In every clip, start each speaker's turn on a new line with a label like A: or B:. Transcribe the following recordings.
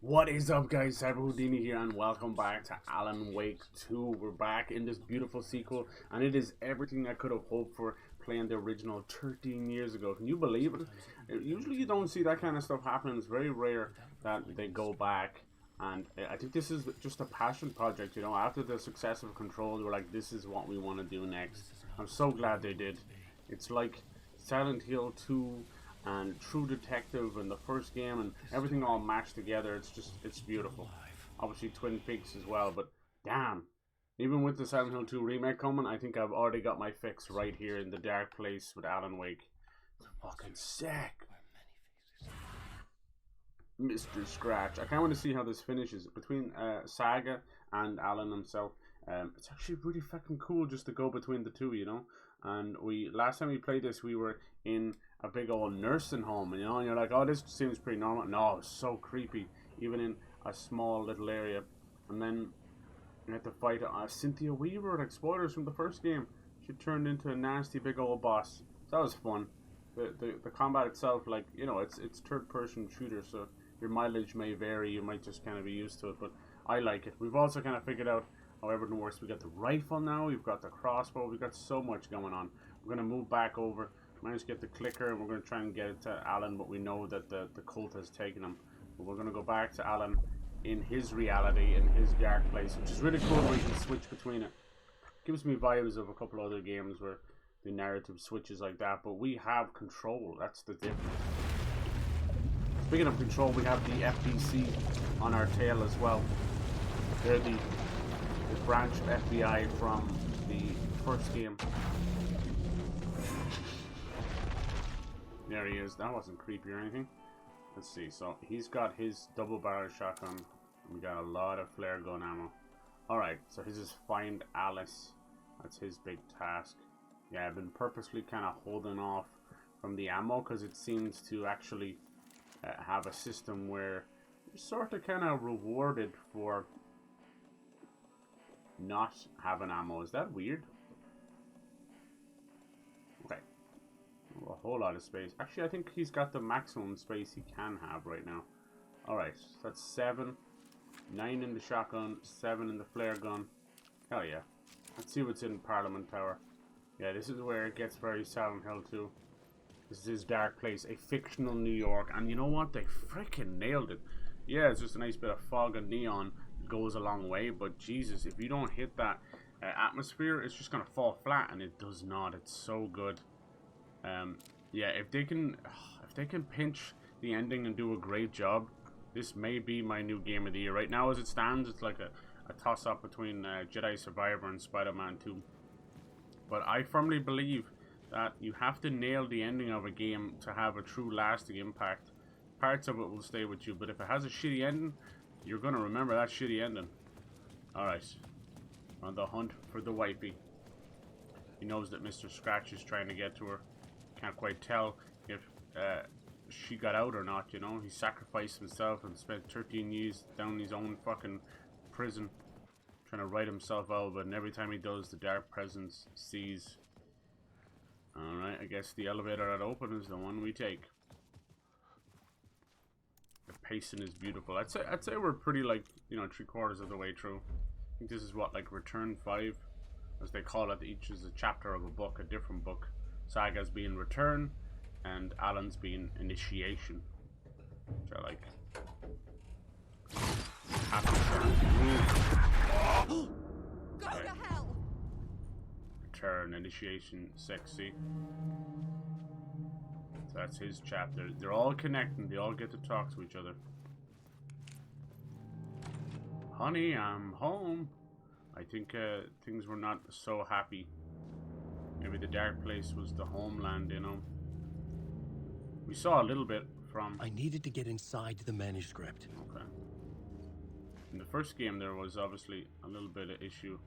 A: What is up, guys? Cyber Houdini here, and welcome back to Alan Wake 2. We're back in this beautiful sequel, and it is everything I could have hoped for playing the original 13 years ago. Can you believe it? Usually you don't see that kind of stuff happen. It's very rare that they go back, and I think this is just a passion project, you know. After the success of Control, they were like, this is what we want to do next. I'm so glad they did. It's like Silent Hill 2 and True Detective and the first game and everything all matched together. It's beautiful. Obviously Twin Peaks as well, but damn, even with the Silent Hill 2 remake coming, I think I've already got my fix right here in the dark place with Alan Wake. It's fucking sick. Mr. Scratch. I can't wait to see how this finishes between Saga and Alan himself. It's actually really fucking cool just to go between the two, you know. And last time we played this, we were in a big old nursing home, you know, and you're like, oh, this seems pretty normal. No, it's so creepy, even in a small little area. And then you had to fight Cynthia Weaver, like spoilers from the first game. She turned into a nasty big old boss. So that was fun. The combat itself, like, you know, it's third person shooter, so your mileage may vary. You might just kind of be used to it, but I like it. We've also kind of figured out how everything works. We got the rifle now, we've got the crossbow, we've got so much going on. We're going to move back over, manage to get the clicker, and we're going to try and get it to Alan, but we know that the cult has taken him. But we're going to go back to Alan in his reality, in his dark place, which is really cool where you can switch between it. Gives me vibes of a couple other games where the narrative switches like that, but we have control. That's the difference. Speaking of control, we have the FBC on our tail as well. They're the branch of FBI from the first game. There he is. That wasn't creepy or anything. Let's see. So he's got his double barrel shotgun. We got a lot of flare gun ammo. Alright, so his is find Alice. That's his big task. Yeah, I've been purposely kind of holding off from the ammo because it seems to actually have a system where you're sort of kind of rewarded for not having ammo. Is that weird? Okay. A whole lot of space. Actually, I think he's got the maximum space he can have right now. Alright, so that's 7. 9 in the shotgun, 7 in the flare gun. Hell yeah. Let's see what's in Parliament Tower. Yeah, this is where it gets very Silent Hill 2. This is his dark place, a fictional New York. And you know what? They freaking nailed it. Yeah, it's just a nice bit of fog and neon. It goes a long way, but Jesus, if you don't hit that atmosphere, it's just going to fall flat, and it does not. It's so good. Yeah, if they can pinch the ending and do a great job, this may be my new game of the year. Right now, as it stands, it's like a toss-up between Jedi Survivor and Spider-Man 2. But I firmly believe that you have to nail the ending of a game to have a true lasting impact. Parts of it will stay with you, but if it has a shitty ending, you're going to remember that shitty ending. Alright. On the hunt for the wifey. He knows that Mr. Scratch is trying to get to her. Can't quite tell if she got out or not, you know. He sacrificed himself and spent 13 years down his own fucking prison trying to write himself out, but every time he does, the dark presence sees. Alright, I guess the elevator that opens is the one we take. The pacing is beautiful. I'd say we're pretty, like, you know, 3/4 of the way through. I think this is what, like, Return 5, as they call it. Each is a chapter of a book, a different book. Saga's being Return, and Alan's being Initiation, which I like.
B: Go to hell!
A: Return, Initiation, Sexy. So that's his chapter. They're all connecting. They all get to talk to each other. Honey, I'm home. I think things were not so happy. Maybe the dark place was the homeland, you know. We saw a little bit from...
C: I needed to get inside the manuscript.
A: Okay. In the first game, there was obviously a little bit of issue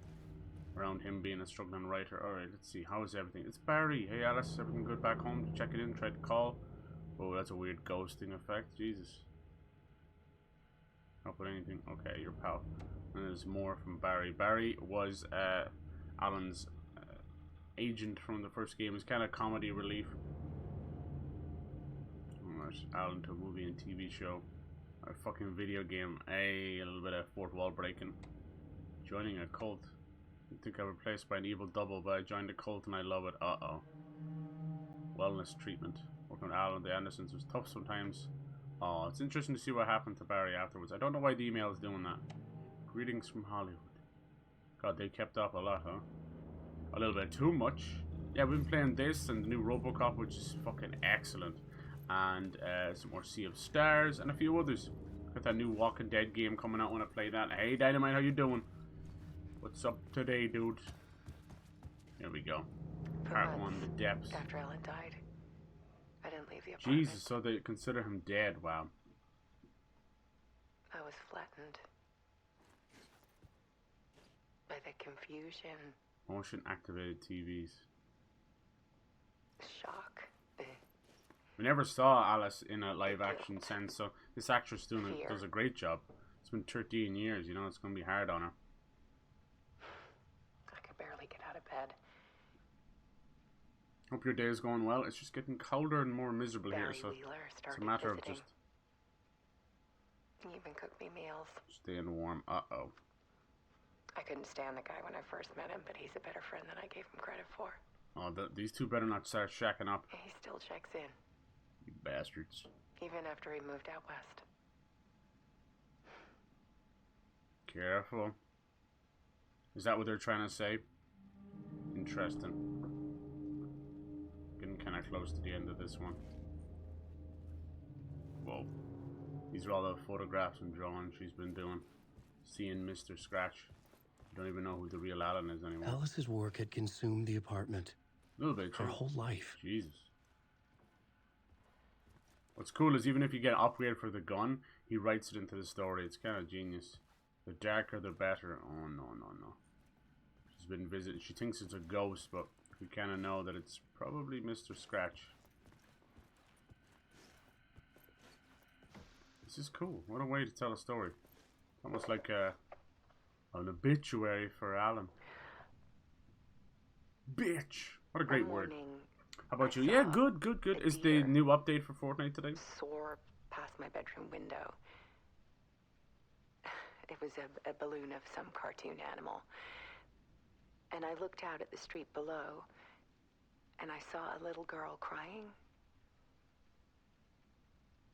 A: around him being a struggling writer. Alright, let's see. How is everything? It's Barry. Hey, Alice. Everything good back home? Check it in. Try to call. Oh, that's a weird ghosting effect. Jesus. Not put anything. Okay, your pal. And there's more from Barry. Barry was Alan's agent from the first game. It's kind of comedy relief. Alan to a movie and TV show. A fucking video game. A little bit of fourth wall breaking. Joining a cult. I think I was replaced by an evil double, but I joined a cult and I love it. Uh-oh. Wellness treatment. Working with Alan, the Andersons was tough sometimes. Oh, it's interesting to see what happened to Barry afterwards. I don't know why the email is doing that. Greetings from Hollywood. God, they kept up a lot, huh? A little bit too much. Yeah, we've been playing this and the new RoboCop, which is fucking excellent. And some more Sea of Stars and a few others. Got that new Walking Dead game coming out when I play that. Hey, Dynamite, how you doing? What's up today, dude? Here we go. Part 1, The Depths.
D: After Ellen died, I didn't leave the apartment.
A: Jesus, so they consider him dead. Wow.
D: I was flattened by the confusion,
A: Motion activated TVs.
D: shock,
A: We never saw Alice in a live action sense, so this actress does a great job. It's been 13 years, you know, it's going to be hard on her.
D: I could barely get out of bed.
A: Hope your day is going well. It's just getting colder and more miserable here, so it's a matter of just
D: He even cooked me meals.
A: staying warm. Uh-oh.
D: I couldn't stand the guy when I first met him, but he's a better friend than I gave him credit for.
A: Oh, these two better not start shacking up.
D: He still checks in,
A: You bastards.
D: even after he moved out west.
A: Careful. Is that what they're trying to say? Interesting. Getting kind of close to the end of this one. Whoa. These are all the photographs and drawings she's been doing. Seeing Mr. Scratch. Don't even know who the real Alan is anymore.
C: Alice's work had consumed the apartment.
A: A little bit.
C: Her
A: Too.
C: whole life.
A: Jesus. What's cool is even if you get an upgrade for the gun, he writes it into the story. It's kind of genius. The darker, the better. Oh, no, no, no. She's been visited. She thinks it's a ghost, but we kind of know that it's probably Mr. Scratch. This is cool. What a way to tell a story. Almost like an obituary for Alan. Bitch! What a great word. How about you? Yeah, good, good, good. Is the new update for Fortnite today?
D: Soar past my bedroom window. It was a balloon of some cartoon animal. And I looked out at the street below, and I saw a little girl crying.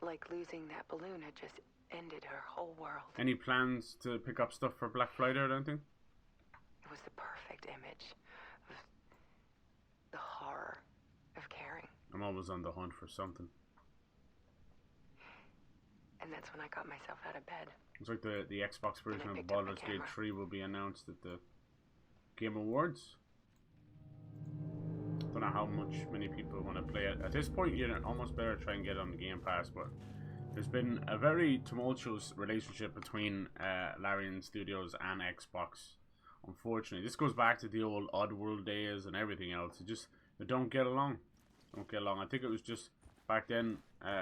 D: Like losing that balloon had just ended her whole world.
A: Any plans to pick up stuff for Black Friday or anything?
D: It was the perfect image of the horror of caring.
A: I'm always on the hunt for something.
D: And that's when I got myself out of bed.
A: It's like the Xbox version of
D: picked up my
A: Baldur's Gate
D: camera.
A: 3 will be announced at the Game Awards. Don't know how many people want to play it. At this point, you'd almost better try and get it on the Game Pass, but there's been a very tumultuous relationship between Larian Studios and Xbox. Unfortunately, this goes back to the old Oddworld days and everything else. They don't get along. I think it was just back then,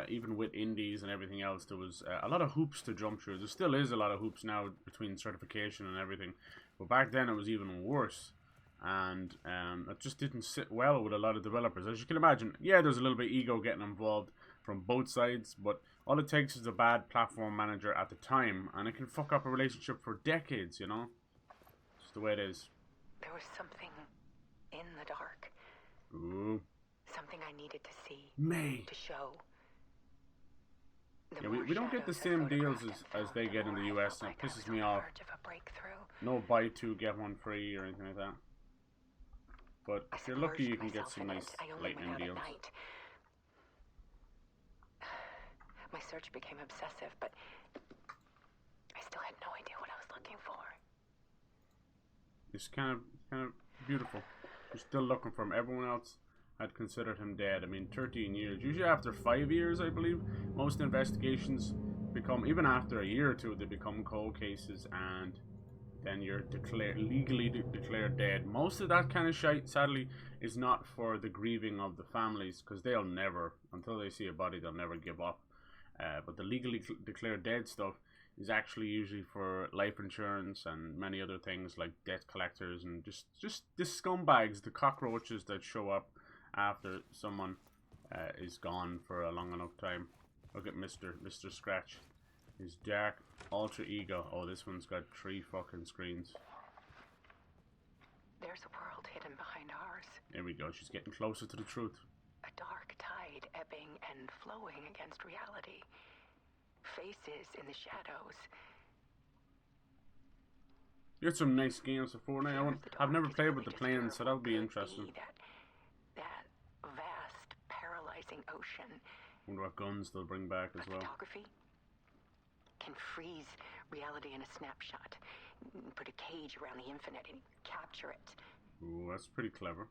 A: even with indies and everything else, there was a lot of hoops to jump through. There still is a lot of hoops now between certification and everything, but back then it was even worse. And it just didn't sit well with a lot of developers. As you can imagine, yeah, there's a little bit of ego getting involved from both sides, but all it takes is a bad platform manager at the time, and it can fuck up a relationship for decades, you know? Just the way it is.
D: There was something in the dark.
A: Ooh.
D: Something I needed to see.
A: May.
D: To show.
A: Yeah, we don't get the same deals as they get in the US, and it pisses me off. No buy two, get one free or anything like that. But if you're lucky, you can get some nice lightning deals.
D: My search became obsessive, but I still had no idea what I was looking for.
A: It's kind of beautiful. You're still looking for him. Everyone else had considered him dead. I mean, 13 years. Usually after 5 years, I believe, most investigations become, even after a year or two, they become cold cases, and then you're legally declared dead. Most of that kind of shite, sadly, is not for the grieving of the families, because they'll never, until they see a body, they'll never give up. But the legally declared dead stuff is actually usually for life insurance and many other things like debt collectors and just the scumbags, the cockroaches that show up after someone is gone for a long enough time. Look at Mr. Scratch. His dark alter ego. Oh, this one's got 3 fucking screens.
D: There's a world hidden behind ours.
A: There we go. She's getting closer to the truth.
D: A dark tide ebbing and flowing against reality. Faces in the shadows.
A: You had some nice games for Fortnite. I've never played with the planes, so that would be interesting.
D: That vast, paralyzing ocean.
A: Wonder what guns they'll bring back as well.
D: Photography can freeze reality in a snapshot. Put a cage around the infinite and capture it.
A: Ooh, that's pretty clever.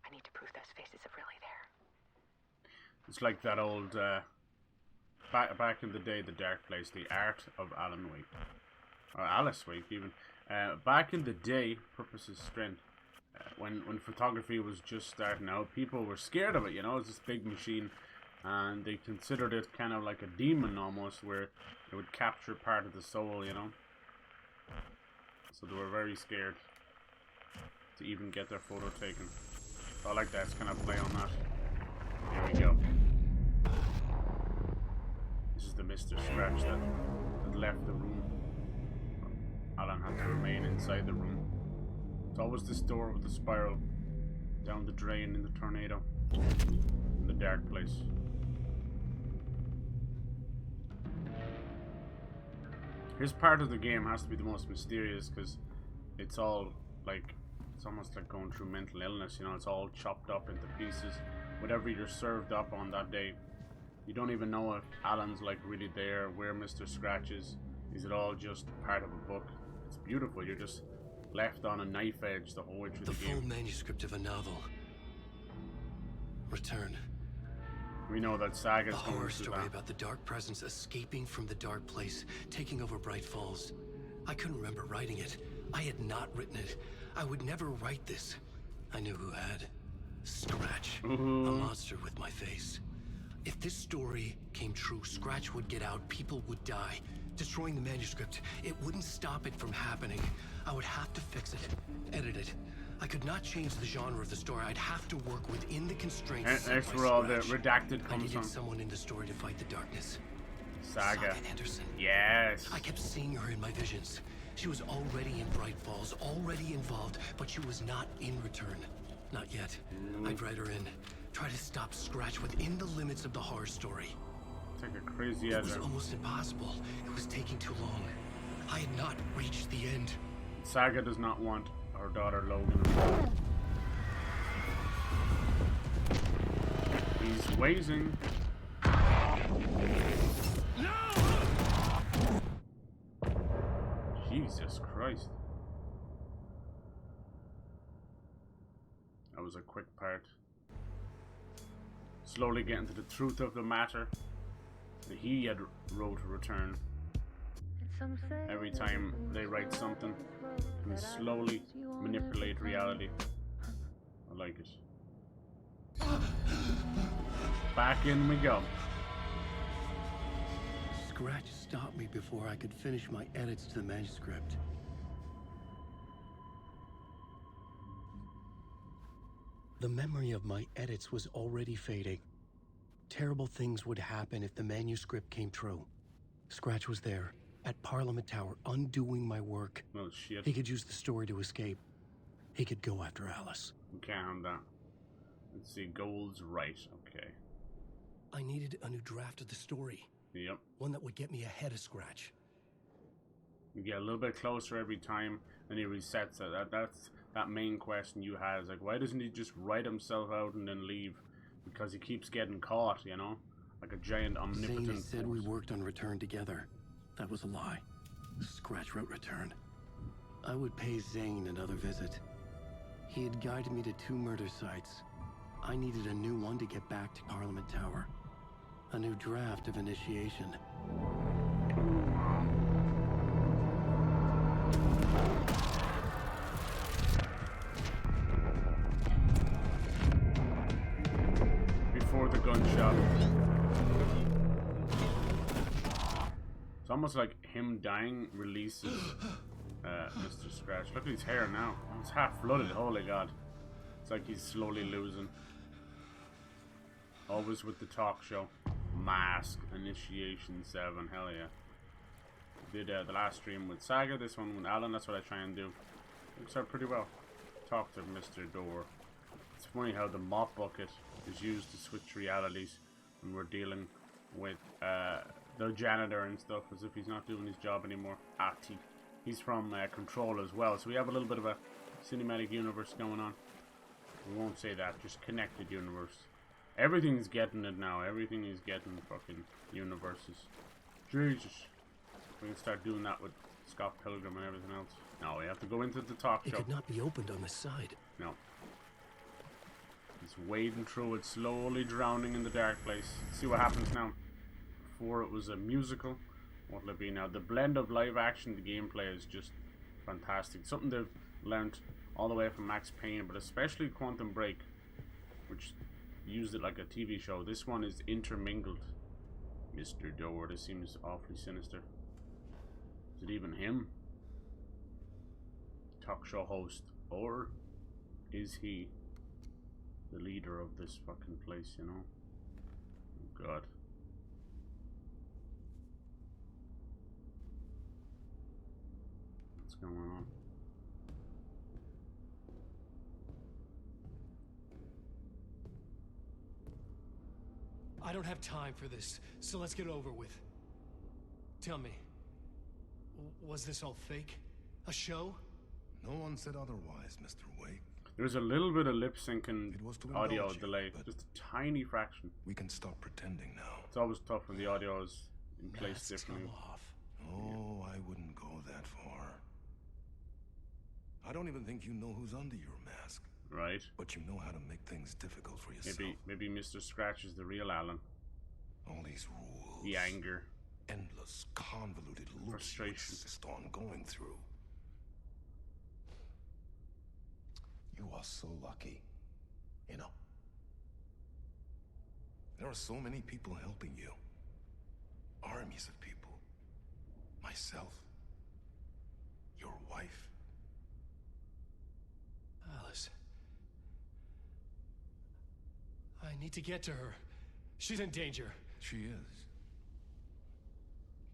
D: I need to prove those faces are really there.
A: It's like that old, back in the day, The Dark Place, The Art of Alan Wake. Or Alice Wake, even. Back in the day, Purpose is Strength, when photography was just starting out, people were scared of it, you know, it's this big machine, and they considered it kind of like a demon almost, where it would capture part of the soul, you know. So they were very scared to even get their photo taken. So I like that, it's kind of play on that. Here we go. This is the Mr. Scratch that left the room. Alan had to remain inside the room. It's always this door with the spiral down the drain in the tornado. In the dark place. His part of the game has to be the most mysterious because it's all like, it's almost like going through mental illness, you know, it's all chopped up into pieces. Whatever you're served up on that day, you don't even know if Alan's like really there, where Mr. Scratch is. Is it all just part of a book? It's beautiful, you're just left on a knife edge the whole way through the game.
C: The full manuscript of a novel. Return.
A: We know that Saga's
C: A
A: going
C: horror
A: through
C: story
A: that.
C: about the dark presence escaping from the dark place, taking over Bright Falls. I couldn't remember writing it. I had not written it. I would never write this. I knew who had. Scratch. A monster with my face. If this story came true, Scratch would get out, people would die. Destroying the manuscript, it wouldn't stop it from happening. I would have to fix it, edit it. I could not change the genre of the story. I'd have to work within the constraints
A: And
C: set
A: that's
C: by
A: where all the
C: Scratch.
A: redacted
C: I
A: comes
C: needed
A: from.
C: someone in the story to fight the darkness.
A: Saga.
C: Anderson.
A: Yes.
C: I kept seeing her in my visions. She was already in Bright Falls, already involved, but she was not in Return. Not yet. I'd write her in. Try to stop Scratch within the limits of the horror story.
A: It's like a crazy
C: It was
A: editor.
C: almost impossible. It was taking too long. I had not reached the end.
A: Saga does not want her daughter Logan involved. He's waiting. Jesus Christ. That was a quick part. Slowly getting to the truth of the matter. That he had wrote Return. Every time they write something, and slowly manipulate reality. I like it. Back in we go.
C: Scratch stopped me before I could finish my edits to the manuscript. The memory of my edits was already fading. Terrible things would happen if the manuscript came true. Scratch was there, at Parliament Tower, undoing my work.
A: Oh shit.
C: He could use the story to escape. He could go after Alice.
A: We can't have that. Let's see, gold's right, okay.
C: I needed a new draft of the story.
A: Yep.
C: One that would get me ahead of Scratch.
A: You get a little bit closer every time, and he resets it. That's that main question you had. Is like, why doesn't he just write himself out and then leave? Because he keeps getting caught, you know? Like a giant omnipotent
C: Zane said we
A: force.
C: worked on Return together. That was a lie. Scratch wrote Return. I would pay Zane another visit. He had guided me to 2 murder sites. I needed a new one to get back to Parliament Tower. A new draft of Initiation.
A: Before the gunshot. It's almost like him dying releases Mr. Scratch. Look at his hair now. It's half flooded, holy god. It's like he's slowly losing. Always with the talk show. Mask Initiation 7. Hell yeah. Did the last stream with Saga, this one with Alan. That's what I try and do. Looks out pretty well. Talk to Mr. Door. It's funny how the mop bucket is used to switch realities when we're dealing with the janitor and stuff, as if he's not doing his job anymore. He's from Control as well, so we have a little bit of a cinematic universe going on. We won't say that, just connected universe. Everything's getting it now. Everything is getting fucking universes. Jesus. We can start doing that with Scott Pilgrim and everything else. No, we have to go into the talk show.
C: It could not be opened on the side.
A: No. He's wading through it, slowly drowning in the dark place. Let's see what happens now. Before it was a musical. What'll it be now? The blend of live action, the gameplay is just fantastic. Something they've learned all the way from Max Payne, but especially Quantum Break, which used it like a TV show. This one is intermingled. Mr. Door, this seems awfully sinister. Is it even him? Talk show host. Or is he the leader of this fucking place, you know? Oh god. What's going on?
C: I don't have time for this, so let's get over with. Tell me, was this all fake? A show?
E: No one said otherwise, Mr. Wake.
A: There's a little bit of lip syncing
E: It was to
A: audio
E: indulge you,
A: delay,
E: but
A: just a tiny fraction.
E: we can stop pretending now.
A: It's always tough when the audio is in place
C: Masks
A: differently.
C: come off.
E: Oh, I wouldn't go that far. I don't even think you know who's under your mask,
A: Right?
E: but you know how to make things difficult for yourself.
A: Maybe Mr. Scratch is the real Alan.
E: All these rules.
A: The anger.
E: Endless, convoluted loops you
A: Frustration.
E: insist on going through. You are so lucky. You know. There are so many people helping you. Armies of people. Myself. Your wife.
C: Alice. I need to get to her. She's in danger.
E: She is.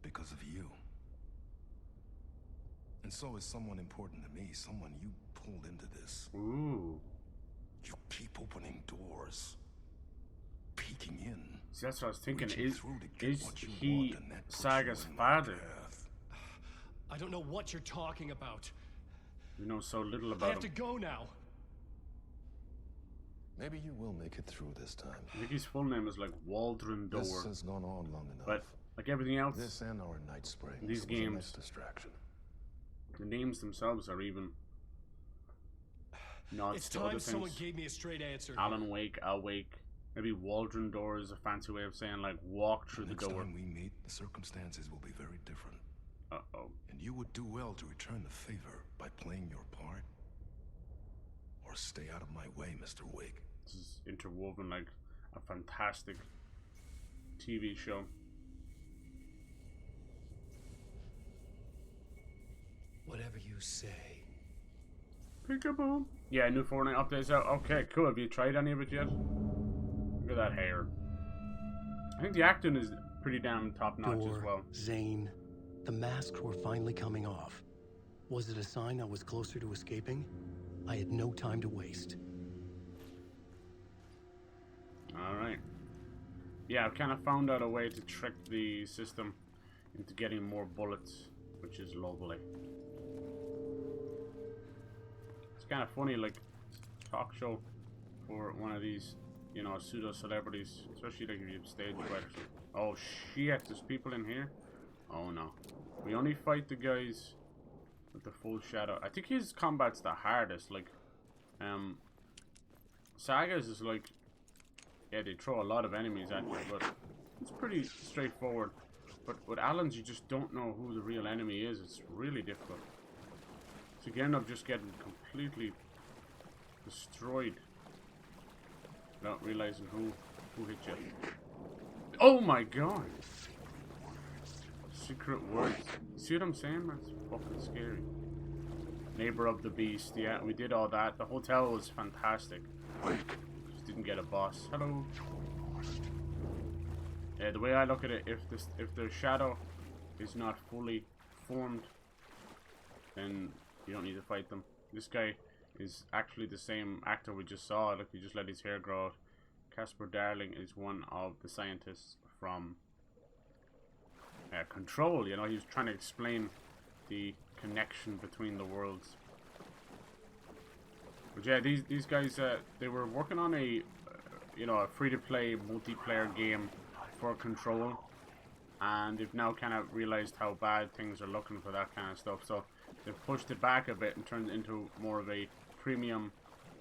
E: Because of you. And so is someone important to me, someone you pulled into this.
A: Ooh.
E: You keep opening doors. Peeking in.
A: See, that's what I was thinking.
E: Reaching
A: Is
E: through to get what you
A: he
E: want, and that puts
A: Saga's
E: you in my
A: father?
E: path.
C: I don't know what you're talking about.
A: We know so little
C: I
A: about
C: have to
A: him.
C: go now.
E: Maybe you will make it through this time.
A: I think his full name is like Waldron Door.
E: This has gone on long enough.
A: But like everything else,
E: This and our night springs
A: These
E: was a
A: games-
E: nice distraction.
A: the names themselves are even nods
C: It's
A: to other
C: time someone
A: things.
C: gave me a straight answer.
A: Alan Wake, Awake. Maybe Waldron Door is a fancy way of saying like walk through the
E: Next
A: door.
E: time we meet, the circumstances will be very different.
A: Uh-oh.
E: And you would do well to return the favor by playing your part. Or stay out of my way, Mr. Wake.
A: This is interwoven like a fantastic TV show.
C: Whatever you say.
A: Peekaboo. Yeah, new Fortnite updates out. Okay, cool. Have you tried any of it yet? Look at that hair. I think the acting is pretty damn top notch as well.
C: Zane, the masks were finally coming off. Was it a sign I was closer to escaping? I had no time to waste.
A: Alright. Yeah, I've kind of found out a way to trick the system into getting more bullets, which is lovely. It's kind of funny, like, talk show for one of these, you know, pseudo-celebrities, especially like if you have stage direction. Oh shit, there's people in here? Oh no. We only fight the guys with the full shadow. I think his combat's the hardest, like, Saga's is like, yeah, they throw a lot of enemies at you, but it's pretty straightforward. But with Alan's, you just don't know who the real enemy is. It's really difficult. So you end up just getting completely destroyed without realizing who hit you. Oh my god! Secret words. See what I'm saying? That's fucking scary. Neighbor of the Beast. Yeah, we did all that. The hotel was fantastic. Just didn't get a boss. Hello. Yeah, the way I look at it, if the shadow is not fully formed, then you don't need to fight them. This guy is actually the same actor we just saw. Look, he just let his hair grow out. Casper Darling is one of the scientists from Control. You know, he was trying to explain the connection between the worlds. But yeah, these guys, they were working on a a free-to-play multiplayer game for Control, and they've now kind of realized how bad things are looking for that kind of stuff. So they've pushed it back a bit and turned it into more of a premium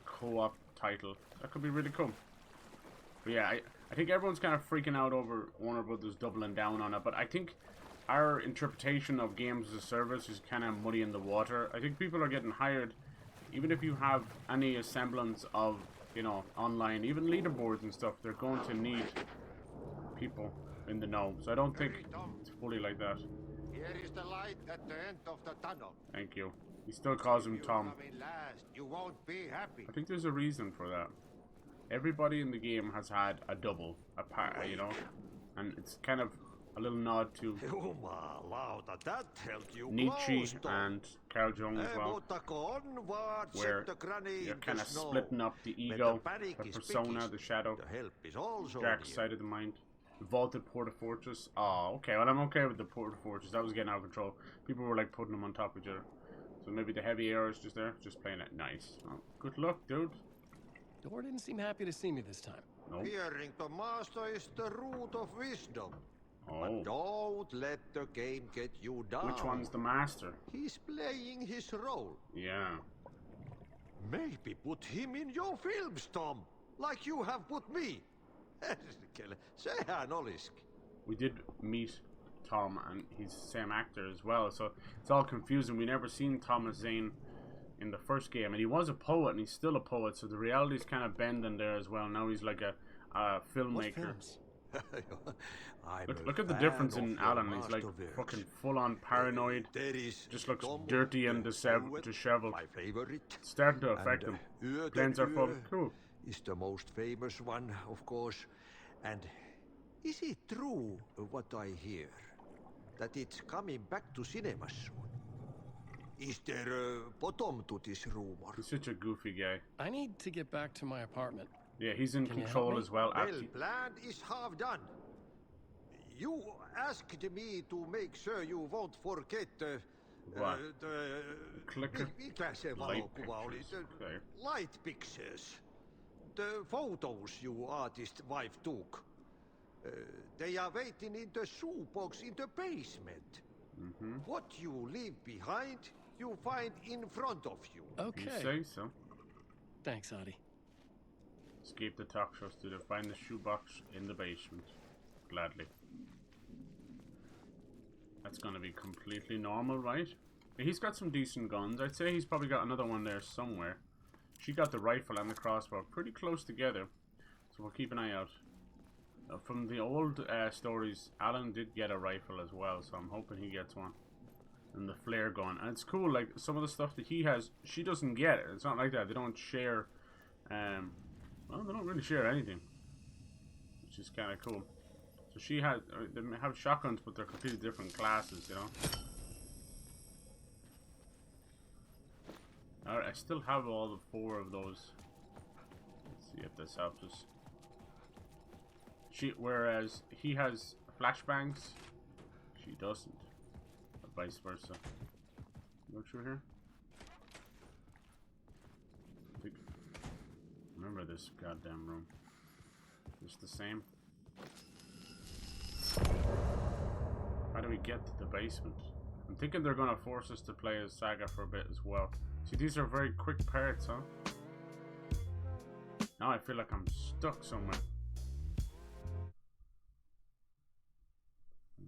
A: co-op title. That could be really cool. But yeah, I think everyone's kind of freaking out over Warner Brothers doubling down on it, but I think our interpretation of games as a service is kind of muddy in the water. I think people are getting hired, even if you have any semblance of, online, even leaderboards and stuff, they're going to need people in the know. So I don't think it's fully like that.
F: Here is the light at the end of the tunnel.
A: Thank you. He still calls him Tom.
F: Last, you won't be happy.
A: I think there's a reason for that. Everybody in the game has had a double, and it's kind of a little nod to Nietzsche and Carl Jung as well, where you're kind of splitting up the ego, the persona, the shadow, dark side of the mind. Vaulted Porta Fortress. Oh, okay. Well, I'm okay with the Porta Fortress. That was getting out of control. People were like putting them on top of each other. So maybe the heavy air is just there, just playing it nice. Oh, good luck, dude.
C: Door didn't seem happy to see me this time.
A: No.
F: Fearing the master is the root of wisdom.
A: Oh.
F: But don't let the game get you down.
A: Which one's the master?
F: He's playing his role.
A: Yeah.
F: Maybe put him in your films, Tom. Like you have put me. Sehän oliski.
A: We did meet Tom, and he's the same actor as well, so it's all confusing. We never seen Thomas Zane in the first game, and he was a poet, and he's still a poet, so the reality's kind of bending there as well. Now he's like a filmmaker. Look at the difference in Alan. He's like fucking full-on paranoid. Just looks dirty and disheveled.
F: My favorite.
A: It's starting to affect him. Planes are full. Cool.
F: Is the most famous one, of course. And is it true what I hear? That it's coming back to cinemas soon? Is there a bottom to this rumor?
A: He's such a goofy guy.
C: I need to get back to my apartment.
A: Yeah, he's in Control as well.
F: Well, plan is half done. You asked me to make sure you won't forget the
A: clicker
F: light pictures. The photos you artist wife took. They are waiting in the shoebox in the basement. What you leave behind, you find in front of you.
C: Okay.
A: You say so.
C: Thanks, Adi.
A: Escape the talk show studio. Find the shoebox in the basement. Gladly. That's gonna be completely normal, right? He's got some decent guns. I'd say he's probably got another one there somewhere. She got the rifle and the crossbow pretty close together, so we'll keep an eye out. From the old stories, Alan did get a rifle as well, so I'm hoping he gets one. And the flare gun. And it's cool, like, some of the stuff that he has, she doesn't get it. It's not like that. They don't share, well, they don't really share anything. Which is kind of cool. So she had, they have shotguns, but they're completely different classes, you know. Alright, I still have all the 4 of those. Let's see if this helps us. Whereas he has flashbangs, she doesn't. Or vice versa. Go through here. Remember this goddamn room. Just the same. How do we get to the basement? I'm thinking they're gonna force us to play as Saga for a bit as well. See, these are very quick parts, huh? Now I feel like I'm stuck somewhere.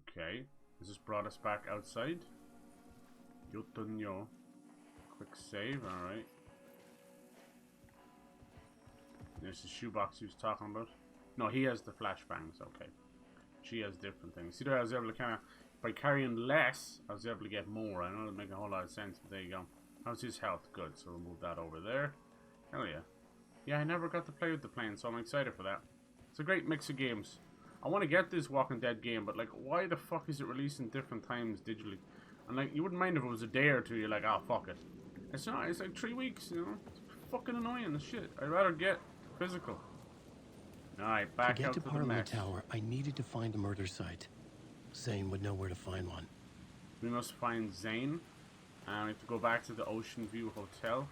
A: Okay, this has brought us back outside. Yotunyo. Quick save, alright. There's the shoebox he was talking about. No, he has the flashbangs, okay. She has different things. See there, I was able to kind of, by carrying less, I was able to get more. I know it'll make a whole lot of sense, but there you go. How's his health? Good, so we'll move that over there. Hell yeah. Yeah, I never got to play with the plane, so I'm excited for that. It's a great mix of games. I want to get this Walking Dead game, but like, why the fuck is it releasing different times digitally? And like, you wouldn't mind if it was a day or two. You're like, oh fuck it. It's not. It's like 3 weeks. You know, it's fucking annoying as shit. I'd rather get physical. All right, back
C: To get
A: out
C: to
A: to the
C: Parliament
A: mess.
C: Tower, I needed to find a murder site. Zane would know where to find one.
A: We must find Zane, and we have to go back to the Ocean View Hotel.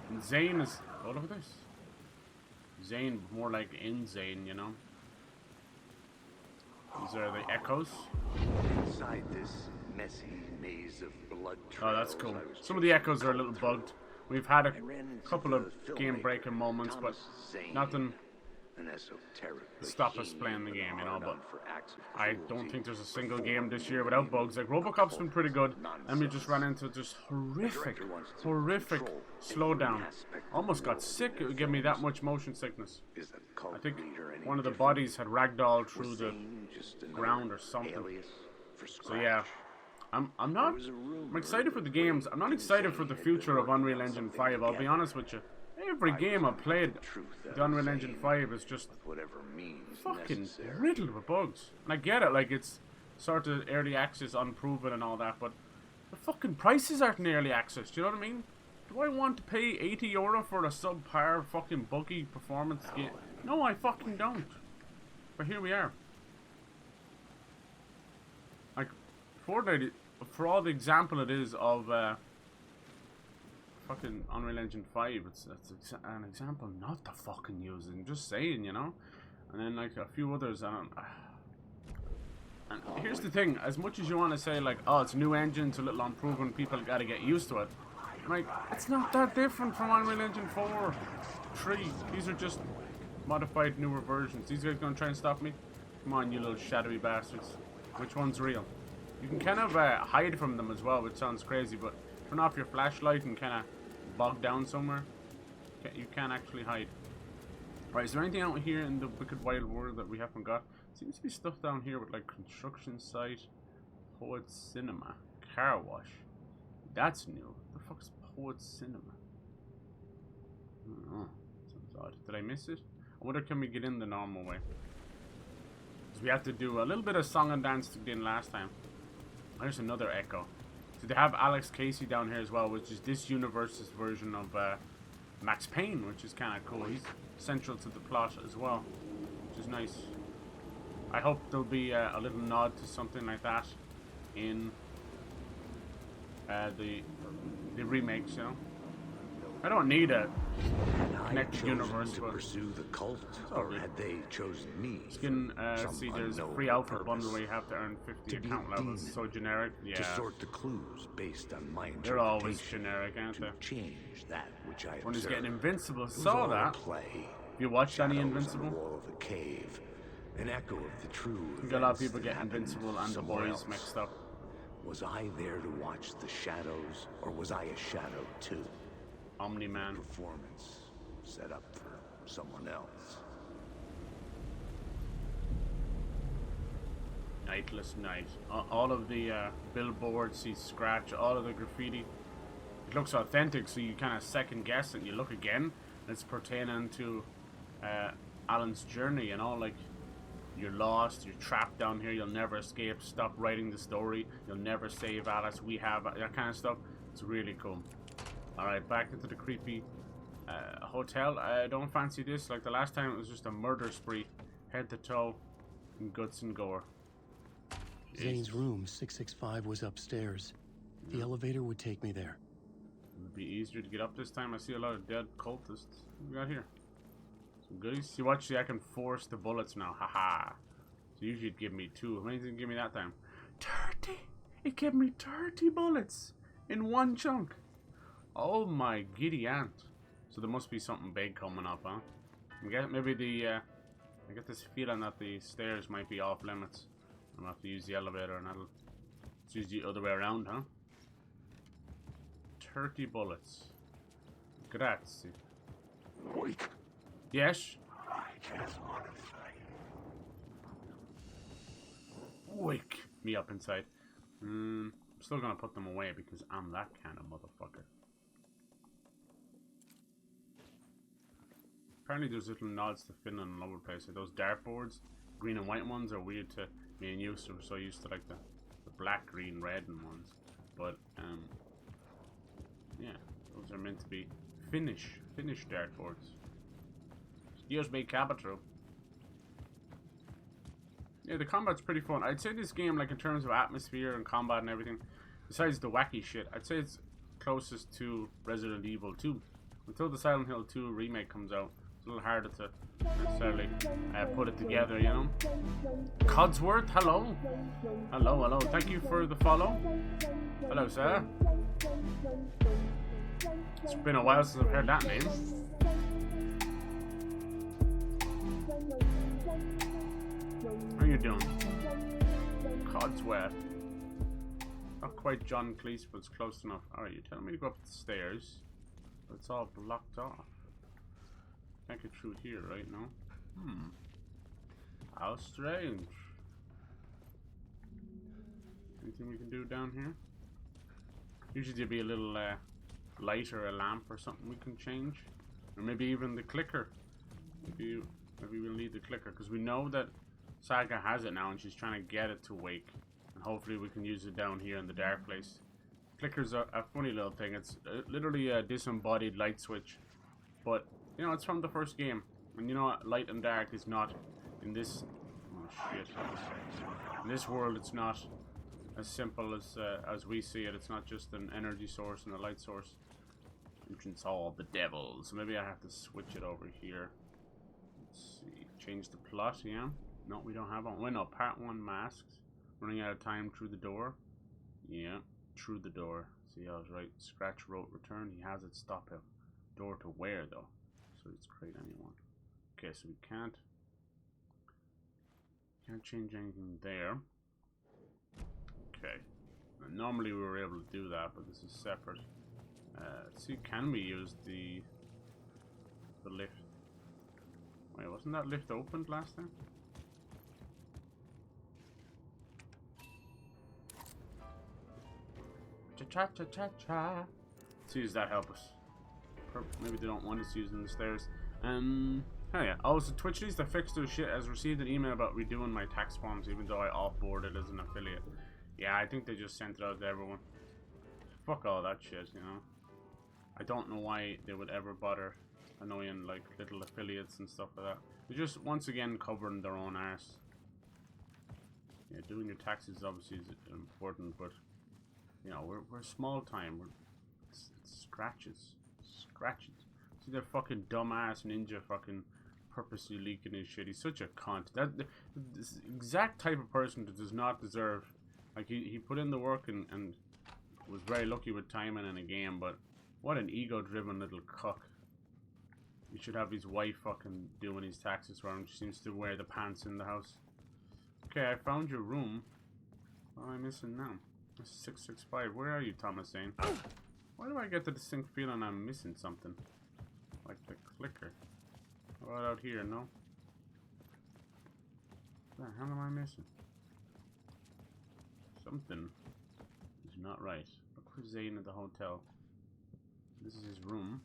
A: And Zane is. Oh, look at this. Zane, more like in Zane, you know. These are the echoes.
G: Inside this messy maze of blood
A: Oh,
G: trails,
A: that's cool.
G: I was
A: Some of the echoes are a little bugged. We've had a
G: I ran into
A: couple of
G: the
A: game-breaking
G: filmmaker,
A: moments, but
G: Thomas Zane,
A: nothing
G: an esoteric
A: stop us
G: behemoth
A: playing the
G: with
A: game,
G: a
A: you know.
G: hard-on
A: But
G: for acts of
A: I
G: cruelty,
A: don't think there's a single
G: performed
A: game this year
G: in
A: without
G: the
A: bugs. Like,
G: name
A: RoboCop's
G: of
A: been pretty good. Then we just ran
G: nonsense.
A: into just
G: The
A: horrific
G: director wants to control
A: slowdown.
G: every aspect of
A: Almost
G: the
A: got
G: world
A: sick.
G: with
A: It would give me that much motion sickness.
G: Is the cult
A: I think
G: leader any
A: one of the
G: different?
A: bodies had ragdolled through
G: Was
A: the
G: Zane just another
A: ground or something.
G: alias for
A: So yeah, I'm not.
G: There was a rumor
A: I'm excited for the
G: that
A: games. I'm not
G: Zane
A: excited for the
G: had
A: future
G: been
A: of Unreal
G: working on
A: Engine
G: something
A: 5. I'll be
G: together.
A: honest with you. Every
G: I
A: game
G: was
A: I've played
G: the truth
A: with
G: out of
A: Unreal Engine
G: Zane,
A: 5 is just
G: whatever means
A: fucking
G: necessary.
A: riddled with bugs. And I get it, like it's sort of early access, unproven and all that, but the fucking prices aren't in early access. Do you know what I mean? Do I want to pay €80 for a subpar fucking buggy performance game? No, I fucking don't. But here we are. Like Fortnite, for all the example it is of fucking Unreal Engine 5, it's an example not to fucking use it. I'm just saying, you know. And then like a few others, and here's the thing: as much as you want to say like, oh, it's a new engine, it's a little unproven, people got to get used to it. Like, it's not that different from Unreal Engine 4, 3. These are just modified newer versions. These guys gonna try and stop me? Come on, you little shadowy bastards. Which one's real? You can kind of hide from them as well, which sounds crazy, but turn off your flashlight and kind of bog down somewhere. You can actually hide. Right, is there anything out here in the Wicked Wild World that we haven't got? Seems to be stuff down here with like construction site, Poet Cinema, car wash. That's new. What the fuck is Poet Cinema? I don't know. Sounds odd. Did I miss it? I wonder, can we get in the normal way? Because we have to do a little bit of song and dance to get in last time. There's another echo. So they have Alex Casey down here as well, which is this universe's version of Max Payne, which is kind of cool. He's central to the plot as well, which is nice. I hope there'll be a little nod to something like that in the remakes, you know. I don't need a connected universe
G: to
A: to it.
G: pursue the cult, or had they chosen me?
A: You can
G: some
A: see there's a
G: unknown
A: free outfit
G: purpose?
A: bundle where you have to earn 50
G: To be
A: account
G: a
A: levels.
G: demon,
A: So generic, yeah.
G: To sort the clues based on my interpretation.
A: They're always generic, aren't
G: to
A: they?
G: change that which I
A: When he's
G: observed.
A: getting invincible,
G: It was
A: saw
G: all a
A: that.
G: play.
A: You watched any
G: Shadows on
A: Invincible?
G: the wall of the cave, an echo of the true.
A: I think a lot of
G: events
A: people
G: that
A: get
G: happened
A: Invincible and The
G: somewhere
A: Boys
G: else.
A: mixed up.
G: Was I there to watch the shadows, or was I a shadow too?
A: Omni-Man.
G: Performance set up for someone else.
A: Nightless Night. All of the billboards see scratch, all of the graffiti. It looks authentic, so you kind of second guess it. You look again, and it's pertaining to Alan's journey, you know, like you're lost, you're trapped down here, you'll never escape, stop writing the story, you'll never save Alice, we have that kind of stuff. It's really cool. Alright, back into the creepy hotel. I don't fancy this. Like the last time, it was just a murder spree, head to toe, and guts and gore.
C: Zane's room, 665, was upstairs. The elevator would take me there.
A: It would be easier to get up this time. I see a lot of dead cultists. What we got here? Some goodies. See, watch, see, I can force the bullets now. Haha. So usually it'd give me 2. How many did it give me that time? 30! It gave me 30 bullets in one chunk. Oh my giddy aunt. So there must be something big coming up, huh? I guess maybe I get this feeling that the stairs might be off limits. I'm gonna have to use the elevator, and let's use the other way around, huh? 30 bullets. Grazie.
G: Wait,
A: Yes?
G: I just want to fight.
A: Wake me up inside. I'm still gonna put them away because I'm that kind of motherfucker. Apparently there's little nods to Finland all over the place. Like those dartboards, green and white ones are weird to me and you, so we're so used to like the black, green, red and ones. But yeah, those are meant to be finished dartboards. Excuse me, capital. Yeah, the combat's pretty fun. I'd say this game, like in terms of atmosphere and combat and everything, besides the wacky shit, I'd say it's closest to Resident Evil 2. Until the Silent Hill 2 remake comes out, it's a little harder to necessarily put it together, you know? Codsworth, hello. Hello. Thank you for the follow. Hello, sir. It's been a while since I've heard that name. How you doing? Codsworth. Not quite John Cleese, but it's close enough. Alright, you're telling me to go up the stairs, but it's all blocked off. Can't get through here right now. How strange. Anything we can do down here? Usually there'd be a little light or a lamp or something we can change. Or maybe even the clicker. Maybe we'll need the clicker, because we know that Saga has it now and she's trying to get it to wake. And hopefully we can use it down here in the dark place. Clicker's a funny little thing. It's literally a disembodied light switch. But, you know, it's from the first game. And you know what? Light and dark is not in this... Oh, shit. In this world, it's not as simple as we see it. It's not just an energy source and a light source. Entrance Hall, the devil. So maybe I have to switch it over here. Let's see. Change the plot, yeah? No, we don't have one. Well, no, part 1 masks. Running out of time through the door. Yeah, through the door. See, I was right. Scratch wrote return. He has it. Stop him. Door to where, though? So let's create anyone. Okay, so we can't change anything there. Okay. Now, normally we were able to do that, but this is separate. Let's see, can we use the lift? Wait, wasn't that lift opened last time? Cha-cha-cha-cha-cha. Let's see, does that help us? Maybe they don't want us using the stairs. Oh yeah. Oh, so Twitch needs to fix their shit. Has received an email about redoing my tax forms, even though I offboarded as an affiliate. Yeah, I think they just sent it out to everyone. Fuck all that shit, you know. I don't know why they would ever bother annoying like little affiliates and stuff like that. They're just once again covering their own arse. Yeah, doing your taxes obviously is important, but you know, we're small time. It's scratches. See that fucking dumbass ninja fucking purposely leaking his shit. He's such a cunt. This exact type of person that does not deserve. Like he put in the work and was very lucky with timing in a game, but what an ego-driven little cuck. He should have his wife fucking doing his taxes for him. She seems to wear the pants in the house. Okay, I found your room. What am I missing now? 665. Where are you, Thomas Zane? Why do I get the distinct feeling I'm missing something? Like the clicker. How about out here? No? What the hell am I missing? Something is not right. Look for Zane at the hotel. This is his room.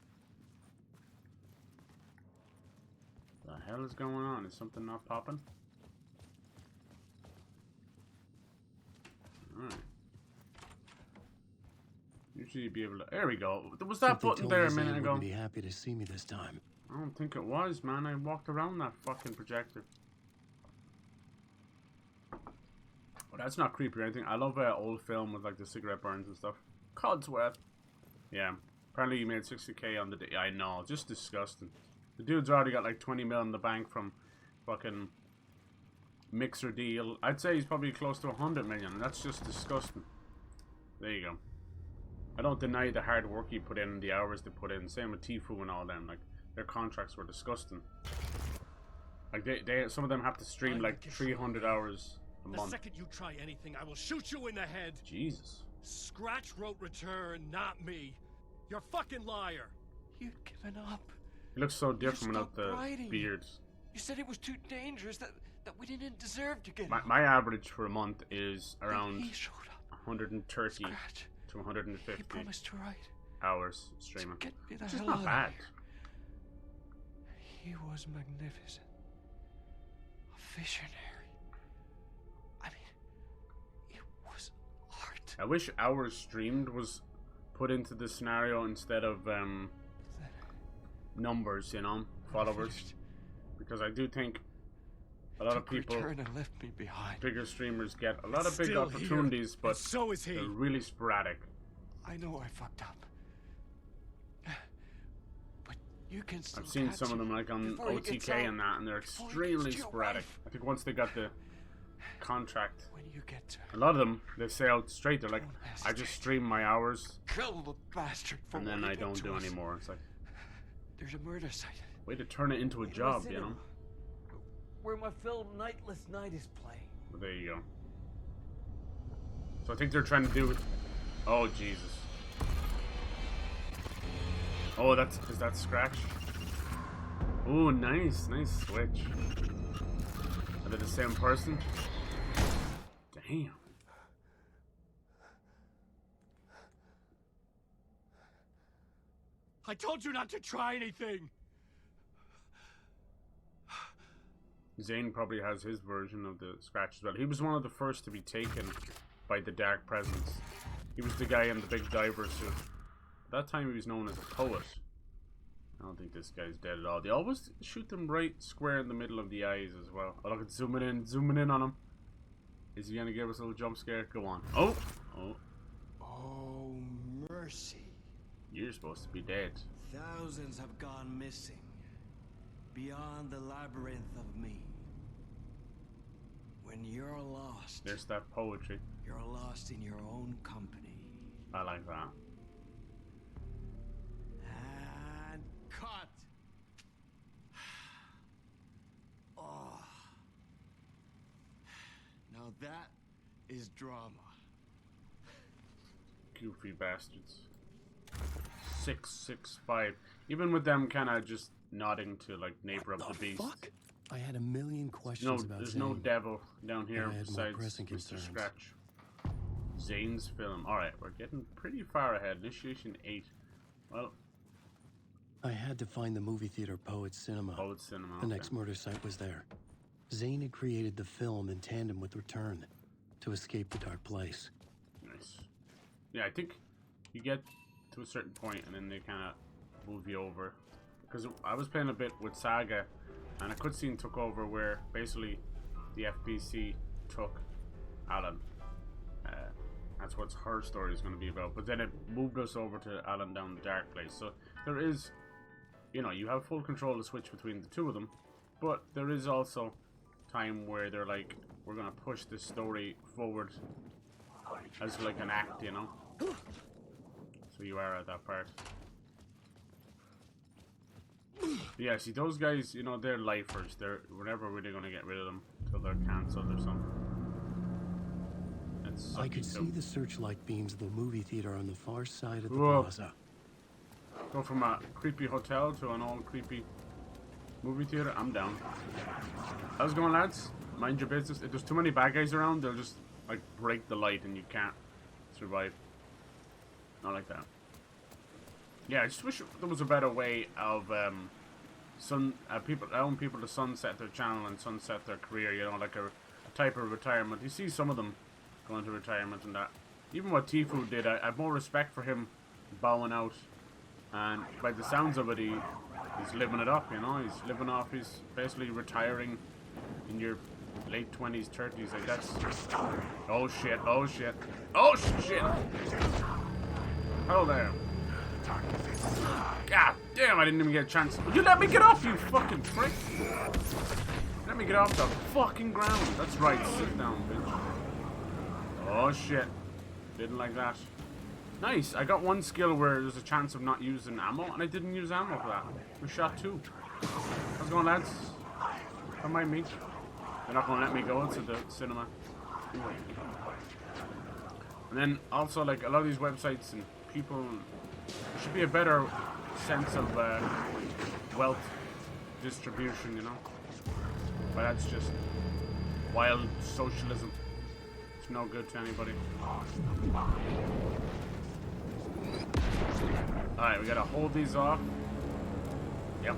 A: What the hell is going on? Is something not popping? Alright. Usually you'd be able to... There we go. Was that button there a minute ago?
C: Be happy to see me this time.
A: I don't think it was, man. I walked around that fucking projector. Well, that's not creepy or anything. I love old film with like the cigarette burns and stuff. Codsworth. Yeah. Apparently you made 60k on the day. I know. Just disgusting. The dude's already got like 20 mil in the bank from fucking Mixer deal. I'd say he's probably close to 100 million. That's just disgusting. There you go. I don't deny the hard work he put in and the hours they put in. Same with Tifu and all them. Like, their contracts were disgusting. Like, they some of them have to stream like 300 hours a month.
H: The second you try anything, I will shoot you in the head.
A: Jesus.
H: Scratch wrote return, not me. You're a fucking liar.
C: You'd given up.
A: He looks so different without the
C: writing.
A: beard.
C: You said it was too dangerous, that we didn't deserve to get
A: My average for a month is around
C: He showed up.
A: 130
C: Scratch.
A: to 150
C: He promised to write.
A: hours streaming.
C: Get me the
A: Which is
C: hell
A: not
C: out
A: bad.
C: of here. He was magnificent. A visionary.
A: I wish hours streamed was put into the scenario instead of numbers, you know, followers. Because I do think a lot of people,
C: Return and left me behind.
A: bigger streamers get a lot of big
H: Still
A: opportunities,
H: here,
A: but
H: and so is he.
A: they're really sporadic.
C: I know I fucked up. But you can still
A: I've seen
C: catch
A: some of them
C: him
A: like on
C: before he gets
A: OTK
C: out,
A: and that, and they're
C: before he
A: extremely
C: gets to your
A: sporadic.
C: wife.
A: I think once they got the contract,
C: When you get to
A: a lot of them, they say out straight, they're like,
C: Don't
A: I just
C: hesitate.
A: stream my hours,
C: kill the bastard for
A: and then
C: what
A: I
C: he did
A: don't
C: to
A: do
C: us.
A: anymore. It's like,
C: There's a murder site
A: way to turn it into a job, you know?
I: Where my film Nightless Night is playing.
A: But there you go. So I think they're trying to do it. Oh, Jesus. Oh, is that Scratch? Oh, nice switch. Are they the same person? Damn.
H: I told you not to try anything.
A: Zane probably has his version of the Scratch as well. He was one of the first to be taken by the Dark Presence. He was the guy in the big diver suit. At that time he was known as a poet. I don't think this guy's dead at all. They always shoot them right square in the middle of the eyes as well. Oh, look, it's zooming in on him. Is he gonna give us a little jump scare? Go on. Oh!
J: Oh, mercy.
A: You're supposed to be dead.
J: Thousands have gone missing. Beyond the labyrinth of me. When you're lost,
A: There's that poetry.
J: you're lost in your own company.
A: I like that.
J: And cut! Oh. Now that is drama.
A: Goofy bastards. 665. Even with them kind of just nodding to like neighbor of the beast.
C: Fuck? I had a million questions
A: No,
C: about
A: there's
C: Zane.
A: no devil down here
C: I had more
A: besides
C: pressing
A: Mr.
C: concerns.
A: Scratch. Zane's film. Alright, we're getting pretty far ahead. Initiation 8. Well,
C: I had to find the movie theater Poet Cinema.
A: Poet Cinema.
C: The
A: okay.
C: next murder site was there. Zane had created the film in tandem with Return to escape the dark place.
A: Nice. Yeah, I think you get to a certain point and then they kind of move you over. Because I was playing a bit with Saga and a cutscene took over where basically the FBC took Alan. That's what her story is going to be about. But then it moved us over to Alan down the dark place. So there is, you know, you have full control to switch between the two of them. But there is also time where they're like, we're going to push this story forward as like an act, you know. So you are at that part. Yeah, see those guys, you know, they're lifers. We're never really going to get rid of them until they're cancelled or something.
C: I could see the searchlight beams of the movie theater on the far side of the
A: Whoa.
C: plaza.
A: Go from a creepy hotel to an all creepy movie theater. I'm down. How's it going, lads? Mind your business. If there's too many bad guys around, they'll just like break the light and you can't survive. Not like that. Yeah, I just wish there was a better way of allowing people to sunset their channel and sunset their career. You know, like a type of retirement. You see some of them going to retirement and that. Even what Tfue did, I have more respect for him bowing out. And by the sounds of it, he's living it up. You know, he's living off. He's basically retiring in your late 20s, 30s. Like that's. Oh shit! Oh shit! Oh shit! Hello there. God damn, I didn't even get a chance. Would you let me get off, you fucking prick? Let me get off the fucking ground. That's right, sit down, bitch. Oh shit. Didn't like that. Nice, I got one skill where there's a chance of not using ammo, and I didn't use ammo for that. We shot 2. How's it going, lads? Don't mind me. They're not going to let me go into the cinema. And then also, like, a lot of these websites and people, there should be a better sense of wealth distribution, you know? But that's just wild socialism. It's no good to anybody. Alright, we gotta hold these off. Yep.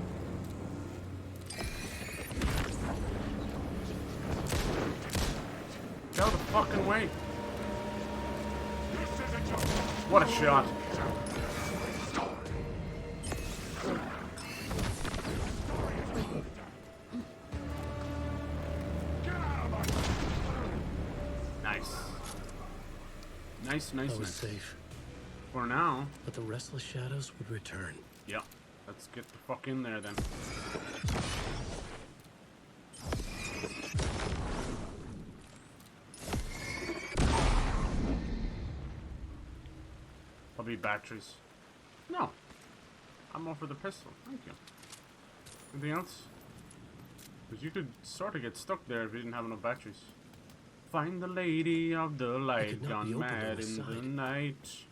A: Get out of the fucking way. What a shot. Nice. Nice, nice,
C: I was
A: nice.
C: safe.
A: For now.
C: But the restless shadows would return.
A: Yeah. Let's get the fuck in there then. Probably batteries. No. I'm all for the pistol. Thank you. Anything else? Because you could sort of get stuck there if you didn't have enough batteries. Find the lady of the light, gone mad in the night.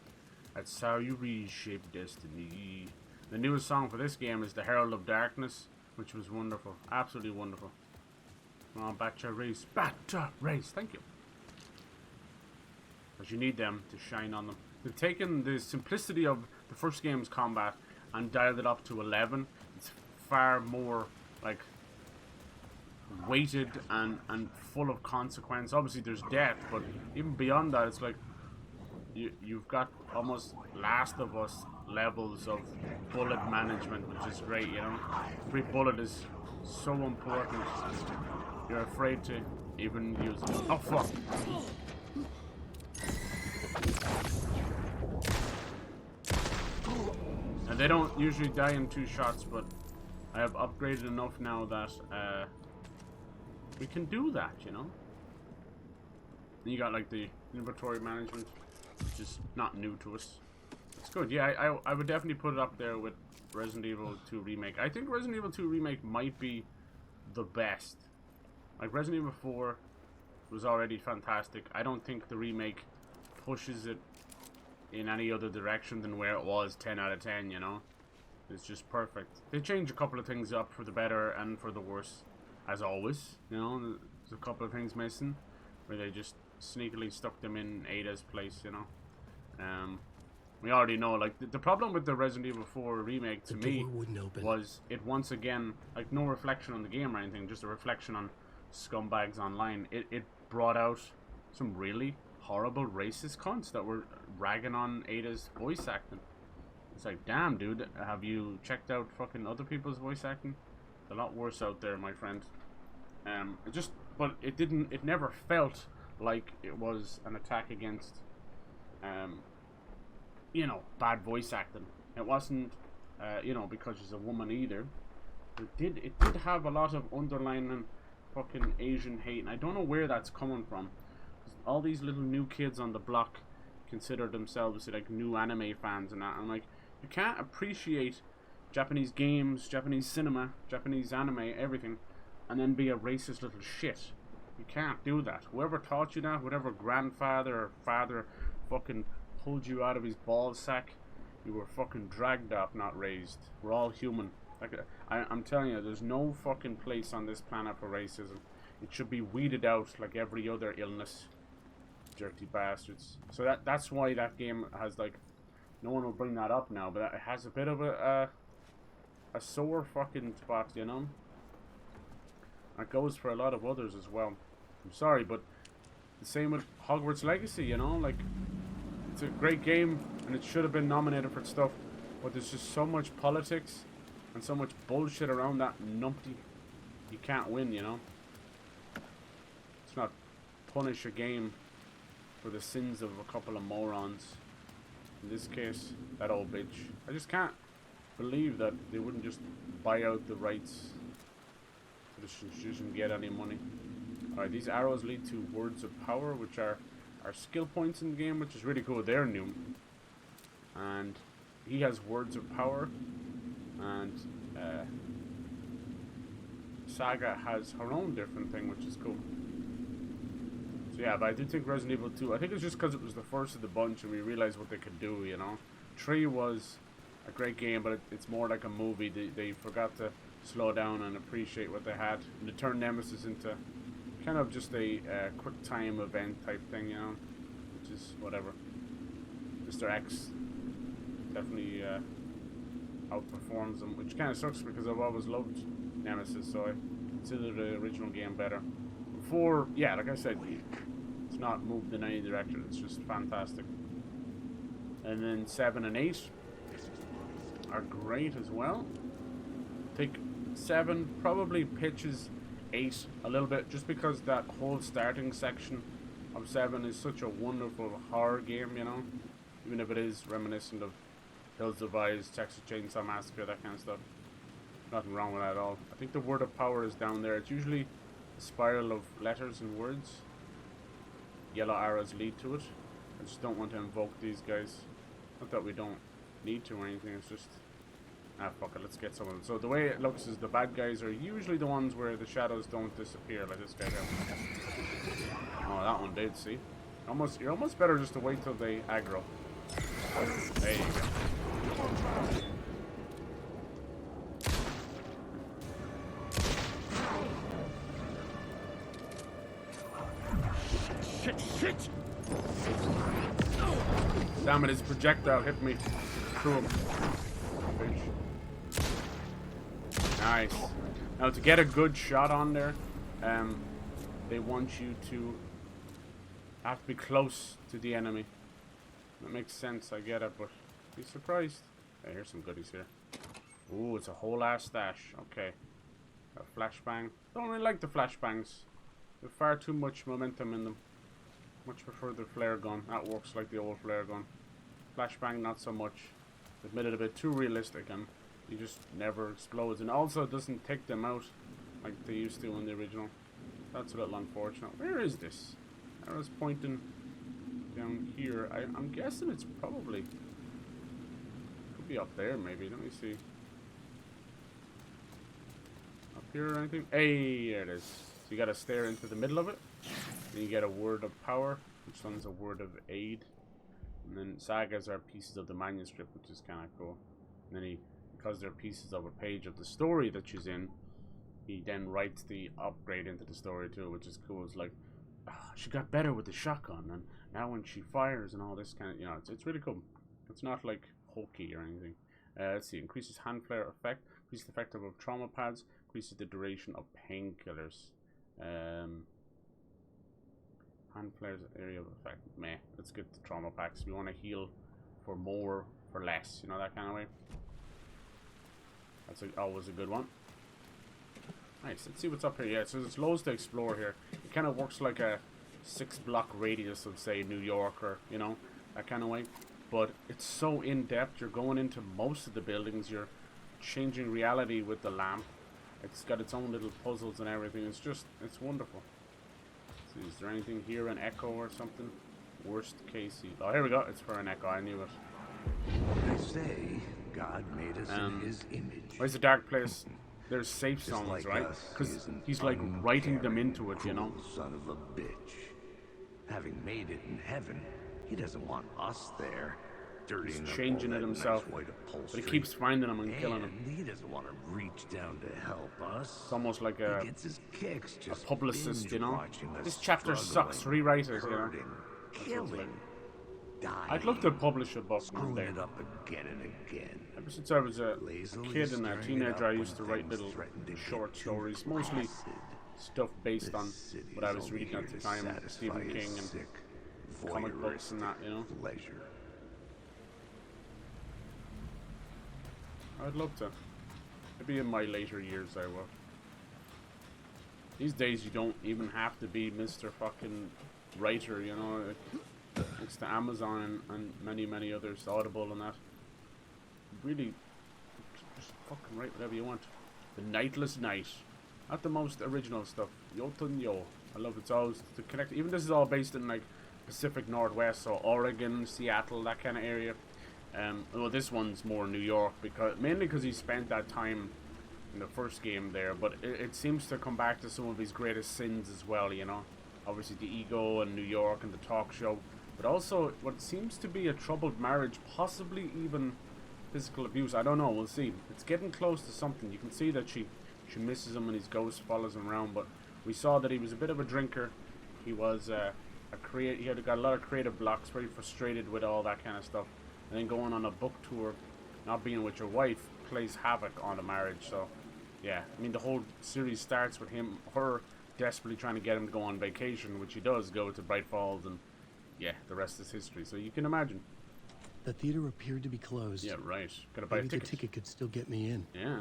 A: That's how you reshape destiny. The newest song for this game is The Herald of Darkness, which was wonderful. Absolutely wonderful. Come on, batteries. Batteries. Thank you. Because you need them to shine on them. They've taken the simplicity of the first game's combat and dialed it up to 11. It's far more, like, weighted and full of consequence. Obviously there's death, but even beyond that, it's like you've got almost Last of Us levels of bullet management, which is great, you know. Every bullet is so important. You're afraid to even use it. Oh fuck. And they don't usually die in 2 shots, but I have upgraded enough now that we can do that, you know. And you got like the inventory management, which is not new to us. It's good. Yeah, I would definitely put it up there with Resident Evil 2 Remake. I think Resident Evil 2 Remake might be the best. Like, Resident Evil 4 was already fantastic. I don't think the remake pushes it in any other direction than where it was 10 out of 10, you know. It's just perfect. They changed a couple of things up for the better and for the worse, as always, you know. There's a couple of things missing where they just sneakily stuck them in Ada's place, you know. We already know, like, the problem with the Resident Evil 4 remake to me was it once again, like, no reflection on the game or anything, just a reflection on scumbags online. It brought out some really horrible racist cunts that were ragging on Ada's voice acting. It's like, damn, dude, have you checked out fucking other people's voice acting? It's a lot worse out there, my friend. But it never felt like it was an attack against, you know, bad voice acting. It wasn't, you know, because she's a woman either. It did have a lot of underlying fucking Asian hate, and I don't know where that's coming from. All these little new kids on the block consider themselves like new anime fans and that. I'm like, you can't appreciate Japanese games, Japanese cinema, Japanese anime, everything, and then be a racist little shit. You can't do that. Whoever taught you that, whatever grandfather or father fucking pulled you out of his ball sack, you were fucking dragged up, not raised. We're all human. Like, I'm telling you, there's no fucking place on this planet for racism. It should be weeded out like every other illness. Dirty bastards. So that's why that game has, like, no one will bring that up now, but it has a bit of a sore fucking spot, you know. That goes for a lot of others as well. I'm sorry, but the same with Hogwarts Legacy, you know, like, it's a great game and it should have been nominated for stuff, but there's just so much politics and so much bullshit around that numpty. You can't win, you know. Let's not punish a game for the sins of a couple of morons. In this case, that old bitch. I just can't believe that they wouldn't just buy out the rights so she doesn't get any money. Alright, these arrows lead to words of power, which are skill points in the game, which is really cool. They're new. And he has words of power, and Saga has her own different thing, which is cool. So yeah, but I do think Resident Evil 2, I think it's just because it was the first of the bunch and we realized what they could do, you know. 3 was a great game, but it's more like a movie. They forgot to slow down and appreciate what they had. And they turned Nemesis into kind of just a quick time event type thing, you know, which is whatever. Mr. X definitely outperforms them, which kind of sucks because I've always loved Nemesis, so I consider the original game better. Before, yeah, like I said, it's not moved in any direction. It's just fantastic. And then 7 and 8 are great as well. I think 7 probably pitches 8 a little bit, just because that whole starting section of 7 is such a wonderful horror game, you know, even if it is reminiscent of Hills of Eyes, Texas Chainsaw Massacre, that kind of stuff. Nothing wrong with that at all. I think the word of power is down there. It's usually a spiral of letters and words. Yellow arrows lead to it. I just don't want to invoke these guys. Not that we don't need to or anything, it's just... Ah, fuck it, let's get some of them. So the way it looks is the bad guys are usually the ones where the shadows don't disappear, like this guy there. Oh, that one did, see? You're almost better just to wait till they aggro. There you go.
H: Shit!
A: Damn it, his projectile hit me through him. Nice. Now to get a good shot on there, they want you to have to be close to the enemy. That makes sense, I get it, but be surprised. Hey, here's some goodies here. Ooh, it's a whole ass stash. Okay. A flashbang. Don't really like the flashbangs. There's far too much momentum in them. Much prefer the flare gun. That works like the old flare gun. Flashbang, not so much. They've made it a bit too realistic, and he just never explodes. And also, it doesn't take them out like they used to in the original. That's a little unfortunate. Where is this? Arrow's pointing down here. I'm guessing it's probably... Could be up there, maybe. Let me see. Up here or anything? Hey, there it is. So you gotta stare into the middle of it. Then you get a word of power, which one's a word of aid. And then sagas are pieces of the manuscript, which is kind of cool. And then because they're pieces of a page of the story that she's in, he then writes the upgrade into the story too, which is cool. It's like, she got better with the shotgun, and now when she fires and all this kind of, you know, it's really cool. It's not like hokey or anything. Let's see, increases hand flare effect, increases the effect of trauma pads, increases the duration of painkillers. Hand flares area of effect. Meh. Let's get the trauma packs. We want to heal for more, for less. You know, that kind of way. That's always a good one. Nice. Let's see what's up here. Yeah, so there's loads to explore here. It kind of works like a 6-block radius of, say, New York, or, you know, that kind of way. But it's so in-depth. You're going into most of the buildings. You're changing reality with the lamp. It's got its own little puzzles and everything. It's just, it's wonderful. Is there anything here, an echo or something? Worst case. Oh, here we go. It's for an echo. I knew it.
G: They say God made us in His image.
A: Where's the dark place? There's safe zones, like, right? Because he's like writing them into it, you know.
G: Son of a bitch. Having made it in heaven, He doesn't want us there.
A: He's changing it himself, but he keeps finding them and killing them.
G: He doesn't want to reach down to help us.
A: It's almost like a publicist, you know. This chapter sucks. Rewrite it, you know.
G: Killing, dying,
A: I'd love to publish a book one day.
G: it up again and again.
A: Ever since I was a kid and a teenager, I used to write little short stories, mostly stuff based on what I was reading at the time, Stephen King and comic books and that, you know.
G: Pleasure.
A: I'd love to. Maybe in my later years I will. These days you don't even have to be Mr. fucking writer, you know. Thanks to Amazon and many others, Audible and that. Really, just fucking write whatever you want. The Nightless Night. Not the most original stuff. Yotun Yo. I love it. It's always to connect. Even this is all based in like Pacific Northwest, so Oregon, Seattle, that kind of area. Well, this one's more New York, mainly because he spent that time in the first game there, but it seems to come back to some of his greatest sins as well, you know. Obviously the ego and New York and the talk show, but also what seems to be a troubled marriage, possibly even physical abuse. I don't know, we'll see. It's getting close to something. You can see that she misses him and his ghost follows him around, but we saw that he was a bit of a drinker. He was he had got a lot of creative blocks, very frustrated with all that kind of stuff. And then going on a book tour, not being with your wife, plays havoc on a marriage. So, yeah, I mean, the whole series starts with her desperately trying to get him to go on vacation, which he does, go to Bright Falls, and yeah, the rest is history. So you can imagine.
C: The theater appeared to be closed.
A: Yeah, right. Gotta buy a
C: Maybe
A: ticket.
C: the ticket could still get me in.
A: Yeah.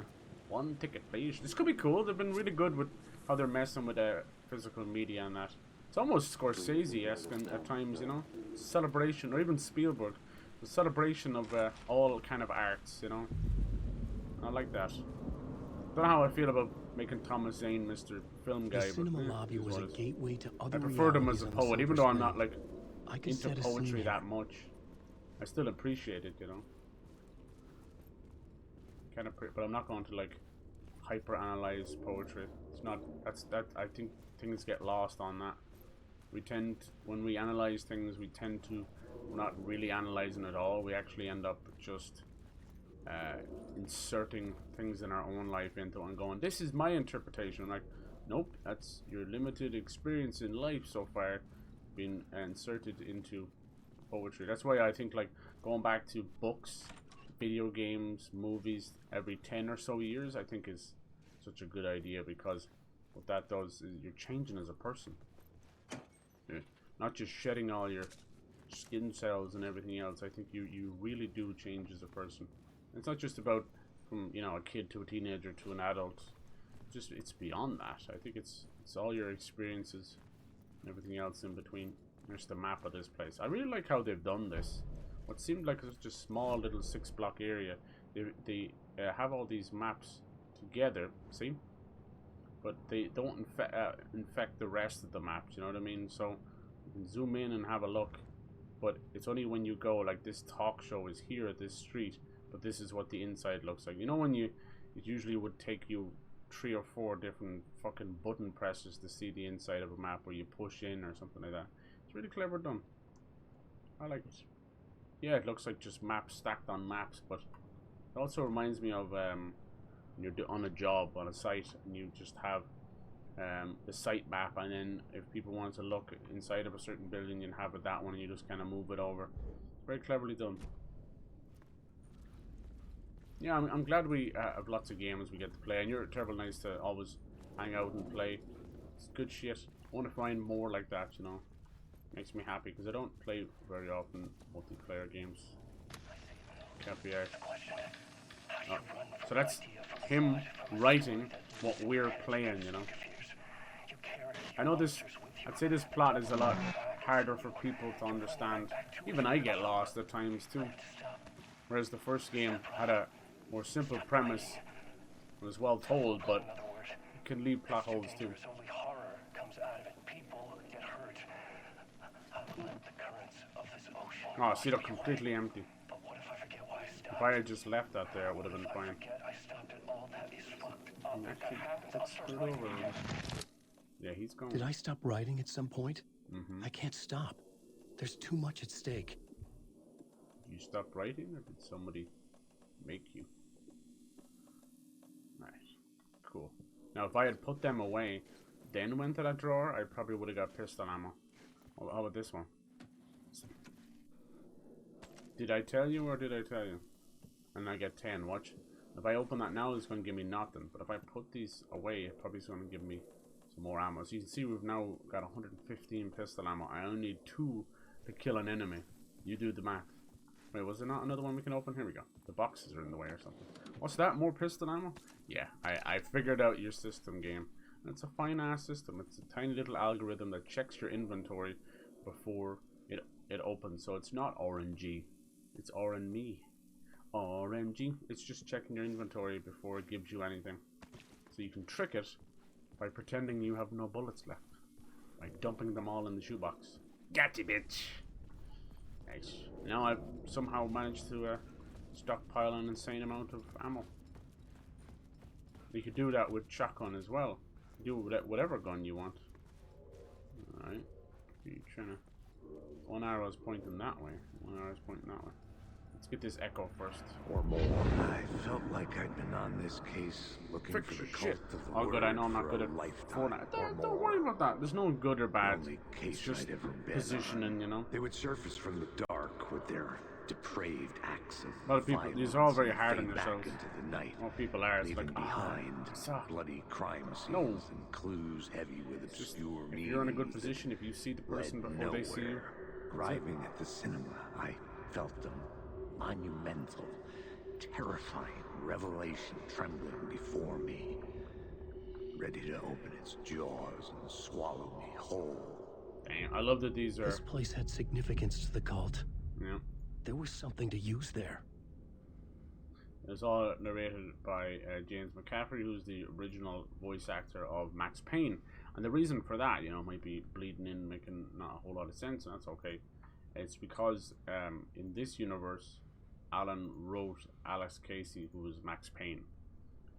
A: One ticket, please. This could be cool. They've been really good with how they're messing with physical media and that. It's almost Scorsese-esque at times, you know? Celebration, or even Spielberg. The celebration of all kind of arts, you know? I like that. Don't know how I feel about making Thomas Zane Mr. Film Guy,
C: The cinema
A: but
C: lobby was a gateway to other
A: I prefer them as
C: realities
A: a
C: on the
A: poet, even
C: silver
A: though I'm not
C: screen.
A: like
C: I could
A: into
C: set a scene
A: poetry
C: there.
A: that much. I still appreciate it, you know. Kind of, but I'm not going to like hyper analyze poetry. It's not. That. I think things get lost on that. We tend, when we analyze things, we tend to, we're not really analyzing at all. We actually end up just inserting things in our own life into it and going, this is my interpretation. I'm like, nope, that's your limited experience in life so far being inserted into poetry. That's why I think like going back to books, video games, movies every 10 or so years, I think is such a good idea, because what that does is you're changing as a person. Yeah. Not just shedding all your skin cells and everything else. I think you really do change as a person. It's not just about from, you know, a kid to a teenager to an adult. Just it's beyond that. I think it's all your experiences and everything else in between. There's the map of this place. I really like how they've done this. What seemed like such a small little 6-block area, they have all these maps together. See, but they don't infect the rest of the maps. You know what I mean? So you can zoom in and have a look, but it's only when you go like this talk show is here at this street, but this is what the inside looks like. You know, when it usually would take you 3 or 4 different fucking button presses to see the inside of a map, where you push in or something like that. It's really clever done. I like it. Yeah, it looks like just maps stacked on maps, but it also reminds me of when you're on a job on a site and you just have the site map, and then if people want to look inside of a certain building, you have it that one and you just kind of move it over. Very cleverly done. Yeah, I'm glad we have lots of games we get to play, and you're terrible nice to always hang out and play. It's good shit. I want to find more like that, you know. Makes me happy, because I don't play very often multiplayer games. Can't be out. Oh. So that's him writing what we're playing, you know. I know this, I'd say this plot is a lot harder for people to understand. Even I get lost at times too. Whereas the first game had a more simple premise, was well told, but it can leave plot holes too. Oh, see, they're completely empty. If I had just left that there, it would have been fine. Actually, let's screw it over. Yeah, he's gone.
C: Did I stop writing at some point?
A: Mm-hmm.
C: I can't stop. There's too much at stake.
A: You stopped writing, or did somebody make you? Nice. Cool. Now, if I had put them away, then went to that drawer, I probably would have got pistol ammo. Well, how about this one? Did I tell you, or did I tell you? And I get 10, watch. If I open that now, it's going to give me nothing. But if I put these away, it probably is going to give me some more ammo. So you can see we've now got 115 pistol ammo. I only need 2 to kill an enemy. You do the math. Wait, was there not another one we can open? Here we go. The boxes are in the way or something. What's that? More pistol ammo? Yeah, I figured out your system, game. And it's a fine-ass system. It's a tiny little algorithm that checks your inventory before it opens. So it's not RNG. It's RNME. RNG. It's just checking your inventory before it gives you anything. So you can trick it by pretending you have no bullets left. By dumping them all in the shoebox. Gotcha, bitch! Nice. Now I've somehow managed to stockpile an insane amount of ammo. You could do that with shotgun as well. Do whatever gun you want. Alright. You're trying to... One arrow's pointing that way. One arrow's pointing that way. Let's get this echo first.
G: Or more. I felt like I'd been on this case looking for the cult of the
A: Oh, good. I know I'm not
G: for
A: good
G: a
A: at
G: lifetime
A: Fortnite. Don't worry about that. There's no good or bad.
G: Only
A: It's
G: case
A: just
G: I'd ever been
A: positioning,
G: on.
A: you know.
G: They would surface from the dark with their depraved acts of
A: A lot of people,
G: violence
A: these are all very
G: and
A: hard on
G: fade back
A: themselves.
G: into the night,
A: Well, people are. It's
G: leaving
A: like,
G: behind bloody crime scenes and clues heavy with obscure
A: if
G: meanings.
A: you're in a good position, if you see the person
G: led
A: before they see you.
G: nowhere. Arriving at the cinema, I felt them monumental, terrifying revelation trembling before me, ready to open its jaws and swallow me whole.
A: Dang, I love that these are...
C: This place had significance to the cult.
A: Yeah.
C: There was something to use there.
A: It's all narrated by James McCaffrey, who's the original voice actor of Max Payne. And the reason for that, you know, might be bleeding in, making not a whole lot of sense, and that's okay. It's because in this universe, Alan wrote Alex Casey, who was Max Payne.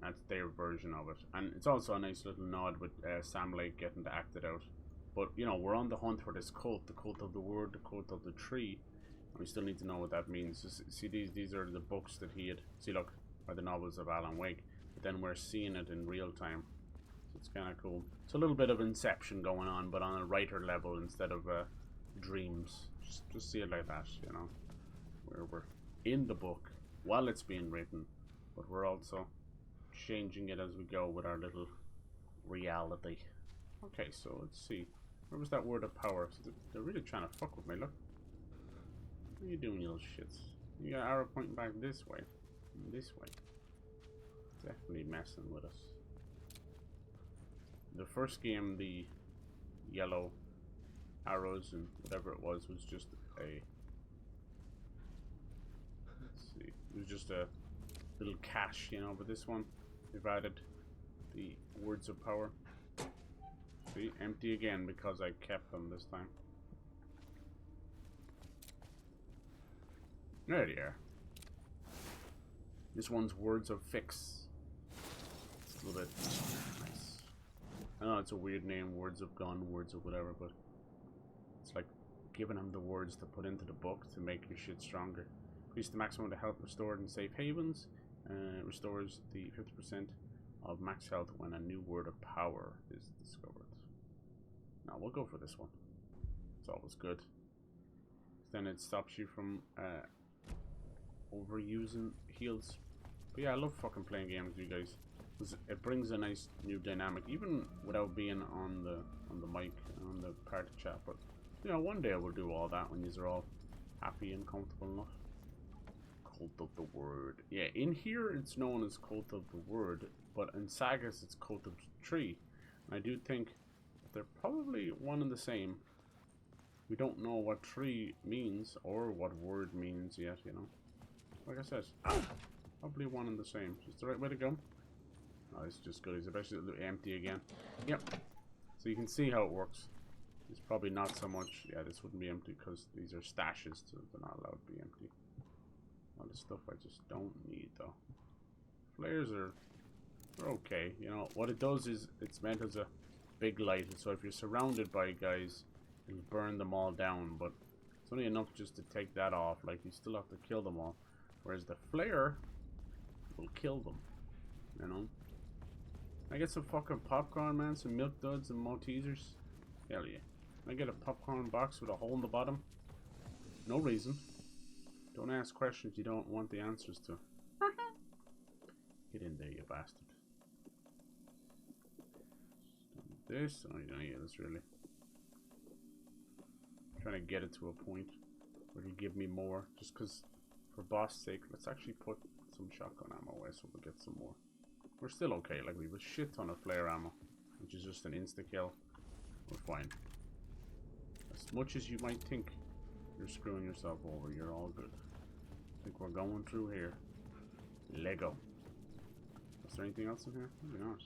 A: That's their version of it. And it's also a nice little nod with Sam Lake getting to act it out. But, you know, we're on the hunt for this cult, the cult of the word, the cult of the tree. And we still need to know what that means. So, see, these are the books that he had... See, look, are the novels of Alan Wake. But then we're seeing it in real time. So it's kind of cool. It's a little bit of Inception going on, but on a writer level instead of dreams. Just see it like that, you know. Where we're in the book while it's being written. But we're also changing it as we go with our little reality. Okay, so let's see. Where was that word of power? So they're really trying to fuck with me, look. What are you doing, you little shits? You got an arrow pointing back this way. This way. Definitely messing with us. The first game, the yellow arrows and whatever it was just a... Let's see. It was just a little cache, you know, but this one, they've added the words of power. See, empty again because I kept them this time. There they are. This one's words of fix. It's a little bit nice. I know it's a weird name, words of gun, words of whatever, but it's like giving them the words to put into the book to make your shit stronger. Increase the maximum to health restored in safe havens. Restores the 50% of max health when a new word of power is discovered. Now we'll go for this one. It's always good. Then it stops you from overusing heals. But yeah, I love fucking playing games with you guys. It brings a nice new dynamic, even without being on the mic, on the party chat. But you know, one day I will do all that when you are all happy and comfortable enough. Cult of the Word. Yeah, in here it's known as Cult of the Word, but in Sagas it's Cult of the Tree. And I do think they're probably one and the same. We don't know what tree means or what word means yet, you know. Like I said, probably one and the same. Is the right way to go? Oh, it's just good. It's basically empty again. Yep. So you can see how it works. It's probably not so much. Yeah, this wouldn't be empty because these are stashes, so they're not allowed to be empty. All this stuff I just don't need, though. Flares are okay. You know, what it does is it's meant as a big light. So if you're surrounded by guys, it'll burn them all down. But it's only enough just to take that off. Like, you still have to kill them all. Whereas the flare will kill them. You know? I get some fucking popcorn, man. Some milk duds and Maltesers. Hell yeah. I get a popcorn box with a hole in the bottom. No reason. Don't ask questions you don't want the answers to. Get in there, you bastard. This? Oh, you don't need this really. I'm trying to get it to a point where you give me more. Just because, for boss sake, let's actually put some shotgun ammo away so we'll get some more. We're still okay. Like, we have a shit ton of flare ammo, which is just an insta-kill. We're fine. As much as you might think you're screwing yourself over, you're all good. I think we're going through here. Lego. Is there anything else in here? Maybe not.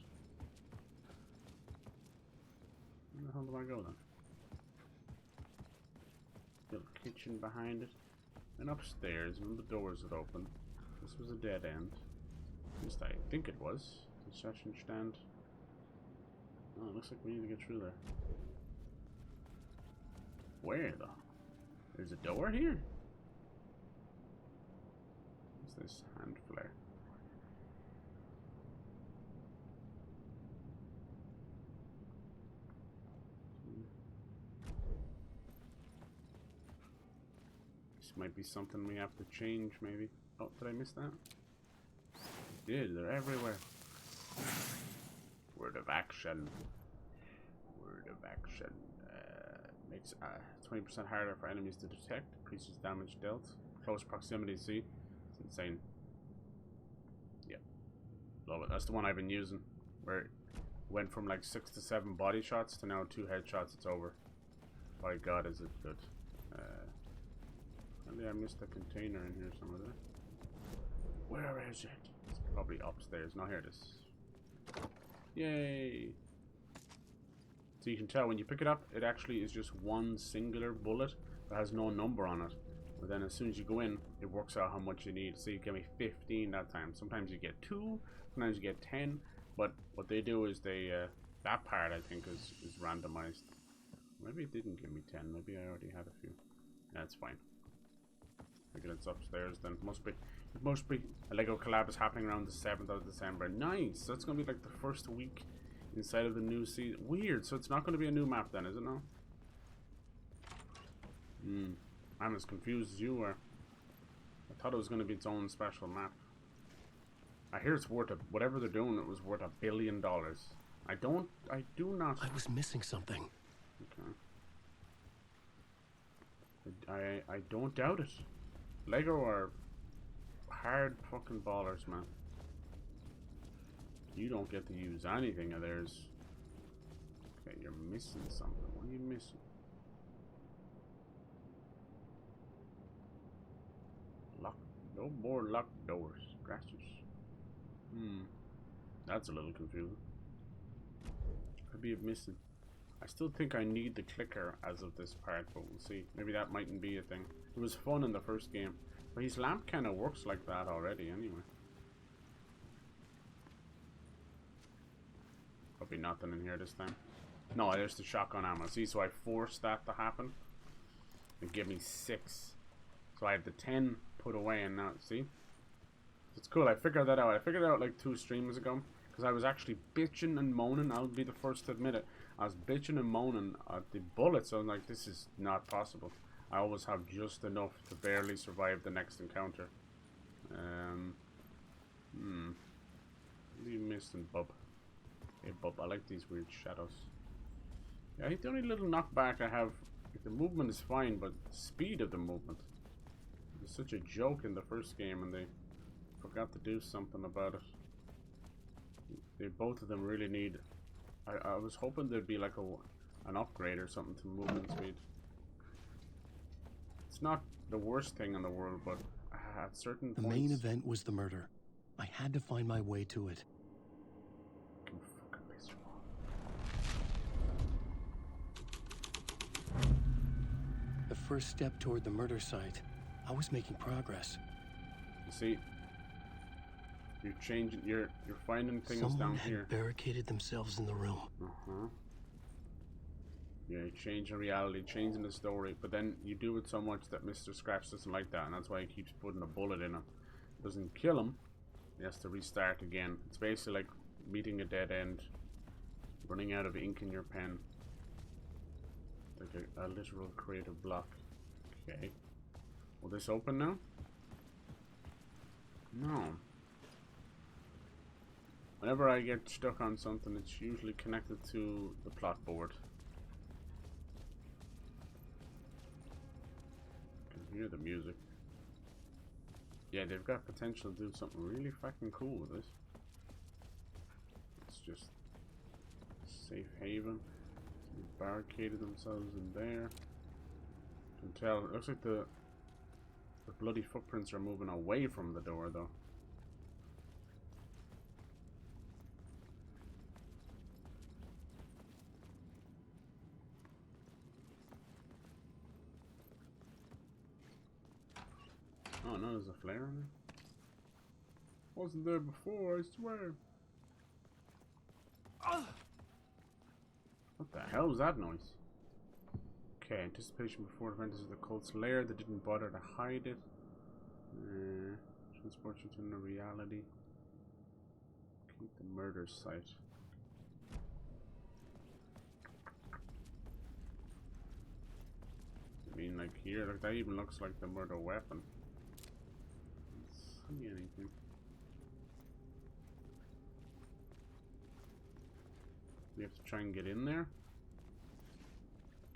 A: Where the hell do I go then? Little kitchen behind it. And upstairs, when the doors had opened, this was a dead end. At least I think it was. Concession stand. Oh, it looks like we need to get through there. Where though? There's a door here? What's this? Hand flare. This might be something we have to change, maybe. Oh, did I miss that? I did, they're everywhere. Word of action. Word of action. Makes 20% harder for enemies to detect. Increases damage dealt. close proximity, see? It's insane. Yeah. Love it. That's the one I've been using. Where it went from like 6 to 7 body shots to now 2 headshots, it's over. My god, is it good. I missed a container in here somewhere. Where is it? It's probably upstairs. No, here it is. Yay! So you can tell when you pick it up, it actually is just one singular bullet that has no number on it. But then as soon as you go in, it works out how much you need. So you give me 15 that time. Sometimes you get 2, sometimes you get 10. But what they do is they, that part I think is randomized. Maybe it didn't give me 10. Maybe I already had a few. That's fine. I think it's upstairs then. It must be. A Lego collab is happening around the 7th of December. Nice! That's going to be like the first week inside of the new season. Weird. So it's not going to be a new map then, is it now? I'm as confused as you are. I thought it was going to be its own special map. I hear it's worth whatever they're doing, it was worth $1 billion. I do not.
C: I was missing something.
A: Okay. I don't doubt it. Lego are hard fucking ballers, man. You don't get to use anything of theirs. Okay, you're missing something. What are you missing? Lock. No more locked doors. Scratches. That's a little confusing. Could be missing. I still think I need the clicker as of this part, but we'll see. Maybe that mightn't be a thing. It was fun in the first game. But his lamp kind of works like that already anyway. Probably nothing in here this time. No, there's the shotgun ammo. See, so I forced that to happen. It gave me 6. So I had the 10 put away and now, see? It's cool, I figured that out. I figured it out like 2 streams ago. Because I was actually bitching and moaning. I'll be the first to admit it. I was bitching and moaning at the bullets. I was like, this is not possible. I always have just enough to barely survive the next encounter. What are you missing, bub? Hey, bub, I like these weird shadows. Yeah, I think the only little knockback I have, like, the movement is fine, but the speed of the movement was such a joke in the first game, and they forgot to do something about it. They both of them really need. I was hoping there'd be like an upgrade or something to movement speed. It's not the worst thing in the world, but at certain points.
C: The main event was the murder. I had to find my way to it. The first step toward the murder site. I was making progress.
A: You see, you're changing. You're finding things
C: Someone
A: down
C: had
A: here.
C: Barricaded themselves in the room.
A: Yeah, you're changing reality, changing the story, but then you do it so much that Mr. Scratch doesn't like that, and that's why he keeps putting a bullet in him. It doesn't kill him. He has to restart again. It's basically like meeting a dead end, running out of ink in your pen. Like a literal creative block. Okay. Will this open now? No. Whenever I get stuck on something, it's usually connected to the plot board. I can hear the music. Yeah, they've got potential to do something really fucking cool with this. It's just safe haven. They barricaded themselves in there. You can tell. It looks like the bloody footprints are moving away from the door, though. Oh no, there's a flare in there. Wasn't there before, I swear. What the hell was that noise? Okay, anticipation before it enters the cult's lair. They didn't bother to hide it. Transport you to another reality. Keep the murder site. I mean, like here, like that even looks like the murder weapon. See anything? We have to try and get in there.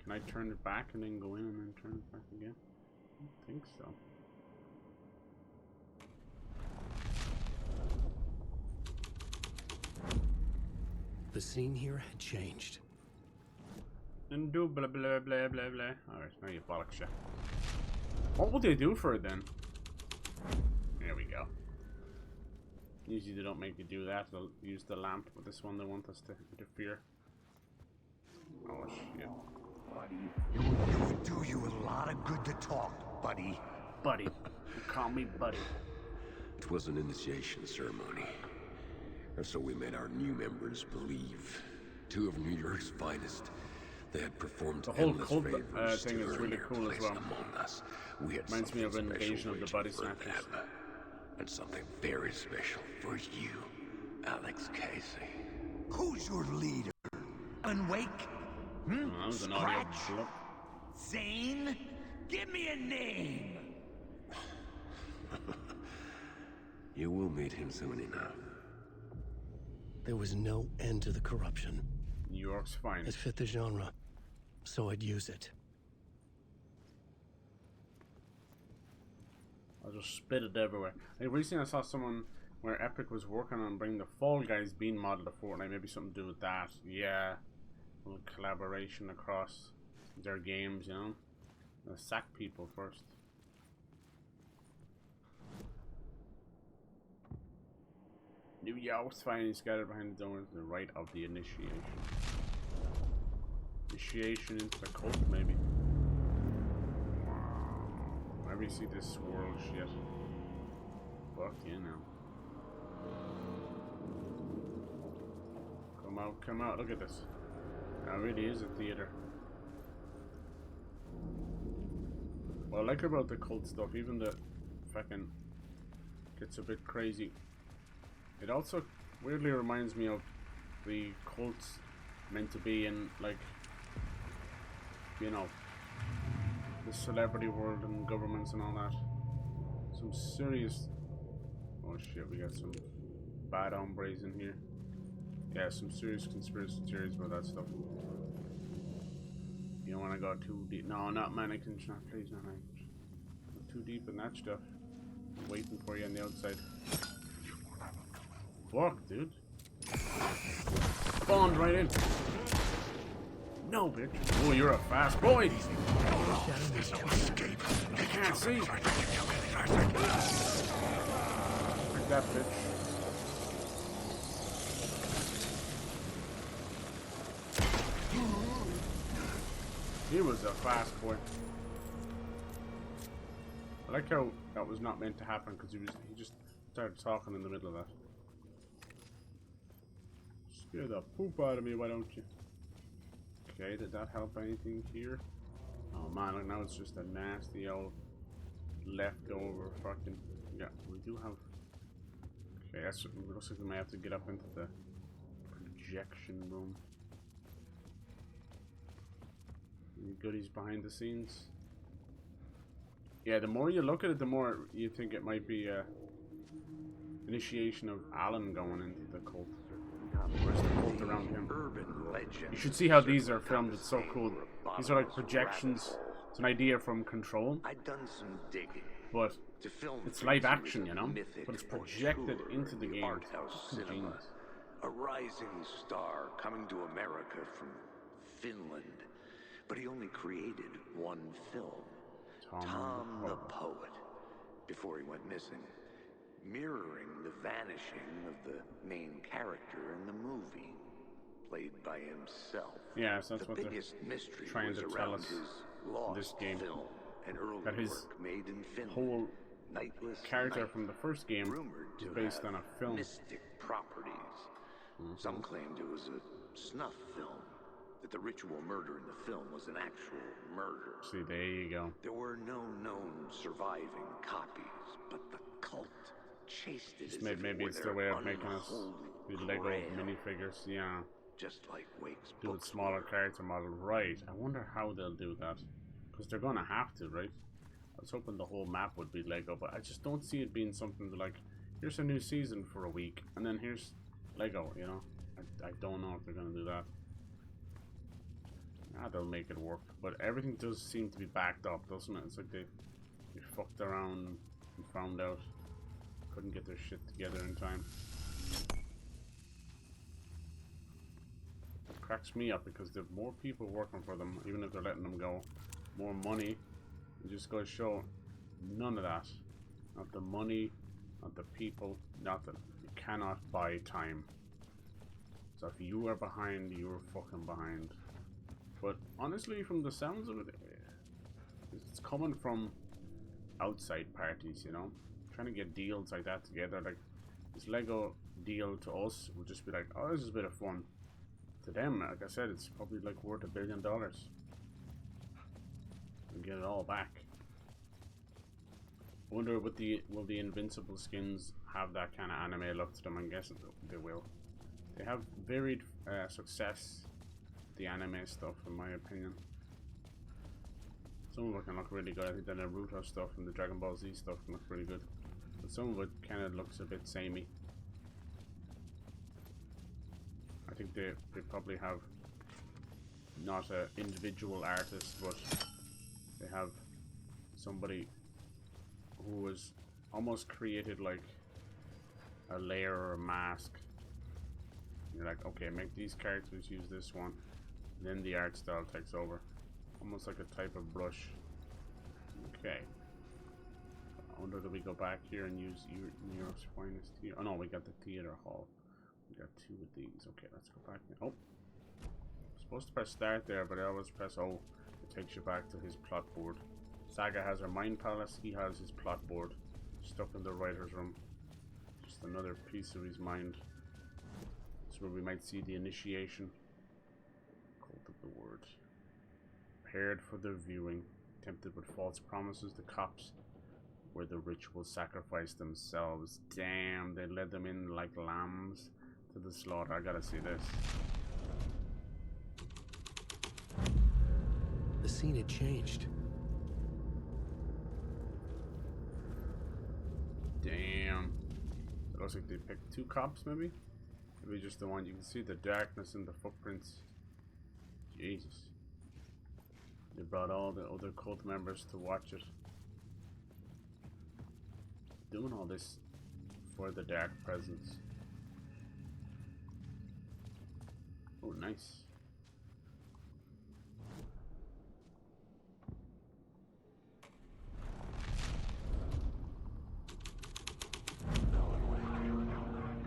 A: Can I turn it back and then go in and then turn it back again? I don't think so.
C: The scene here had changed.
A: And do blah blah blah blah blah. Alright, now you bollocks shit. What would they do for it then? There we go. Usually they don't make you do that. They'll use the lamp, but this one they want us to interfere. Oh shit.
G: Buddy, it would do you a lot of good to talk, buddy.
A: Buddy. You call me buddy.
K: It was an initiation ceremony. And so we made our new members believe. 2 of New York's finest. They had performed
A: the whole
K: endless
A: cult
K: favors
A: thing
K: to
A: is
K: earn
A: really
K: their
A: cool as
K: place
A: well.
K: among us. We had
A: Reminds me of an invasion of the body
K: for
A: snatchers.
K: them. And something very special for you, Alex Casey.
G: Who's your leader? Alan Wake?
A: Oh, that was an audio blip.
G: Zane? Give me a name!
K: You will meet him soon enough.
C: There was no end to the corruption.
A: New York's
C: It
A: finest.
C: fit the genre, so I'd use it.
A: I'll just spit it everywhere. Like recently I saw someone where Epic was working on bringing the Fall Guys being modeled to Fortnite. Maybe something to do with that. Yeah. A little collaboration across their games, you know. They'll sack people first. New York's finest scattered behind the doors to the right of the initiation. Initiation into the cult, maybe. Whenever you see this swirl shit. Fuck you now. Come out, come out, look at this. Now it really is a theater. What I like about the cult stuff, even the fucking gets a bit crazy. It also weirdly reminds me of the cults meant to be in, like, you know, the celebrity world and governments and all that. Some serious... Oh shit, we got some bad hombres in here. Yeah, some serious conspiracy theories about that stuff. You don't want to go too deep. No, not mannequins, not please, not mannequins. Not too deep in that stuff. I'm waiting for you on the outside. Fuck, dude. Spawned right in. No, bitch. Oh, you're a fast boy. I can't see. Like that, bitch. He was a fast boy. I like how that was not meant to happen because he just started talking in the middle of that. Scare the poop out of me, why don't you? Okay, did that help anything here? Oh man, look, now it's just a nasty old leftover fucking... Yeah, we do have... Okay, that's... It looks like we may have to get up into the projection room. Any goodies behind the scenes? Yeah, the more you look at it, the more you think it might be a initiation of Alan going into the cult. Where's the cult around him? You should see how these are filmed. It's so cool. These are like projections. It's an idea from Control.
G: I'd done some digging.
A: But it's live action, you know? But it's projected into the game. Genius.
G: A rising star coming to America from Finland. But he only created one film. Tom the Poet. Before he went missing. Mirroring the vanishing of the main character in the movie. Played by himself.
A: Yeah, so that's what they're trying to tell us in this game. That his whole character from the first game is based on a film.
G: Mystic properties. Some claimed it was a snuff film. That the ritual murder in the film was an actual murder.
A: See, there you go.
G: There were no known surviving copies, but the cult chased it.
A: Maybe it's their way of making us the Lego minifigures. Yeah.
G: Just like Wake's
A: do a smaller character model, right? I wonder how they'll do that, because they're gonna have to, right? I was hoping the whole map would be Lego, but I just don't see it being something like, here's a new season for a week, and then here's Lego. You know, I don't know if they're gonna do that. They'll make it work, but everything does seem to be backed up, doesn't it? It's like they fucked around and found out, couldn't get their shit together in time. cracks me up because there are more people working for them, even if they're letting them go. More money. It just goes to show none of that. Not the money, not the people, nothing. You cannot buy time. So if you are behind, you're fucking behind. But honestly, from the sounds of it, it's coming from outside parties, you know? Trying to get deals like that together. Like, this Lego deal to us would just be like, oh, this is a bit of fun. To them, like I said, it's probably like worth $1 billion. And get it all back. I wonder what will the Invincible skins have that kind of anime look to them? I'm guessing they will. They have varied success, the anime stuff, in my opinion. Some of it can look really good. I think the Naruto stuff and the Dragon Ball Z stuff can look really good. But some of it kind of looks a bit samey. I think they probably have not an individual artist, but they have somebody who was almost created like a layer or a mask. You're like, okay, make these characters use this one, and then the art style takes over, almost like a type of brush. Okay, I wonder, do we go back here and use New York's finest here? Oh no, we got the theater hall. We got 2 of these. Okay, let's go back. Oh, I'm supposed to press start there, but I always press O. It takes you back to his plot board. Saga has her mind palace. He has his plot board stuck in the writer's room. Just another piece of his mind. This is where we might see the initiation. Cult of the Word. Prepared for their viewing. Tempted with false promises, the cops were the ritual sacrifice themselves. Damn, they led them in like lambs to the slaughter. I gotta see this.
C: The scene had changed.
A: Damn. It looks like they picked 2 cops, maybe? Maybe just the one. You can see the darkness in the footprints. Jesus. They brought all the other cult members to watch it. Doing all this for the dark presence. Oh, nice.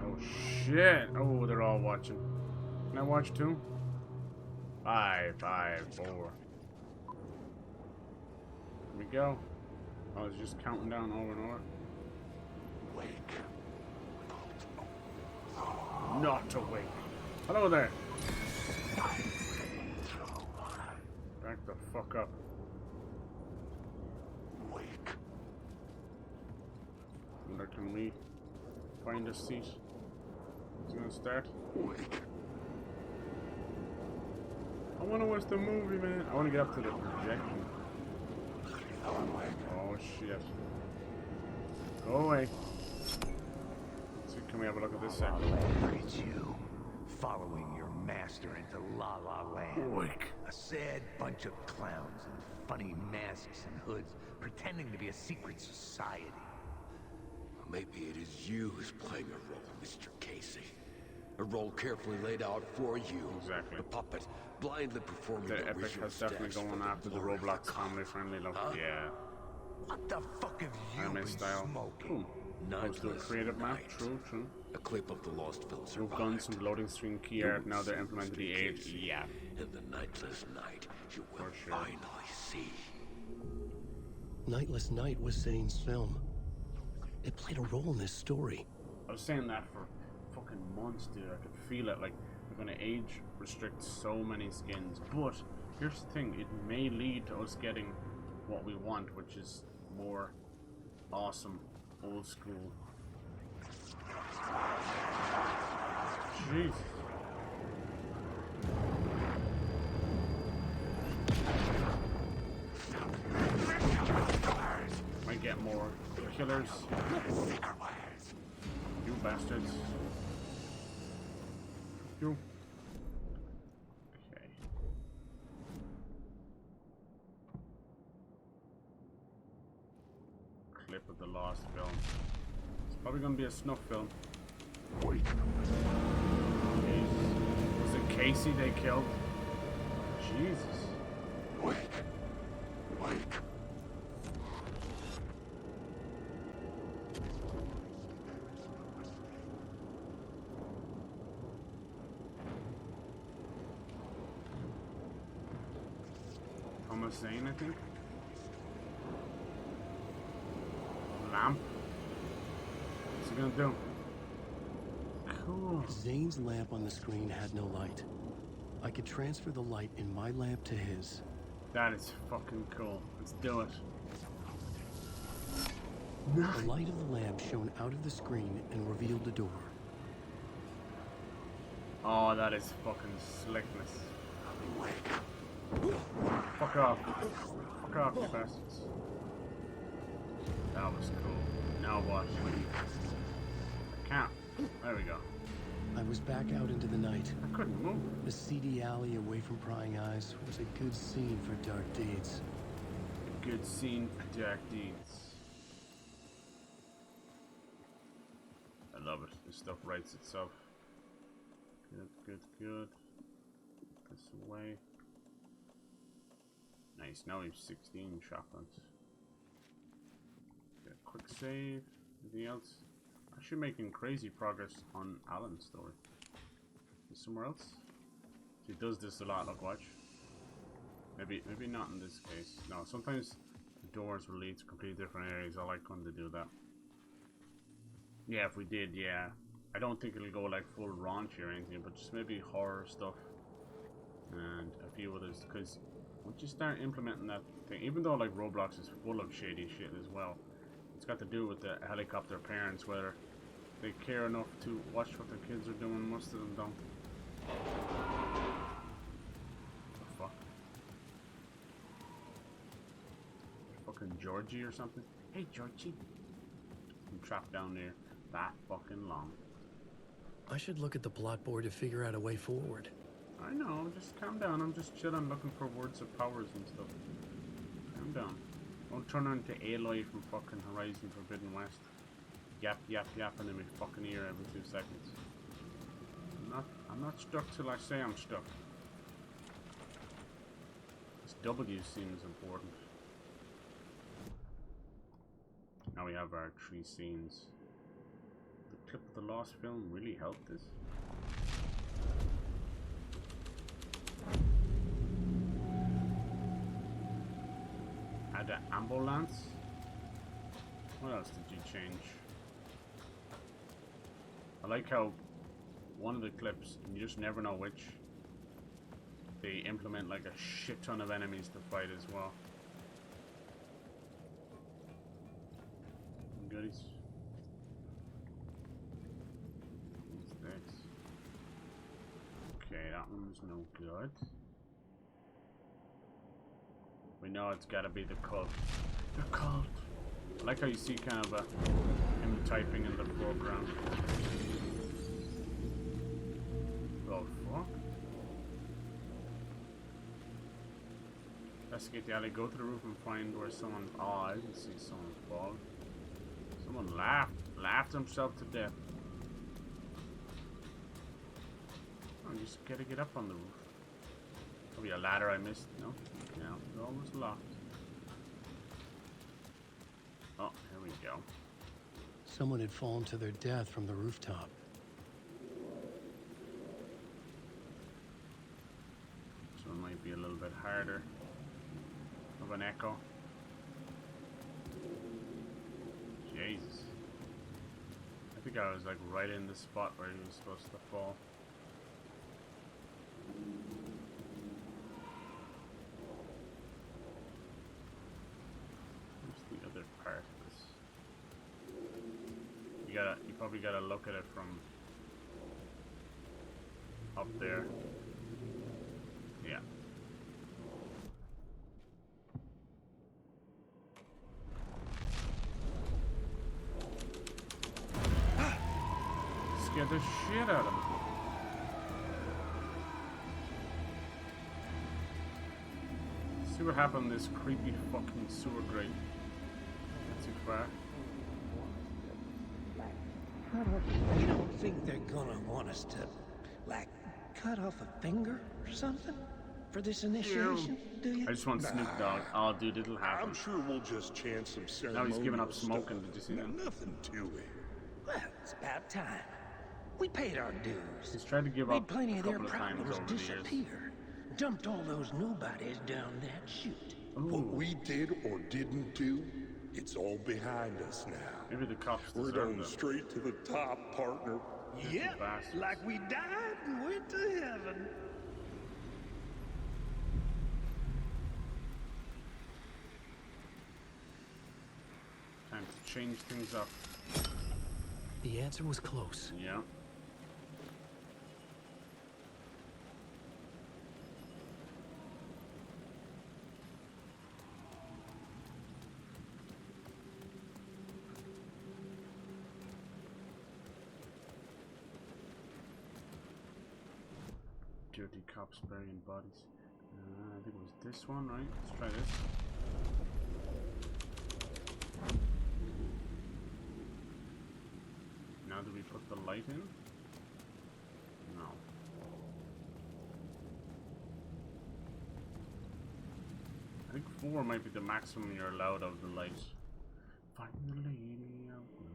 A: Oh shit! Oh, they're all watching. Can I watch too? 5, 5, 4. Here we go. I was just counting down over and over. Wake. Not awake. Hello there. Back the fuck up. Wake. Wonder, can we find a seat? It's gonna start. Wake. I wanna watch the movie, man. I wanna get up to the projection. Oh shit. Go away. So can we have a look at this section?
L: Look at you, following your master into La La Land.
A: Wake.
L: A sad bunch of clowns in funny masks and hoods, pretending to be a secret society.
K: Maybe it is you who's playing a role, Mr. Casey. A role carefully laid out for you.
A: Exactly.
K: The puppet, blindly performing
A: the Epic has definitely going after the Roblox family-friendly look. Huh? Yeah.
L: What the fuck have you been smoking?
A: Close to a creative map. True.
K: A clip of the lost film
A: Move guns from the loading screen key art. Now they're implementing the age. Yeah.
K: In the Nightless Night, you will finally see.
C: Nightless Night was Zane's film. It played a role in this story.
A: I was saying that for fucking months, dude. I could feel it. Like, they're gonna age restrict so many skins. But here's the thing: it may lead to us getting what we want, which is more awesome old school. Jeez. Might get more killers. You bastards. You. Okay. Clip of the lost film. It's probably gonna be a snuff film.
L: Wait.
A: Was it Casey they killed. Jesus.
K: Wake. Wake.
A: Thomas Zane, I think. Lamp. What's he gonna do? Cool.
C: Zane's lamp on the screen had no light. I could transfer the light in my lamp to his.
A: That is fucking cool. Let's do it.
C: The light of the lamp shone out of the screen and revealed the door.
A: Oh, that is fucking slickness. Fuck off. Fuck off, you bastards. That was cool. Now what? I can't. There we go.
C: I was back out into the night.
A: I couldn't move.
C: The seedy alley away from prying eyes was a good scene for dark deeds.
A: A good scene for dark deeds. I love it. This stuff writes itself. Good, good, good. This away. Nice. Now we have 16 shotguns. Get a quick save. Anything else? Actually making crazy progress on Alan's story. Is somewhere else? He does this a lot, look, watch. Maybe not in this case. No, sometimes the doors will lead to completely different areas. I like when they do that. Yeah, if we did, yeah. I don't think it'll go like full raunchy or anything, but just maybe horror stuff and a few others, because once you start implementing that thing, even though like Roblox is full of shady shit as well, it's got to do with the helicopter parents, whether they care enough to watch what their kids are doing. Most of them don't. What the fuck? Fucking Georgie or something? Hey Georgie. I'm trapped down there that fucking long.
C: I should look at the plot board to figure out a way forward.
A: I know, just calm down. I'm just chilling looking for words of powers and stuff. Calm down. Don't turn into Aloy from fucking Horizon Forbidden West. Yap, yap, yapping in my fucking ear every 2 seconds. I'm not stuck till I say I'm stuck. This W seems important. Now we have our 3 scenes. The clip of the lost film really helped this. Add an ambulance. What else did you change? I like how one of the clips, and you just never know which, they implement like a shit ton of enemies to fight as well. Goodies. What's this? Okay, that one's no good. We know it's gotta be the cult. The cult! I like how you see kind of him typing in the foreground. Oh fuck. Investigate the alley, go to the roof and find where someone... Oh, I didn't see someone fall. Someone laughed himself to death. Oh, you just gotta get up on the roof. Probably a ladder I missed. No, no, the door was locked. Oh, here we go.
C: Someone had fallen to their death from the rooftop.
A: So it might be a little bit harder of an echo. Jesus. I think I was like right in the spot where he was supposed to fall. Where's the other part of this? You probably gotta look at it from up there. Yeah. Scared the shit out of him. See what happened in this creepy fucking sewer grate. Not too far.
F: You don't think they're gonna want us to, like,
M: cut off a finger or something for this initiation, do you?
A: I just want Snoop Dogg. Oh, dude, it'll happen.
E: I'm sure we'll just chant some
A: Now
E: ceremonial
A: he's giving up
E: stuff.
A: smoking. Did you see that?
E: Nothing to it.
M: Well, it's about time. We paid our dues.
A: He's tried to give
M: Made
A: up
M: plenty
A: a
M: of their
A: couple of times
M: problems
A: over the years.
M: disappear. Dumped all those nobodies down that chute.
E: What we did or didn't do, it's all behind us now.
A: Maybe the cops
E: We're
A: deserve
E: going
A: them.
E: straight to the top, partner.
M: Yep,
A: bastards.
M: like we died and went to heaven.
A: Time to change things up.
C: The answer was close.
A: Yeah. Dirty cops burying bodies. I think it was this one, right? Let's try this. Now do we put the light in? No. I think 4 might be the maximum you're allowed of the light. Find the lady out there.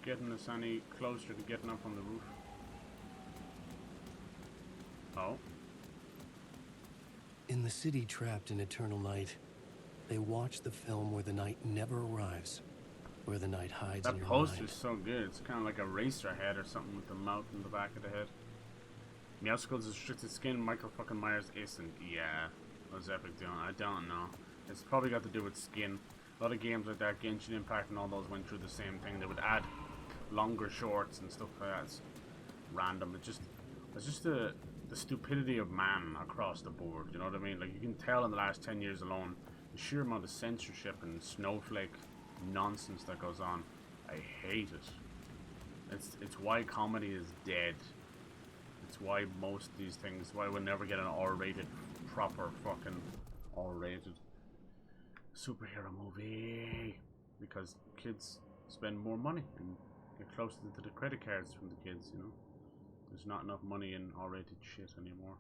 A: Getting us any closer to getting up on the roof. Oh.
C: In the city trapped in eternal night, they watch the film where the night never arrives, where the night hides in
A: That
C: your
A: poster's
C: mind.
A: so good. It's kind of like a racer head or something with the mouth in the back of the head. Meowskull's restricted skin. Michael fucking Myers isn't. Yeah. What's Epic doing? I don't know. It's probably got to do with skin. A lot of games like that, Genshin Impact and all those went through the same thing. They would add longer shorts and stuff like that. It's random. It's just the stupidity of man across the board. You know what I mean? Like, you can tell in the last 10 years alone, the sheer amount of censorship and snowflake nonsense that goes on. I hate it. It's why comedy is dead. It's why most of these things, why we'll never get an R-rated, proper fucking R-rated superhero movie, because kids spend more money and get closer to the credit cards from the kids. You know, there's not enough money in R-rated shit anymore,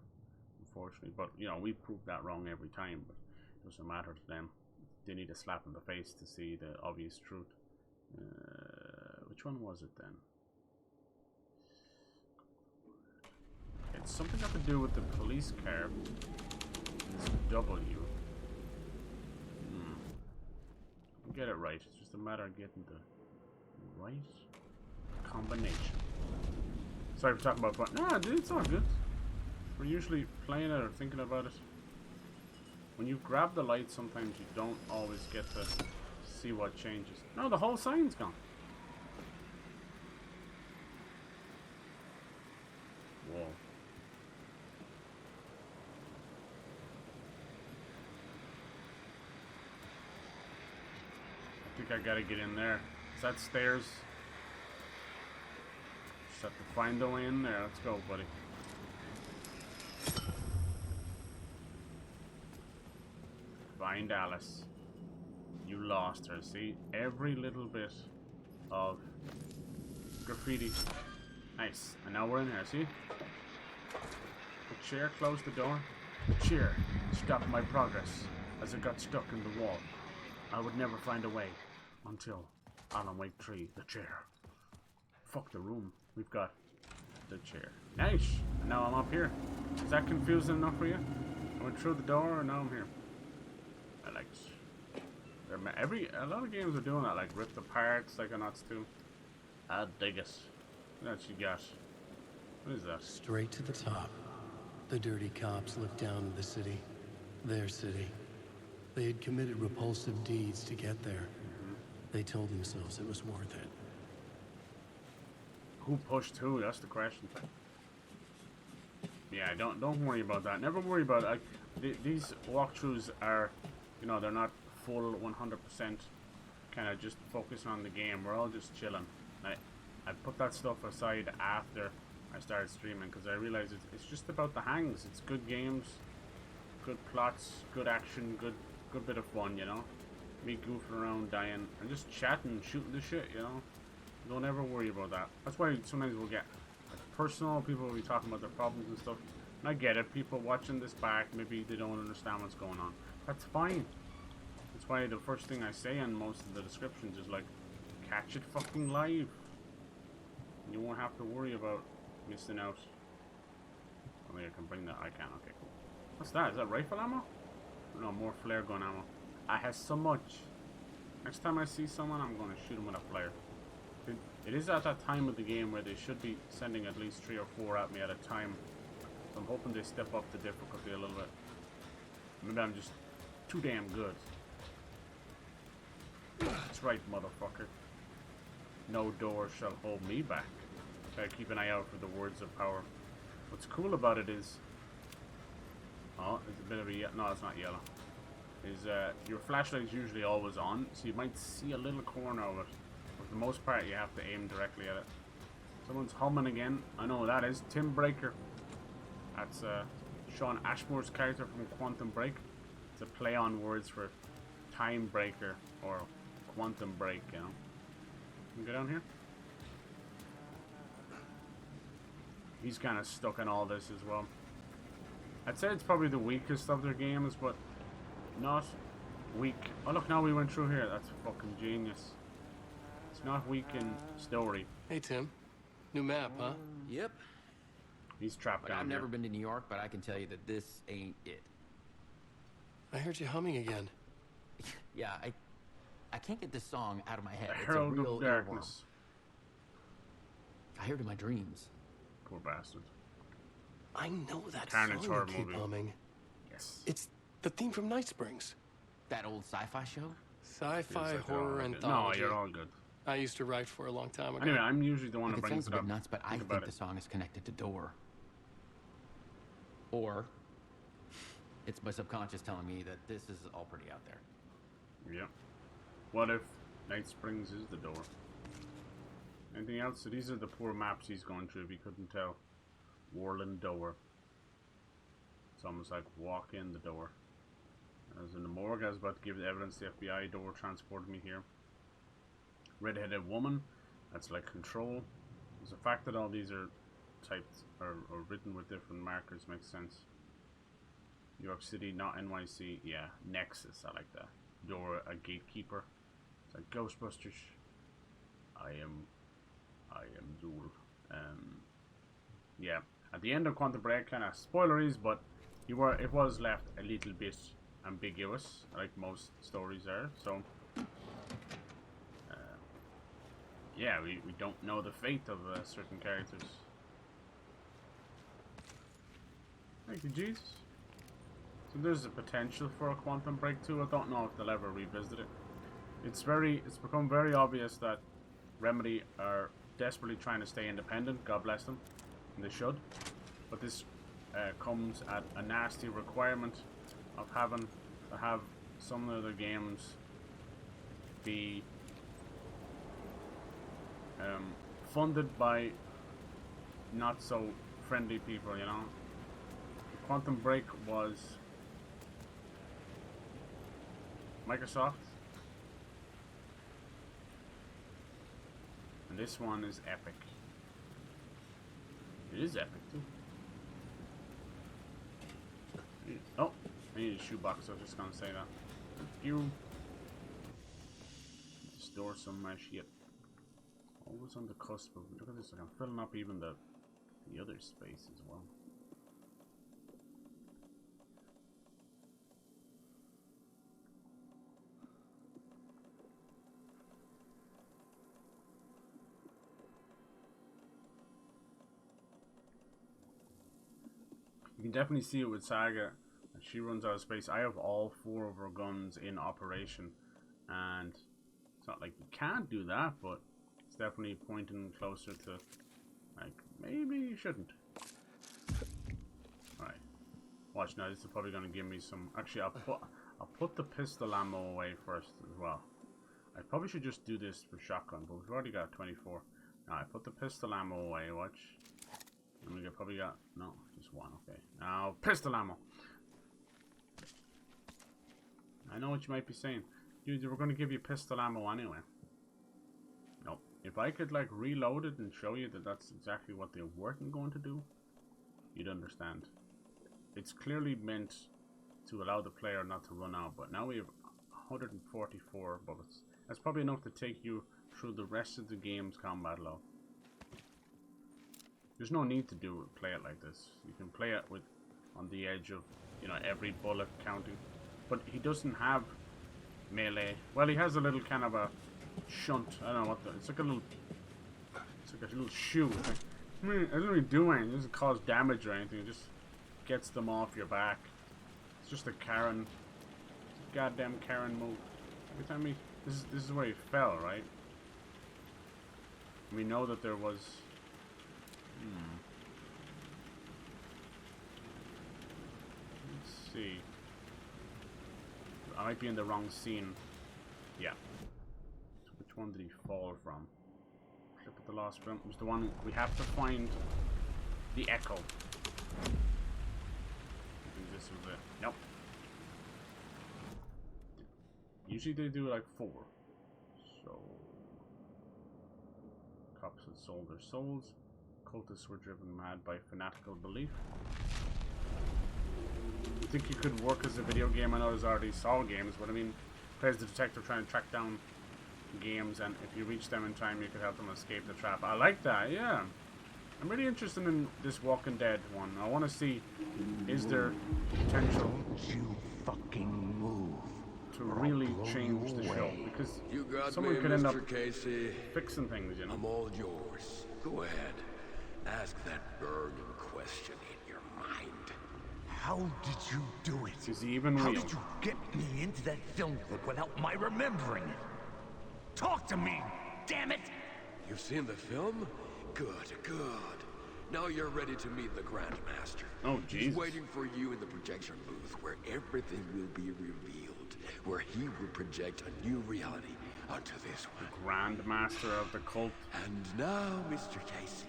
A: unfortunately. But you know, we prove that wrong every time. But it doesn't matter to them. They need a slap in the face to see the obvious truth. Which one was it then? It's something got to do with the police car. It's W. Get it right. It's just a matter of getting the right combination. Sorry for talking about fun. Nah, dude, it's all good. We're usually playing it or thinking about it. When you grab the light, sometimes you don't always get to see what changes. No, the whole sign's gone. Whoa. I think I gotta get in there. Is that stairs? Just have to find the way in there. Let's go, buddy. Find Alice. You lost her. See? Every little bit of graffiti. Nice. And now we're in here, see? The chair closed the door. The chair stopped my progress as it got stuck in the wall. I would never find a way until Alan Wake 3, the chair. Fuck the room. We've got the chair. Nice! And now I'm up here. Is that confusing enough for you? I went through the door and now I'm here. I like it. A lot of games are doing that, like Rift Apart, Psychonauts 2. I dig it. What else you got? What is that?
C: Straight to the top. The dirty cops looked down at the city. Their city. They had committed repulsive deeds to get there. They told themselves it was worth it.
A: Who pushed who? That's the question. Yeah, don't worry about that. Never worry about it. These walkthroughs are, you know, they're not full 100%. Kind of just focusing on the game. We're all just chilling. I put that stuff aside after I started streaming because I realized it's just about the hangs. It's good games, good plots, good action, good Good bit of fun, you know. Me goofing around, dying, and just chatting, shooting the shit, you know. Don't ever worry about that. That's why sometimes we'll get like, personal. People will be talking about their problems and stuff. And I get it. People watching this back, maybe they don't understand what's going on. That's fine. That's why the first thing I say in most of the descriptions is like, catch it fucking live. You won't have to worry about missing out. I mean, I can bring that. I can. Okay, cool. What's that? Is that rifle ammo? No, more flare gun ammo. I have so much. Next time I see someone, I'm going to shoot them with a flare. It is at that time of the game where they should be sending at least 3 or 4 at me at a time. So I'm hoping they step up the difficulty a little bit. Maybe I'm just too damn good. That's right, motherfucker. No door shall hold me back. Gotta keep an eye out for the words of power. What's cool about it is... Oh, it's a bit of a... No, it's not yellow. Is your flashlight's usually always on, so you might see a little corner of it. But for the most part, you have to aim directly at it. Someone's humming again. I know who that is. Tim Breaker. That's Sean Ashmore's character from Quantum Break. It's a play on words for Time Breaker or Quantum Break, you know. Can we go down here? He's kind of stuck in all this as well. I'd say it's probably the weakest of their games, but not weak. Oh look, now we went through here. That's fucking genius. It's not weak in story.
C: Hey Tim, new map, huh?
N: Yep.
A: He's trapped down
N: I've
A: here.
N: never been to New York, but I can tell you that this ain't it.
C: I heard you humming again.
N: Yeah, I can't get this song out of my head.
A: The
N: It's
A: Herald
N: a real
A: of Darkness.
N: earworm. I hear it in my dreams.
A: Poor bastard.
C: I know that
A: Carnage
C: song
A: horror
C: you keep
A: movie.
C: humming.
A: Yes.
C: It's the theme from Night Springs.
N: That old sci-fi show?
C: Sci-fi
A: Like
C: horror
A: no,
C: anthology.
A: you're all good.
C: I used to write for a long time ago.
A: Anyway, I'm usually the one
N: Like,
A: who
N: it
A: brings
N: sounds
A: it
N: a
A: up.
N: bit nuts, but I think the song is connected to Door. Or it's my subconscious telling me that this is all pretty out there.
A: Yeah. What if Night Springs is the door? Anything else? So these are the poor maps he's going through, if you couldn't tell. Warland Door. It's almost like walk in the door. I was in the morgue, I was about to give the evidence. The FBI door transported me here. Red-headed woman. That's like control. There's the fact that all these are typed or written with different markers makes sense. New York City, not NYC. Yeah, Nexus. I like that. Door, a gatekeeper. It's like Ghostbusters. I am Zool. Yeah. At the end of Quantum Break, kind of spoileries, but it was left a little bit ambiguous, like most stories are. So, yeah, we don't know the fate of certain characters. Thank you, Jesus. So there's a potential for a Quantum Break 2. I don't know if they'll ever revisit it. It's become very obvious that Remedy are desperately trying to stay independent. God bless them. And they should. But this comes at a nasty requirement of having to have some of their games be funded by not so friendly people, you know. Quantum Break was Microsoft, and this one is Epic. It is Epic too. Oh, I need a shoebox. I was just gonna say that. Thank you. Store some shit. Always on the cusp of. Look at this. I'm filling up even the other space as well. You can definitely see it with Saga. She runs out of space. I have all 4 of her guns in operation, and it's not like you can't do that, but it's definitely pointing closer to, like, maybe you shouldn't. Alright. Watch now, this is probably going to give me some... Actually, I'll put the pistol ammo away first as well. I probably should just do this for shotgun, but we've already got 24. Now, I put the pistol ammo away, watch. And we probably got... No, just 1, okay. Now, pistol ammo! I know what you might be saying. Dude, we're going to give you pistol ammo anyway. Nope. If I could, like, reload it and show you that that's exactly what they weren't going to do, you'd understand. It's clearly meant to allow the player not to run out, but now we have 144 bullets. That's probably enough to take you through the rest of the game's combat low. There's no need to play it like this. You can play it with on the edge of, you know, every bullet counting. But he doesn't have melee. Well, he has a little kind of a shunt. I don't know what it's like a little. It's like a little shoe. It's like, it doesn't really do anything. It doesn't cause damage or anything. It just gets them off your back. It's just a Karen. It's a goddamn Karen move. Every time he. This is where he fell, right? We know that there was. Let's see. I might be in the wrong scene. Yeah. So which one did he fall from? Look at the last film. It was the one we have to find. The Echo. I think this was it. Nope. Usually they do like 4. So cops had sold their souls. Cultists were driven mad by fanatical belief. You think you could work as a video game? I know there's already Saw games, but I mean, plays the detective trying to track down games, and if you reach them in time, you could help them escape the trap. I like that, yeah. I'm really interested in this Walking Dead one. I want to see, is there potential
L: you fucking move
A: to really change the show? Because someone could end up fixing things, you know.
K: I'm all yours. Go ahead. Ask that burning question in your mind.
L: How did you do it?
A: Is he even
L: How
A: real?
L: did you get me into that film clip without my remembering it? Talk to me, damn it!
K: You've seen the film? Good, good. Now you're ready to meet the Grandmaster.
A: Oh, Jesus.
K: He's waiting for you in the projection booth where everything will be revealed. Where he will project a new reality onto this one.
A: The Grandmaster of the cult.
K: And now, Mr. Casey,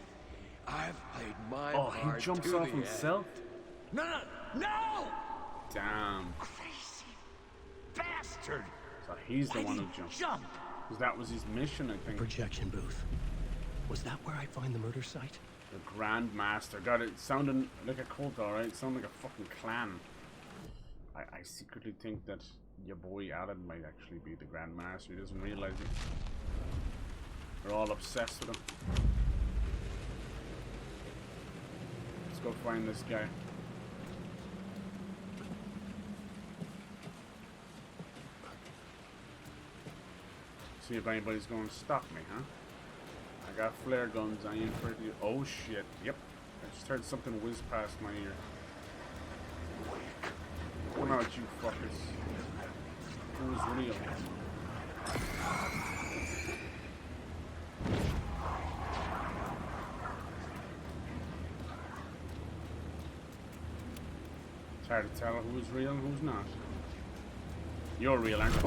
K: I've played my
A: part. Oh, he jumps
K: to
A: off
K: the
A: himself?
L: No! No!
A: Damn.
L: Crazy bastard!
A: So he's the
L: Why
A: one
L: did
A: who
L: he
A: jumped.
L: jump?
A: Because that was his mission, I think.
C: Projection booth. Was that where I find the murder site?
A: The Grandmaster. God, it sounded like a cult, alright? It sounded like a fucking clan. I secretly think that your boy Adam might actually be the Grandmaster. He doesn't realize it. We're all obsessed with him. Let's go find this guy. See if anybody's going to stop me, huh? I got flare guns. I ain't for you. Oh shit. Yep. I just heard something whiz past my ear. Come out, you fuckers. Who's real? It's hard to tell who's real and who's not. You're real, aren't you?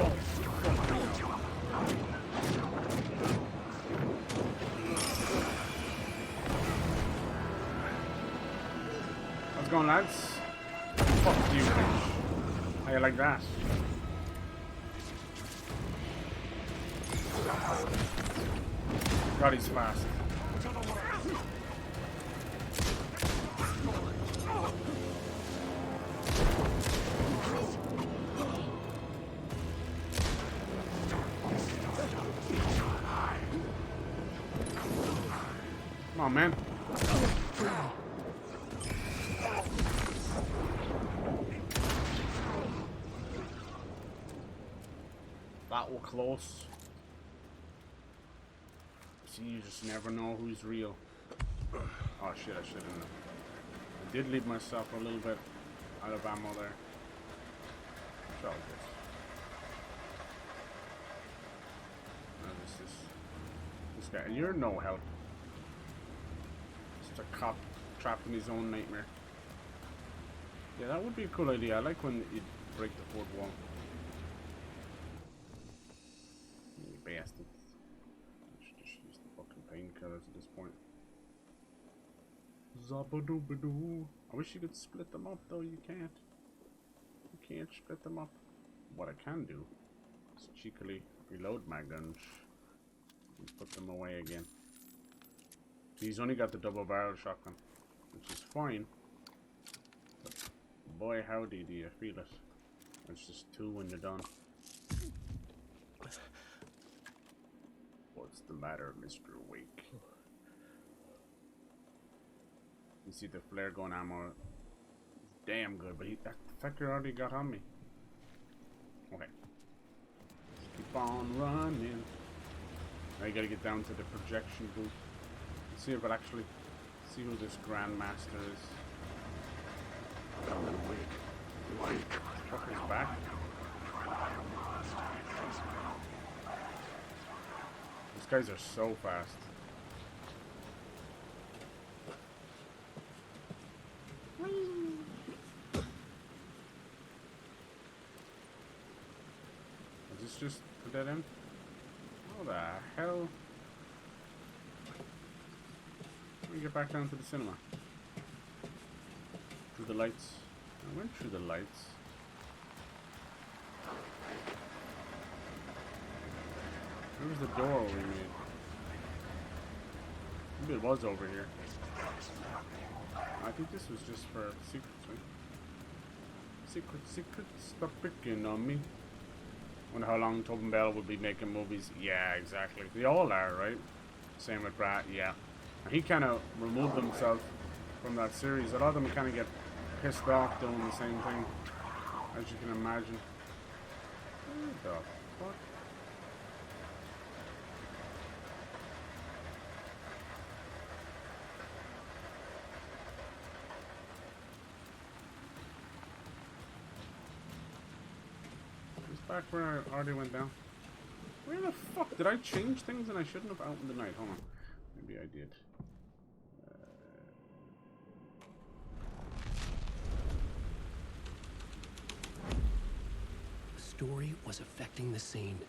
A: How's it going, lads? Fuck you, bitch. How you like that? God, he's fast. Come on, man. That was close. See, you just never know who's real. Oh shit, I shouldn't have. I did leave myself a little bit out of ammo there. So this guy, and you're no help. Just a cop trapped in his own nightmare. Yeah, that would be a cool idea. I like when you break the fourth wall. You bastard. I should just use the fucking painkillers at this point. Zabadoo-badoo. I wish you could split them up, though. You can't. You can't split them up. what I can do is cheekily reload my guns and put them away again. He's only got the double barrel shotgun, which is fine. But boy, howdy, do you feel it? It's just 2 when you're done. What's the matter, Mr. Wake? You see the flare gun ammo. Damn good, but that fucker already got on me. Okay. Keep on running. Now you gotta get down to the projection booth. See if it actually see who this Grandmaster is. Wake. Fucker's back. These guys are so fast. Is this just a dead end? What the hell? Let me get back down to the cinema. Through the lights. I went through the lights. Where was the door we made? Maybe it was over here. I think this was just for secrets, right? Secrets, stop picking on me. Wonder how long Tobin Bell will be making movies. Yeah, exactly. They all are, right? Same with Brad, yeah. And he kind of removed himself from that series. A lot of them kind of get pissed off doing the same thing, as you can imagine. What the fuck? Back where I already went down. Where the fuck did I change things and I shouldn't have out in the night? Hold on. Maybe I did.
C: The story was affecting the scene.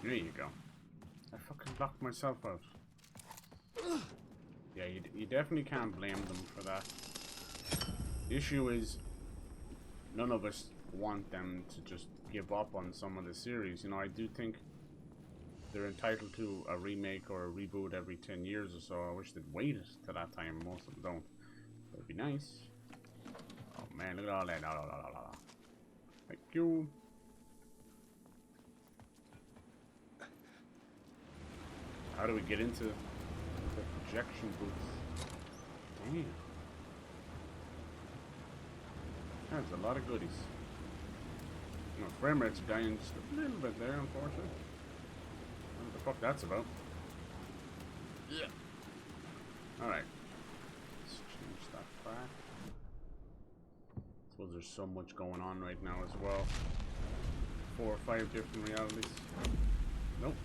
A: There you go. I fucking locked myself out. Yeah, you definitely can't blame them for that. The issue is none of us want them to just give up on some of the series. You know, I do think they're entitled to a remake or a reboot every 10 years or so. I wish they'd wait to that time. Most of them don't. But it'd be nice. Oh man, look at all that. La, la, la, la, la. Thank you. How do we get into the projection booth? Damn. That's a lot of goodies. No, frame rate's dying just a little bit there, unfortunately. I don't know what the fuck that's about. Yeah. Alright. Let's change that back. I suppose there's so much going on right now as well. 4 or 5 different realities. Nope.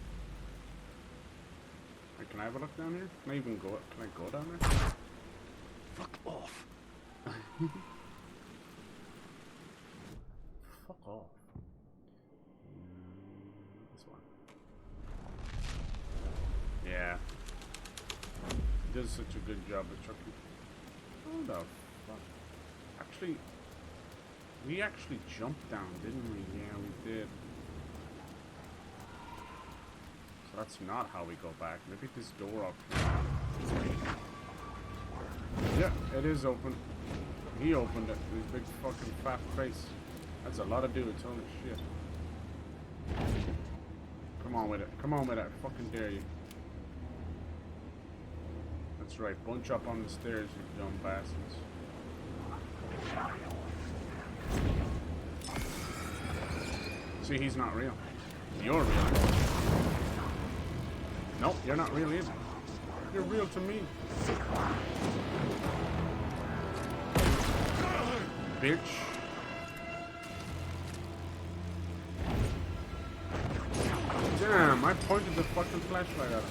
A: Wait, can I have a look down here? Can I even go? Can I go down there?
C: Fuck off.
A: Fuck off. This one. Yeah. He does such a good job with Chucky. Oh the fuck. Actually, we actually jumped down, didn't we? Yeah, we did. So that's not how we go back. Maybe this door up here. Yeah, it is open. He opened it with his big fucking fat face. That's a lot of dudes, holy shit. Come on with it. Come on with it. I fucking dare you. That's right. Bunch up on the stairs, you dumb bastards. See, he's not real. You're real. Nope, you're not real either. You're real to me. Bitch. Damn, I pointed the fucking flashlight at him.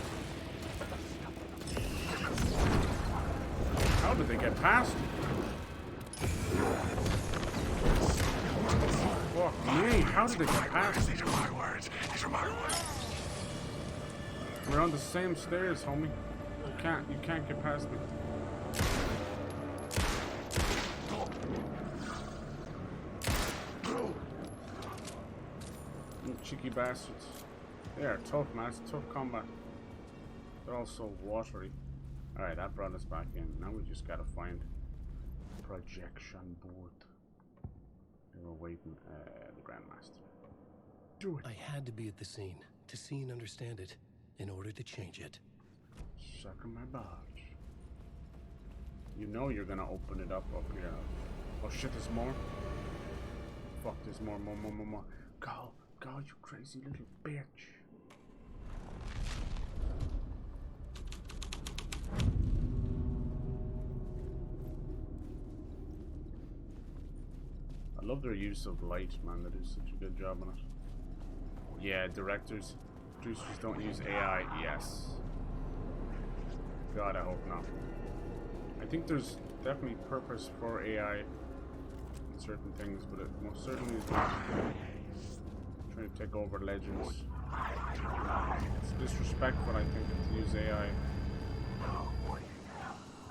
A: How did they get past me? Fuck me, how did they get past me?
E: These are my words. These are my words.
A: We're on the same stairs, homie. You can't get past me. cheeky bastards. They are tough, man. It's tough combat. They're also watery. Alright, that brought us back in. Now we just gotta find projection board. They were waiting, the Grandmaster. Do it.
C: I had to be at the scene to see and understand it in order to change it.
A: Suck on my barge. You know you're gonna open it up here. Oh shit, there's more. Fuck, there's more. Go, you crazy little bitch. I love their use of light, man. They do such a good job on it. Yeah, producers don't use AI. Yes. God, I hope not. I think there's definitely purpose for AI in certain things, but it most certainly is not trying to take over Legends. It's disrespectful, I think, to use AI.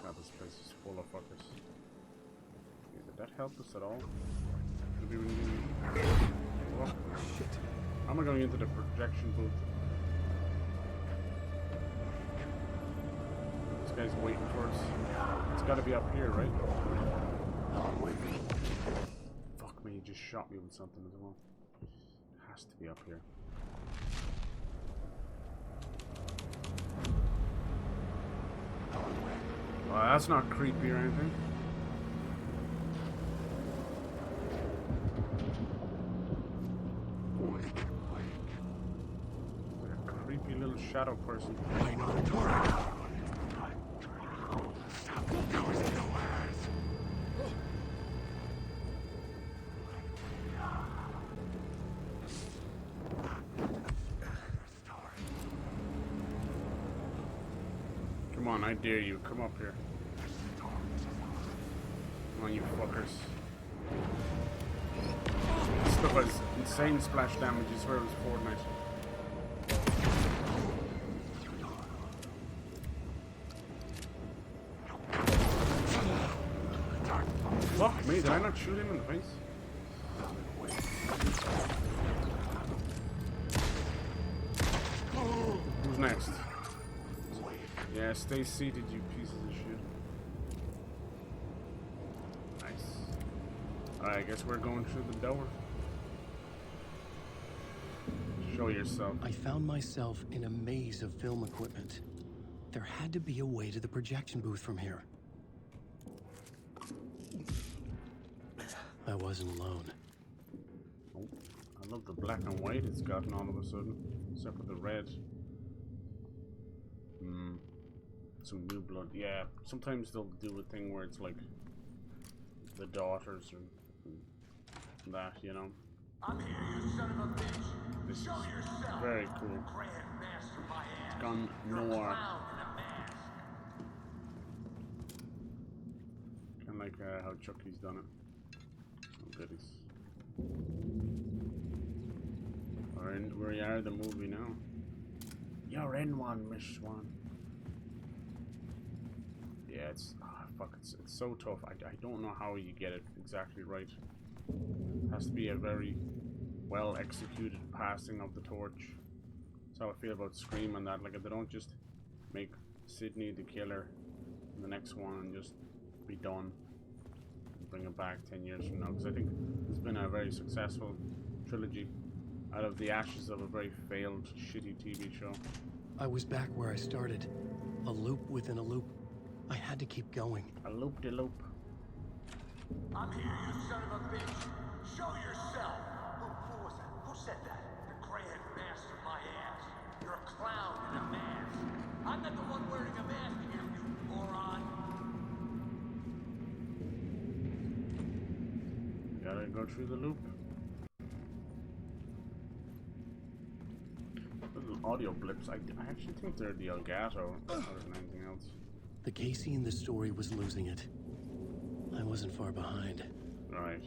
A: God, this place is full of fuckers. Okay, did that help us at all? Maybe we need... Oh, shit. How am I going into the projection booth? This guy's waiting for us. It's gotta be up here, right? Fuck me, he just shot me with something as well. It has to be up here. Well, that's not creepy or anything. Creepy little shadow person. Come on, I dare you. Come up here. Come on, you fuckers. This stuff has insane splash damage. I swear it was Fortnite. Fuck me, did I not shoot him in the face? Who's next? Yeah, stay seated, you pieces of shit. Nice. Alright, I guess we're going through the door. Show yourself.
C: I found myself in a maze of film equipment. There had to be a way to the projection booth from here. I wasn't alone.
A: Oh, I love the black and white it's gotten all of a sudden. Except for the red. Some new blood. Yeah, sometimes they'll do a thing where it's like the daughters or that, you know.
F: I'm here, you son of a bitch.
A: This is
F: Show yourself.
A: very cool.
F: Grandmaster, my ass.
A: It's gone
F: You're a
A: noir.
F: clown in a mask.
A: Kind of like how Chucky's done it. Oh, goodies. We are the movie now. You're in one, Miss Swan. Yeah, it's it's so tough. I don't know how you get it exactly right. It has to be a very well executed passing of the torch. That's how I feel about Scream and that. Like, if they don't just make Sydney the killer in the next one and just be done and bring it back 10 years from now, because I think it's been a very successful trilogy out of the ashes of a very failed, shitty TV show.
C: I was back where I started. A loop within a loop. I had to keep going.
A: A loop-de-loop.
F: I'm here, you son of a bitch. Show yourself. Who was that? Who said that? The Grandmaster, my ass. You're a clown in a mask. I'm not the one wearing a mask here, you moron.
A: Gotta go through the loop. Little audio blips. I actually think they're the Elgato more than anything else.
C: The Casey in the story was losing it. I wasn't far behind.
A: Right.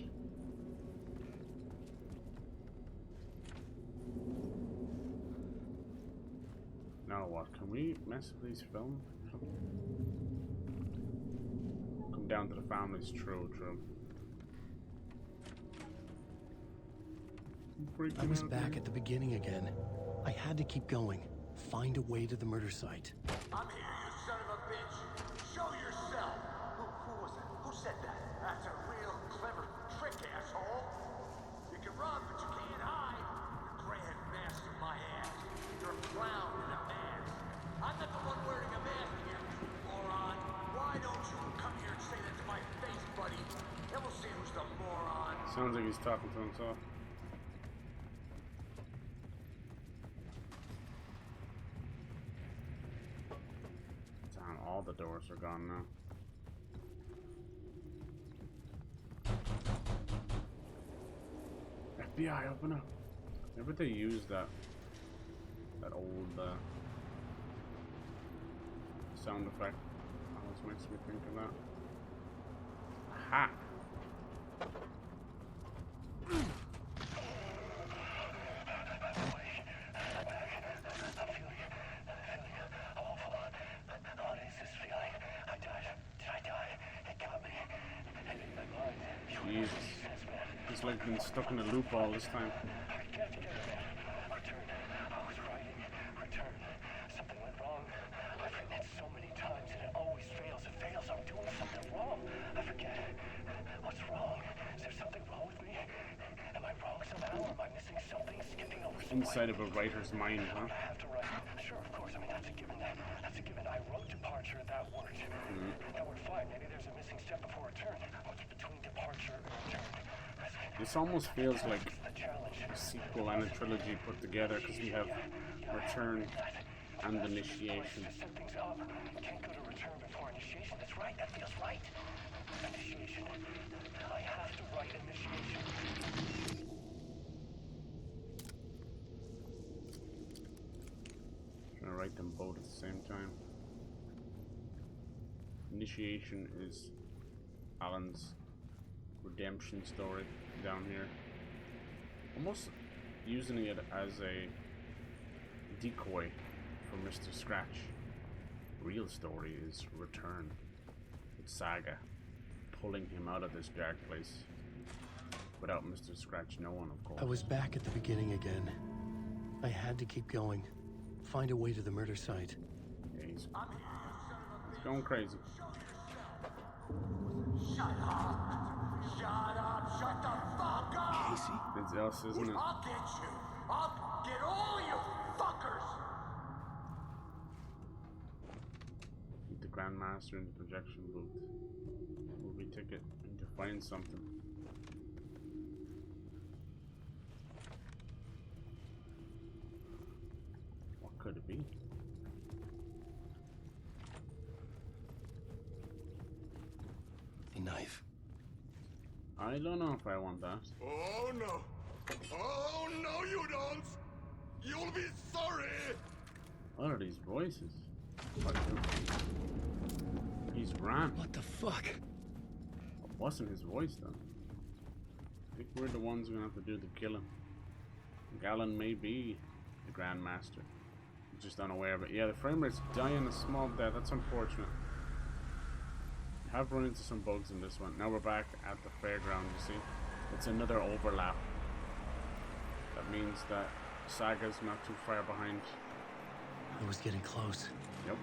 A: Now what? Can we mess with these film? Come down to the families. True.
C: I was back at the beginning again. I had to keep going. Find a way to the murder site.
O: I'm here, you son of a bitch. Show yourself. Who was that? Who said that? That's a real clever trick, asshole. You can run, but you can't hide. The grand master, my ass. You're a clown in a mask. I'm not the one wearing a mask here, you moron. Why don't you come here and say that to my face, buddy? Then we'll see who's the moron.
A: Sounds like he's talking to himself. Damn, all the doors are gone now. FBI, open up. Maybe they use that old sound effect. Always makes me think of that. Aha! Jesus. He's like been stuck in a loop all this time.
P: Something went wrong. I've written it so many times and it always fails. It fails. I'm doing something wrong. I forget. What's wrong? Is there something wrong with me? Am I wrong somehow? Am I missing something? Skipping over some
A: Inside of a writer's mind, huh?
P: I have to write. Sure, of course. I mean, that's a given. That's a given. I wrote departure. That worked. That worked fine. Maybe there's a missing step before return. What's between departure and return?
A: This almost feels like a sequel and a trilogy put together because we have Return and Initiation.
P: Set things up. Can't go to return before initiation. That's right. That feels right. Initiation. I have to write initiation.
A: Trying to write them both at the same time. Initiation is Alan's redemption story down here. Almost using it as a decoy for Mr. Scratch. Real story is Return. It's Saga pulling him out of this dark place without Mr. Scratch knowing, of course.
C: I was back at the beginning again. I had to keep going. Find a way to the murder site.
A: Yeah, he's going crazy.
O: Shut up! Shut up! Shut the fuck up!
A: Casey? It's us, isn't it?
O: I'll get you! I'll get all you fuckers!
A: Meet the Grandmaster in the projection booth. Movie ticket. Need to find something. What could it be?
C: A knife.
A: I don't know if I want that.
E: Oh no! Oh no, you don't! You'll be sorry!
A: What are these voices? He's ran.
C: What the fuck?
A: It wasn't his voice though. I think we're the ones who have to do the killing. Galen may be the Grandmaster. I'm just unaware of it. Yeah, the frame rate's dying a small death. That's unfortunate. I have run into some bugs in this one. Now we're back at the fairground, you see. It's another overlap. That means that Saga's not too far behind.
C: I was getting close.
A: Yep.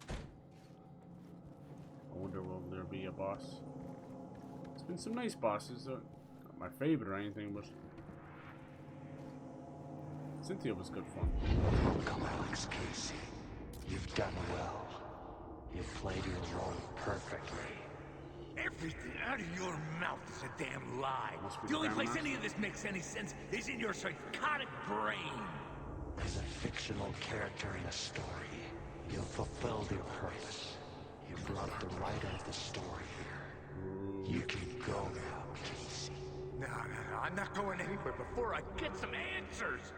A: I wonder will there be a boss? It's been some nice bosses. Not my favorite or anything, but Cynthia was good fun.
L: Come, Alex Casey. You've done well. You've played your role perfectly.
I: Everything out of your mouth is a damn lie. The only place any of this makes any sense is in your psychotic brain.
L: As a fictional character in a story, you've fulfilled your purpose. You brought the writer of the story here. You can go now, Casey.
I: No, I'm not going anywhere before I get some answers.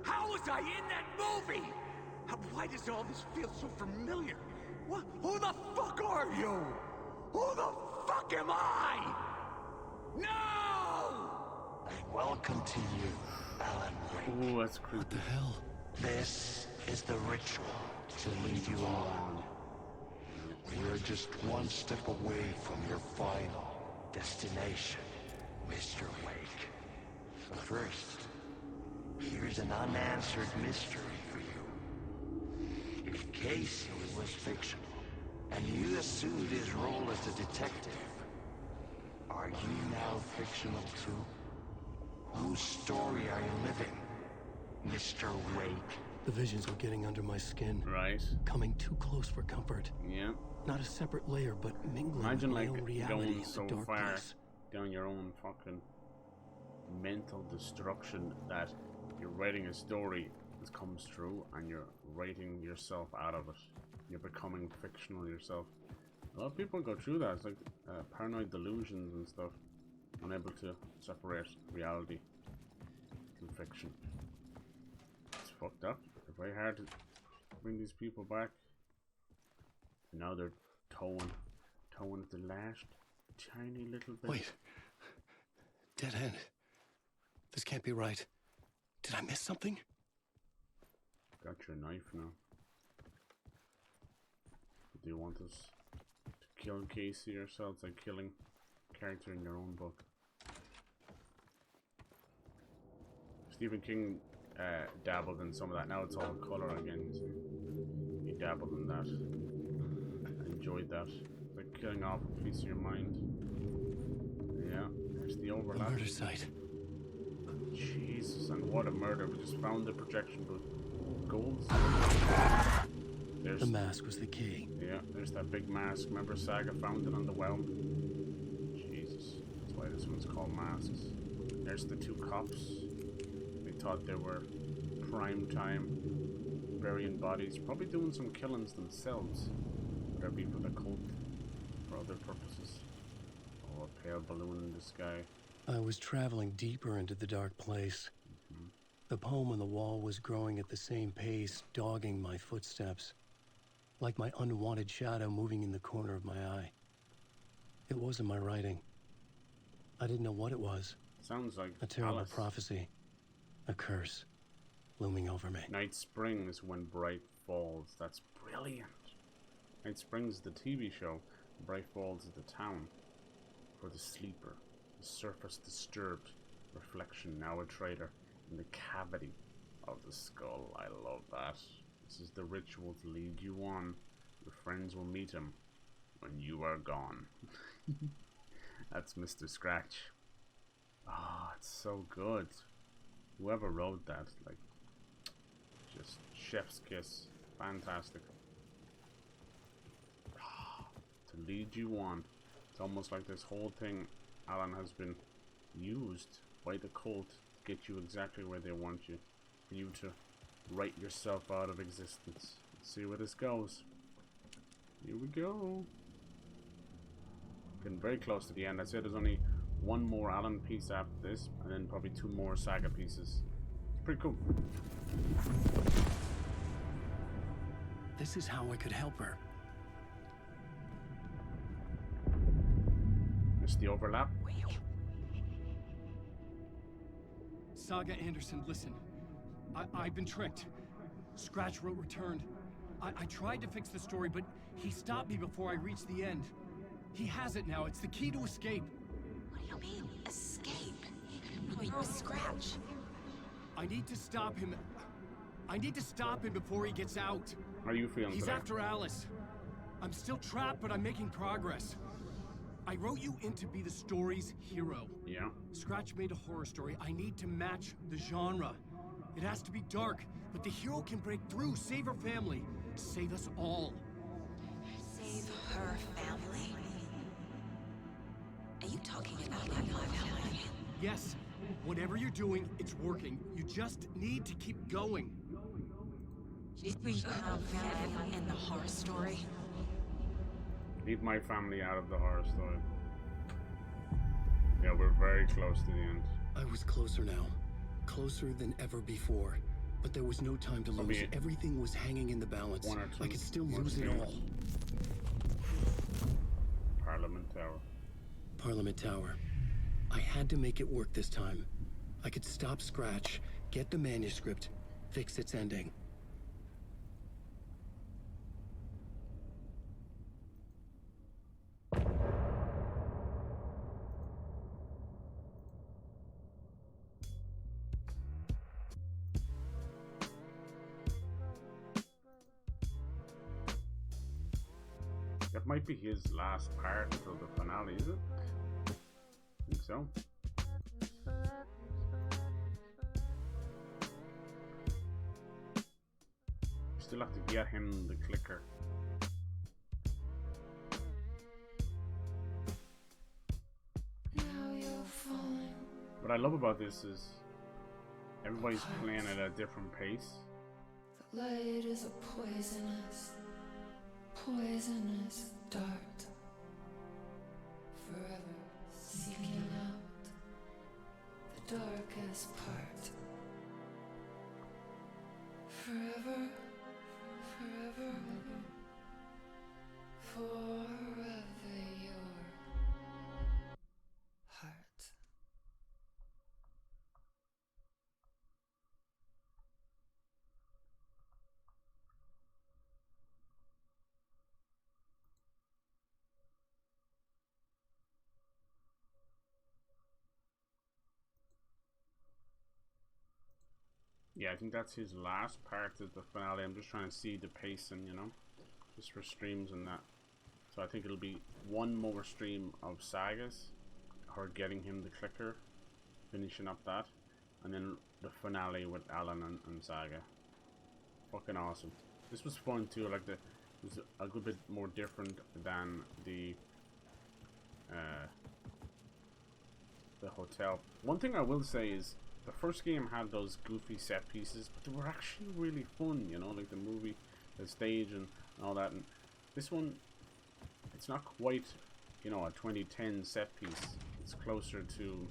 I: How was I in that movie? Why does all this feel so familiar? What? Who the fuck are you? Who the fuck am I? No!
L: And welcome to you, Alan Wake.
A: Ooh, that's creepy.
C: What the hell?
L: This is the ritual to lead you on. We're just one step away from your final destination. Mr. Wake. First, here's an unanswered mystery for you. If Casey was fictional, and you assumed his role as a detective, are you now fictional too? Whose story are you living, Mr. Wake?
C: The visions were getting under my skin.
A: Right.
C: Coming too close for comfort.
A: Yeah.
C: Not a separate layer, but mingling
A: Imagine
C: with my
A: like
C: own reality
A: going
C: in
A: so
C: the dark
A: far
C: place.
A: down your own fucking mental destruction that you're writing a story that comes true and you're writing yourself out of it. You're becoming fictional yourself. A lot of people go through that. It's like paranoid delusions and stuff. Unable to separate reality from fiction. It's fucked up. It's very hard to bring these people back. And now they're towing at the last tiny little bit.
C: Wait. Dead end. This can't be right. Did I miss something?
A: Got your knife now. Do you want us to kill Casey yourselves like killing a character in your own book? Stephen King dabbled in some of that. Now it's all color again. So he dabbled in that. I enjoyed that. Like killing off a piece of your mind. Yeah, there's the overlap.
C: A murder site.
A: Jesus, and what a murder. We just found the projection booth. Goals. There's
C: The mask was the key.
A: Yeah, there's that big mask. Remember Saga found it on the well? Jesus. That's why this one's called Masks. There's the two cops. They thought they were prime time burying bodies. Probably doing some killings themselves. Whether it be for the cult or other purposes. Oh, a pale balloon in the sky.
C: I was traveling deeper into the dark place. The poem on the wall was growing at the same pace, dogging my footsteps. Like my unwanted shadow moving in the corner of my eye. It wasn't my writing. I didn't know what it was.
A: Sounds like
C: a terrible
A: Alice.
C: prophecy. A curse looming over me.
A: Night springs when bright falls. That's brilliant. Night Springs, the TV show. Bright Falls is the town. For the sleeper. The surface disturbed. Reflection now a traitor. In the cavity of the skull. I love that. This is the ritual to lead you on. Your friends will meet him when you are gone. That's Mr. Scratch. Ah, it's so good. Whoever wrote that, like, just chef's kiss. Fantastic. To lead you on. It's almost like this whole thing, Alan, has been used by the cult to get you exactly where they want you. For you to write yourself out of existence. Let's see where this goes. Here we go. Getting very close to the end. I'd say there's only one more Alan piece after this, and then probably two more Saga pieces. It's pretty cool.
C: This is how I could help her.
A: Missed the overlap.
H: Saga Anderson, listen. I've been tricked. Scratch wrote returned. I tried to fix the story, but he stopped me before I reached the end. He has it now. It's the key to escape.
B: What do you mean, escape? Oh, you're a Scratch.
H: I need to stop him. I need to stop him before he gets out.
A: How are you feeling
H: He's
A: today?
H: after Alice. I'm still trapped, but I'm making progress. I wrote you in to be the story's hero.
A: Yeah.
H: Scratch made a horror story. I need to match the genre. It has to be dark, but the hero can break through, save her family, save us all.
B: Save her family? Are you talking about my family?
H: Yes, whatever you're doing, it's working. You just need to keep going.
B: We have family in the horror story.
A: Leave my family out of the horror story. Yeah, we're very close to the end.
C: I was closer now. Closer than ever before. But there was no time to lose. Everything was hanging in the balance.
A: One or two
C: I could still
A: more
C: lose it
A: scenes.
C: all.
A: Parliament Tower.
C: Parliament Tower. I had to make it work this time. I could stop Scratch, get the manuscript, fix its ending.
A: That might be his last part of the finale, is it? I think so. Still have to get him the clicker. What I love about this is everybody's playing at a different pace.
Q: The light is a poisonous, poisonous dart, forever seeking out the darkest part. Forever, forever, forever your heart.
A: Yeah, I think that's his last part of the finale. I'm just trying to see the pacing, you know, just for streams and that. So I think it'll be one more stream of Sagas, her getting him the clicker, finishing up that, and then the finale with Alan and Saga. Fucking awesome. This was fun too. Like it was a good bit more different than the hotel. One thing I will say is, the first game had those goofy set pieces, but they were actually really fun, you know, like the movie, the stage, and all that. And this one, it's not quite, you know, a 2010 set piece. It's closer to,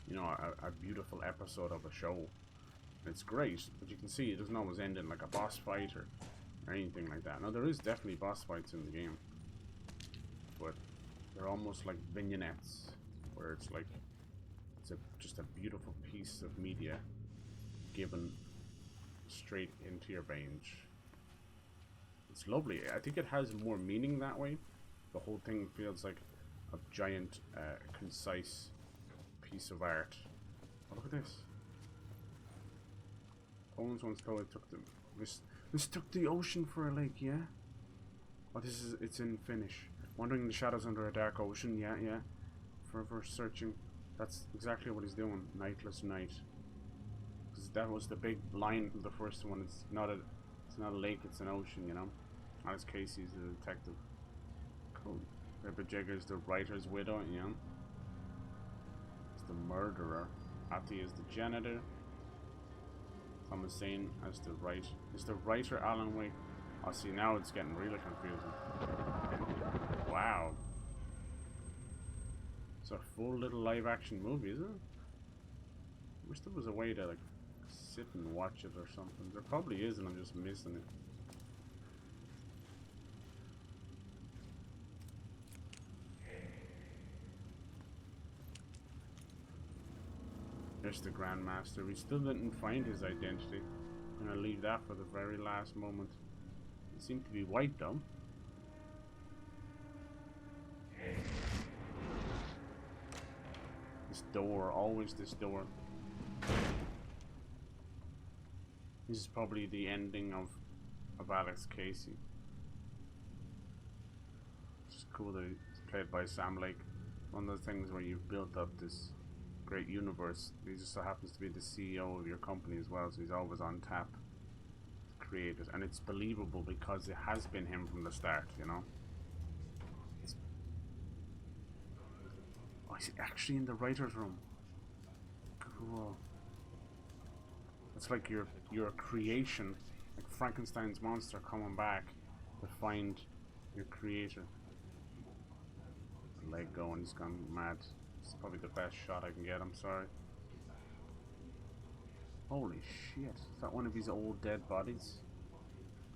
A: you know, a beautiful episode of a show. It's great, but you can see it doesn't always end in like a boss fight or anything like that. Now, there is definitely boss fights in the game, but they're almost like vignettes, where it's like, just a beautiful piece of media given straight into your veins. It's lovely. I think it has more meaning that way. The whole thing feels like a giant, concise piece of art. Oh, look at this. Owens once told I took the mistook the ocean for a lake. Yeah. Oh, it's in Finnish. Wandering in the shadows under a dark ocean. Yeah, yeah. Forever searching. That's exactly what he's doing. Nightless night. Because that was the big line from the first one. It's not a lake, it's an ocean, you know. Alice Casey's the detective. Cool. Rebecca Jagger's the writer's widow, you know. It's the murderer. Atty is the janitor. Thomas Zane as the writer. Is the writer Alan Wake? Oh, see, now it's getting really confusing. Wow. It's a full little live action movie, isn't it? I wish there was a way to like sit and watch it or something. There probably is, and I'm just missing it. There's the Grandmaster. We still didn't find his identity. I'm gonna leave that for the very last moment. It seemed to be white though. This door, always this door. This is probably the ending of Alex Casey. It's cool that it's played by Sam Lake. One of the things where you've built up this great universe. He just so happens to be the CEO of your company as well, so he's always on tap to create it. And it's believable because it has been him from the start, you know? Oh, he's actually in the writer's room. Cool. It's like your creation, like Frankenstein's monster coming back to find your creator. The leg going, he's gone mad. It's probably the best shot I can get, I'm sorry. Holy shit, is that one of his old dead bodies?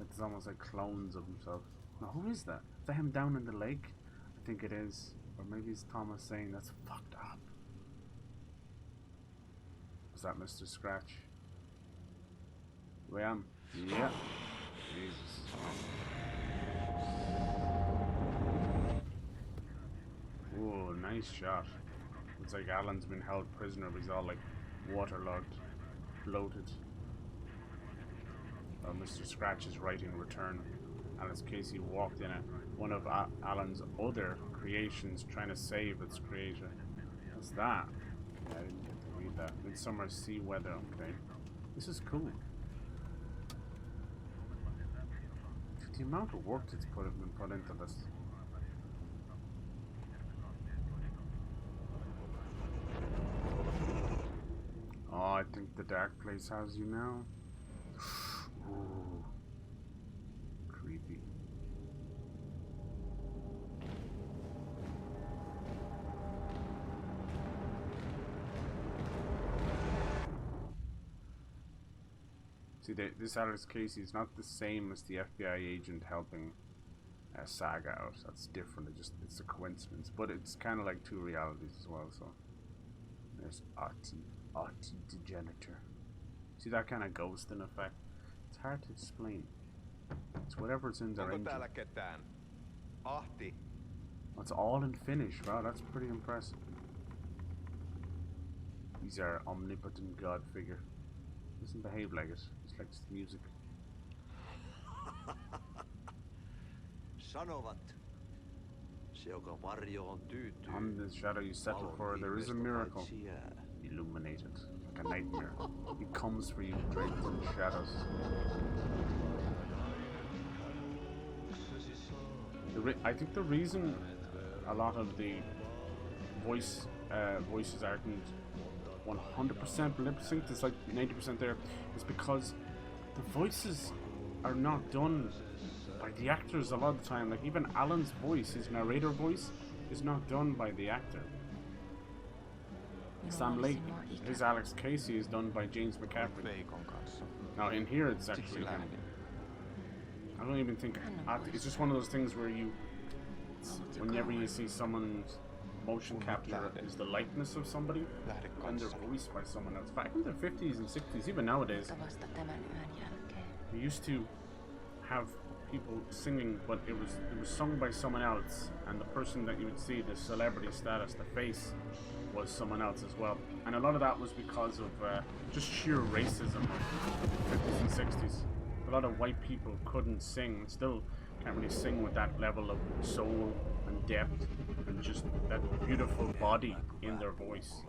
A: It's almost like clones of himself. Now who is that? Is that him down in the lake? I think it is. Or maybe it's Thomas saying that's fucked up. Was that Mr. Scratch? Here I am. Yeah. Jesus. Whoa, nice shot. It's like Alan's been held prisoner, but he's all like waterlogged, bloated. Mr. Scratch is writing return. Alex Casey walked in at one of Alan's other creations, trying to save its creator. What's that? Yeah, I didn't get to read that. Midsummer Sea Weather. Okay, this is cool. The amount of work that's been put into this. Oh, I think the dark place has you now. Ooh. Creepy. See, this Alex Casey is not the same as the FBI agent helping Saga out. That's different. It's a coincidence, but it's kind of like two realities as well. So there's Art Degenetor. See that kind of ghosting effect? It's hard to explain. It's whatever's in their engine. It's all in Finnish. Wow, that's pretty impressive. These are omnipotent god figure. Doesn't behave like it. Just likes the music.
F: Sanovat. Se, joka varjoon tyytyy.
A: On the shadow you settle for, there is a miracle. Illuminated, like a nightmare. It comes for you, draped in shadows. I think the reason a lot of the voices aren't 100% lip synced, it's like 90% there, is because the voices are not done by the actors a lot of the time. Like even Alan's voice, his narrator voice, is not done by the actor. Sam Lake, his Alex Casey is done by James McCaffrey. Now in here it's actually him. I don't even think it's just one of those things where whenever you see someone's motion capture is the likeness of somebody and they're voiced by someone else. Back in the 50s and 60s, even nowadays, you used to have people singing, but it was sung by someone else, and the person that you would see, the celebrity status, the face, was someone else as well. And a lot of that was because of just sheer racism of the 50s and 60s. A lot of white people couldn't sing, and still can't really sing with that level of soul and depth and just that beautiful body in their voice.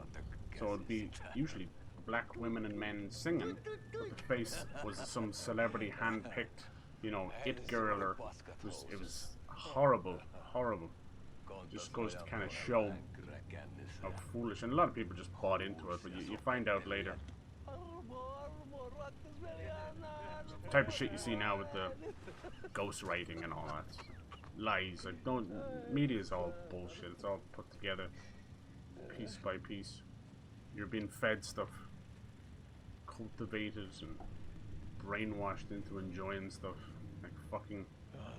A: So it'd be usually black women and men singing, but the face was some celebrity hand-picked, you know, it girl, or it was horrible. Just goes to kind of show how foolish, and a lot of people just bought into it, but you find out later. The type of shit you see now with the ghostwriting and all that. Lies. Like, media is all bullshit. It's all put together piece by piece. You're being fed stuff, cultivated and brainwashed into enjoying stuff like fucking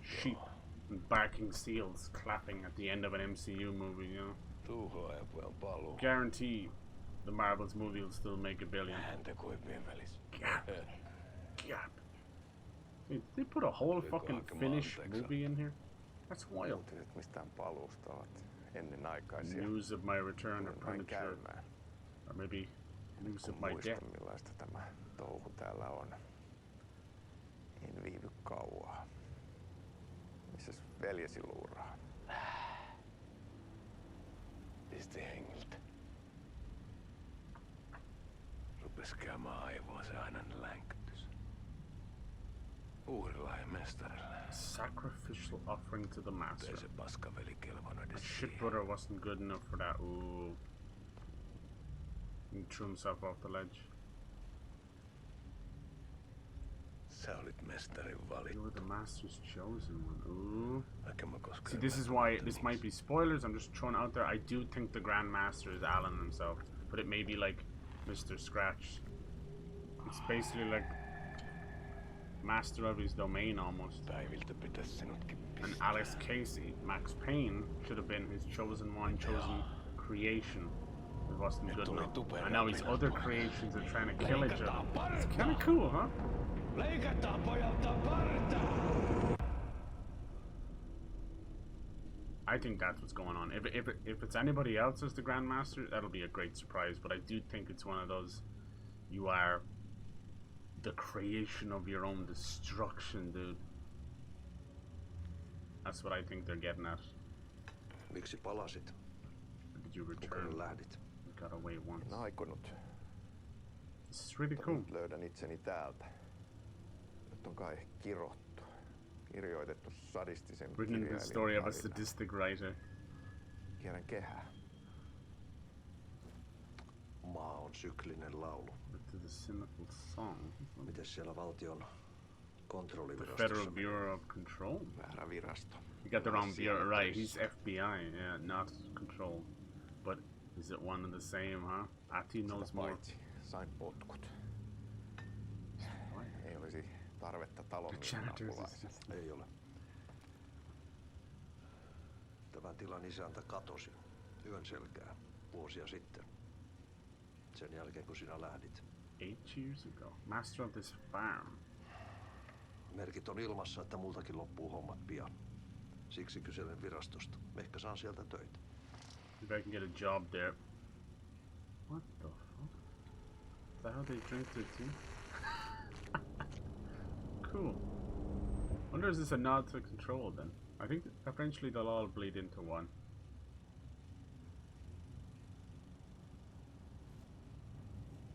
A: sheep and barking seals clapping at the end of an MCU movie, you know. Guarantee the Marvels movie will still make $1 billion. Gap. They put a whole fucking Finnish movie in here? That's wild. News of my return or premature. Or maybe news of my death.
F: En viivy kauaa. Missäs veljesi luuraa?
K: Pisti hengiltä. Rupes käymään aivoonsa aina länkytys. Uurilla ja mestarilla.
A: Sacrificial offering to the master. The shit brother wasn't good enough for that. Ooh. He threw himself off the ledge. You were the master's chosen one. Ooh. See, this is why this might be spoilers. I'm just throwing out there. I do think the Grand Master is Alan himself, but it may be like Mr. Scratch. It's basically like master of his domain almost. And Alex Casey, Max Payne, should have been his chosen one, chosen creation. It wasn't good enough. And now his other creations are trying to kill each other. It's kind of cool, huh? I think that's what's going on. If it's anybody else as the Grandmaster, that'll be a great surprise. But I do think it's one of those, you are the creation of your own destruction, dude. That's what I think they're getting at.
F: Miksi palasit?
A: Did you return?
F: Kuka lähdit?
A: You got away once.
R: En aikonut.
A: This is really cool.
R: Nyt löydän itseni täältä. Nyt on kai kirottu. Kirjoitettu sadistisen
A: written the story of a sadistic writer.
R: Kierrän kehää.
F: Maa on syklinen laulu.
A: To the cynical song.
F: Miten siellä valtion kontrollivirastossa?
A: The Federal Bureau of Control.
R: Väärä virasto.
A: You got the wrong bureau, right? He's FBI, yeah, not control. But is it one and the same, huh? Ati knows more.
R: Sain potkut. Ei olisi tarvetta talon apulaisesta.
F: Ei ole. Tämän tilan isäntä katosi yön selkää vuosia sitten. Sen jälkeen kun sinä lähdit.
A: 8 years ago. Master of this farm.
F: Merkit on ilmassa, että multakin loppuu hommat pian. Siksi kyselen virastosta. Ehkä saan sieltä töitä.
A: If I can get a job there. What the fuck? Is that how they drink their tea? Cool. Wonder is this a nod to control then? I think eventually they'll all bleed into one.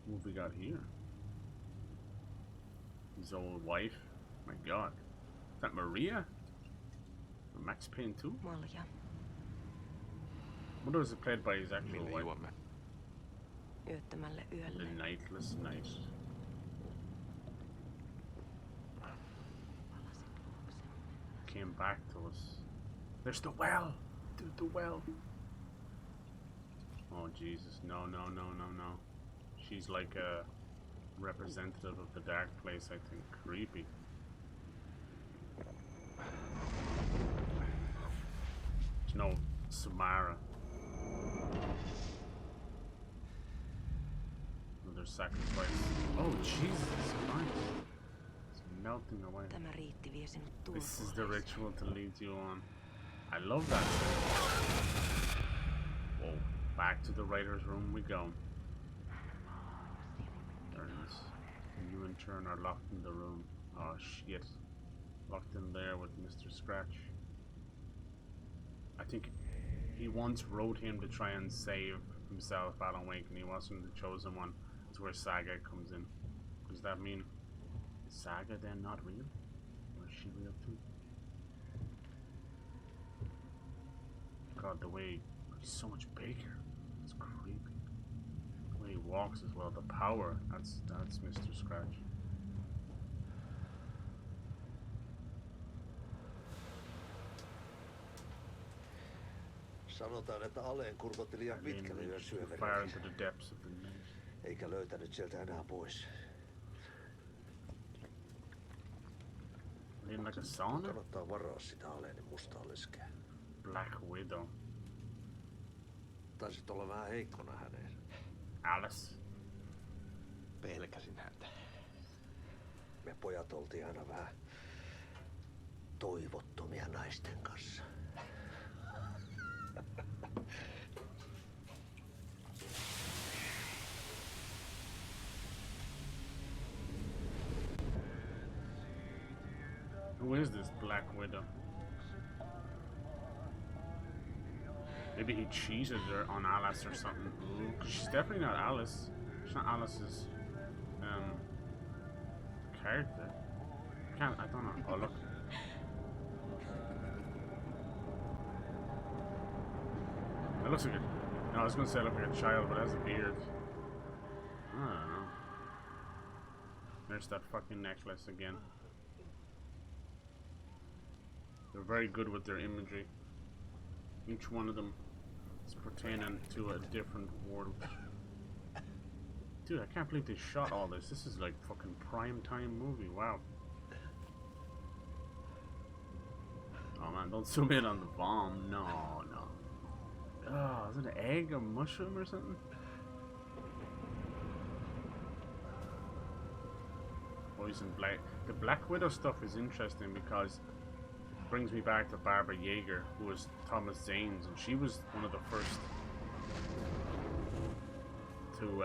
A: What have we got here? His old wife. My god. Is that Maria? Or Max Payne too?
D: Malja.
A: Wonder was it played by his actual wife?
D: Yöttömälle yölle.
A: The Nightless Night. Came back to us. There's the well! Dude, the well! Oh Jesus, no, no, no, no, no. She's like a representative of the dark place, I think. Creepy. There's no Samara. Another sacrifice. Oh Jesus Christ. It's melting away. This is the ritual to lead you on. I love that. Whoa. Back to the writer's room we go. You in turn are locked in the room. Oh shit. Locked in there with Mr. Scratch. I think he once wrote him to try and save himself, Alan Wake, and he wasn't the chosen one. That's where Saga comes in. Does that mean is Saga then not real? Or is she real too? God, the way he's so much bigger. It's creepy. The way he walks as well, the power. That's Mr. Scratch.
F: Sanotaan, että Aleen kurkotti liian pitkälle yön syövereihin. Eikä löytänyt sieltä enää pois.
A: In like a sauna?
F: Kannattaa varaa sitä Aleenin mustaa leskeä.
A: Black Widow.
F: Taisit olla vähän heikkona häneen.
A: Alice.
F: Pelkäsin häntä. Me pojat oltiin aina vähän toivottomia naisten kanssa.
A: Who is this Black Widow? Maybe he cheated her on Alice or something. Ooh, 'cause she's definitely not Alice. She's not Alice's character. I don't know. Oh look. It looks like no, I was gonna say it looked like a child, but it has a beard. I don't know. There's that fucking necklace again. They're very good with their imagery. Each one of them is pertaining to a different world. Dude, I can't believe they shot all this. This is like fucking prime time movie. Wow. Oh man, don't zoom in on the bomb. No, no. Oh, is it an egg, a mushroom or something? Poison Black. The Black Widow stuff is interesting because it brings me back to Barbara Yeager, who was Thomas Zane's, and she was one of the first to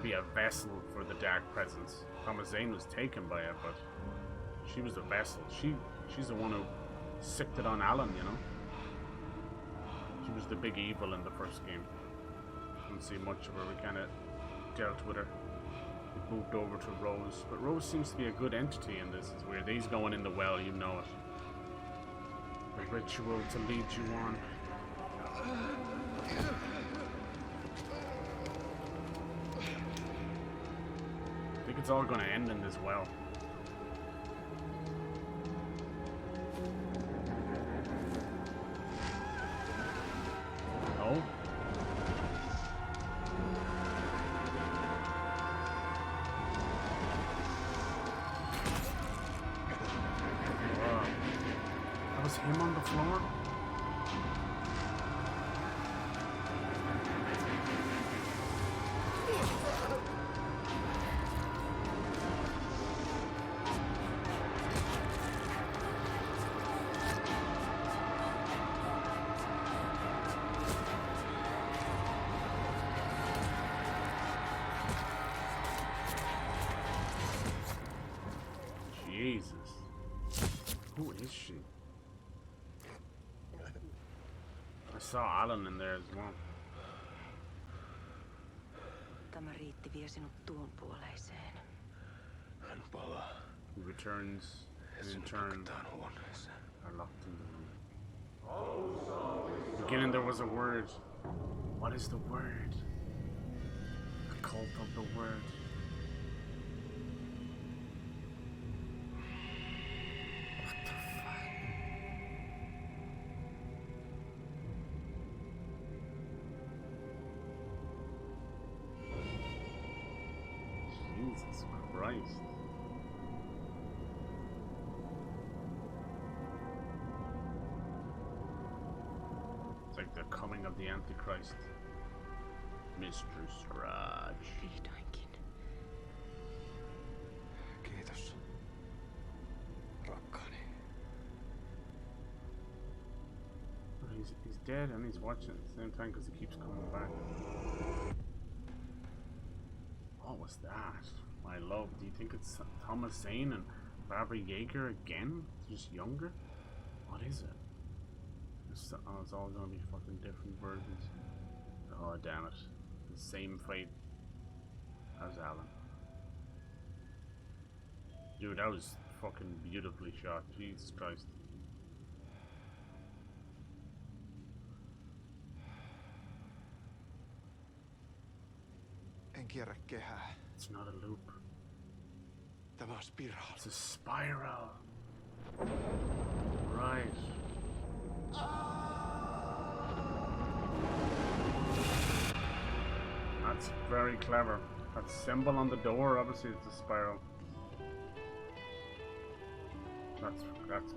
A: be a vessel for the Dark Presence. Thomas Zane was taken by it, but she was the vessel. She's the one who sicked it on Alan, you know? She was the big evil in the first game. Didn't see much of her, we kind of dealt with her. We moved over to Rose, but Rose seems to be a good entity in this. It's weird. He's going in the well, you know it. The ritual to lead you on. I think it's all going to end in this well. No? Wow. That was him on the floor? Jesus. Who is she? I saw Alan in there as well.
D: Tämä riitti vie sinut tuon puoleiseen.
E: Hän palaa.
A: He returns and in turn are locked in the room. Beginning there was a word. What is the word? The cult of the word. Jesus Christ. It's like the coming of the Antichrist. Mr. Scratch.
D: Vihdoinkin.
E: Kiitos, rakkaani.
A: He's dead and he's watching at the same time because he keeps coming back. What was that? My love, do you think it's Thomas Zane and Barbara Yeager again? Just younger? What is it? It's all gonna be fucking different versions. Oh, damn it. The same fate as Alan. Dude, that was fucking beautifully shot. Jesus Christ.
E: En kierrä kehää.
A: It's not a loop.
E: Tämä on spiraali.
A: It's a spiral. Right. That's very clever. That symbol on the door, obviously, it's a spiral.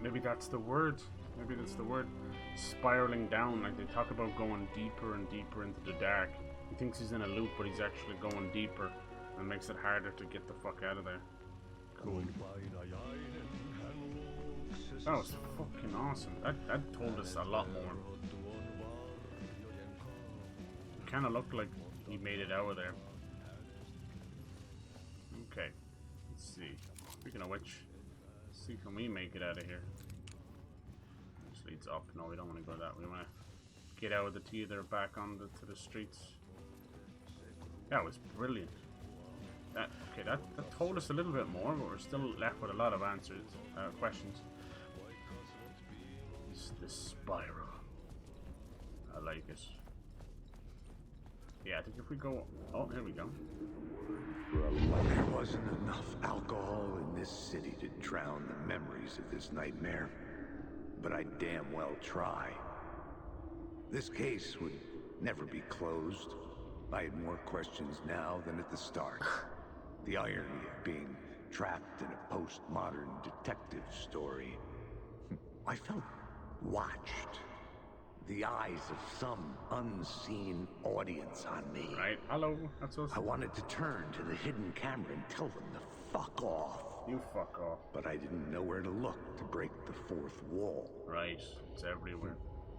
A: Maybe that's the word. Maybe that's the word. Spiraling down, like they talk about going deeper and deeper into the dark. He thinks he's in a loop, but he's actually going deeper, and makes it harder to get the fuck out of there. Cool. That was fucking awesome. That told us a lot more. It kind of looked like he made it out of there. Okay, let's see. Speaking of which, let's see, can we make it out of here? This leads up. No, we don't want to go that way. We want to get out of the theater, back onto the streets. That was brilliant. That told us a little bit more, but we're still left with a lot of answers, questions. This spiral. I like it. Yeah, I think if we go... Oh, here we go.
G: There wasn't enough alcohol in this city to drown the memories of this nightmare, but I damn well try. This case would never be closed. I had more questions now than at the start. The irony of being trapped in a postmodern detective story. I felt watched. The eyes of some unseen audience on me.
A: Right, hello, that's us.
G: I wanted to turn to the hidden camera and tell them to fuck off.
A: You fuck off.
G: But I didn't know where to look to break the fourth wall.
A: Right, it's everywhere.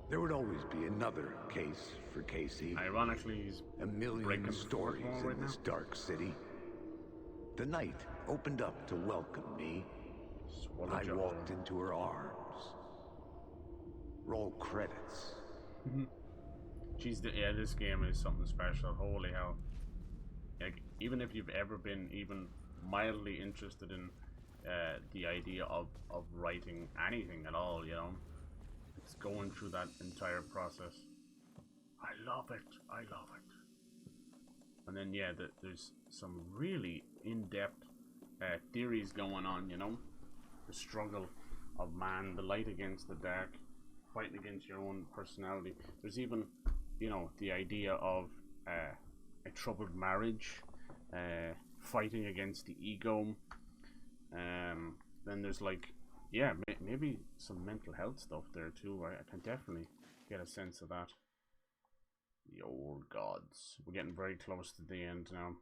G: There would always be another case for Casey.
A: Ironically, he's
G: a million stories in this dark city. The night opened up to welcome me. I walked into her arms. Roll credits.
A: Jeez, yeah, this game is something special. Holy hell. Like, even if you've ever been even mildly interested in the idea of writing anything at all, you know, it's going through that entire process. I love it. I love it. And then, yeah, there's some really in-depth theories going on, you know? The struggle of man, the light against the dark, fighting against your own personality. There's even, you know, the idea of a troubled marriage, fighting against the ego. Then there's like, yeah, maybe some mental health stuff there too. I can definitely get a sense of that. The old gods. We're getting very close to the end now.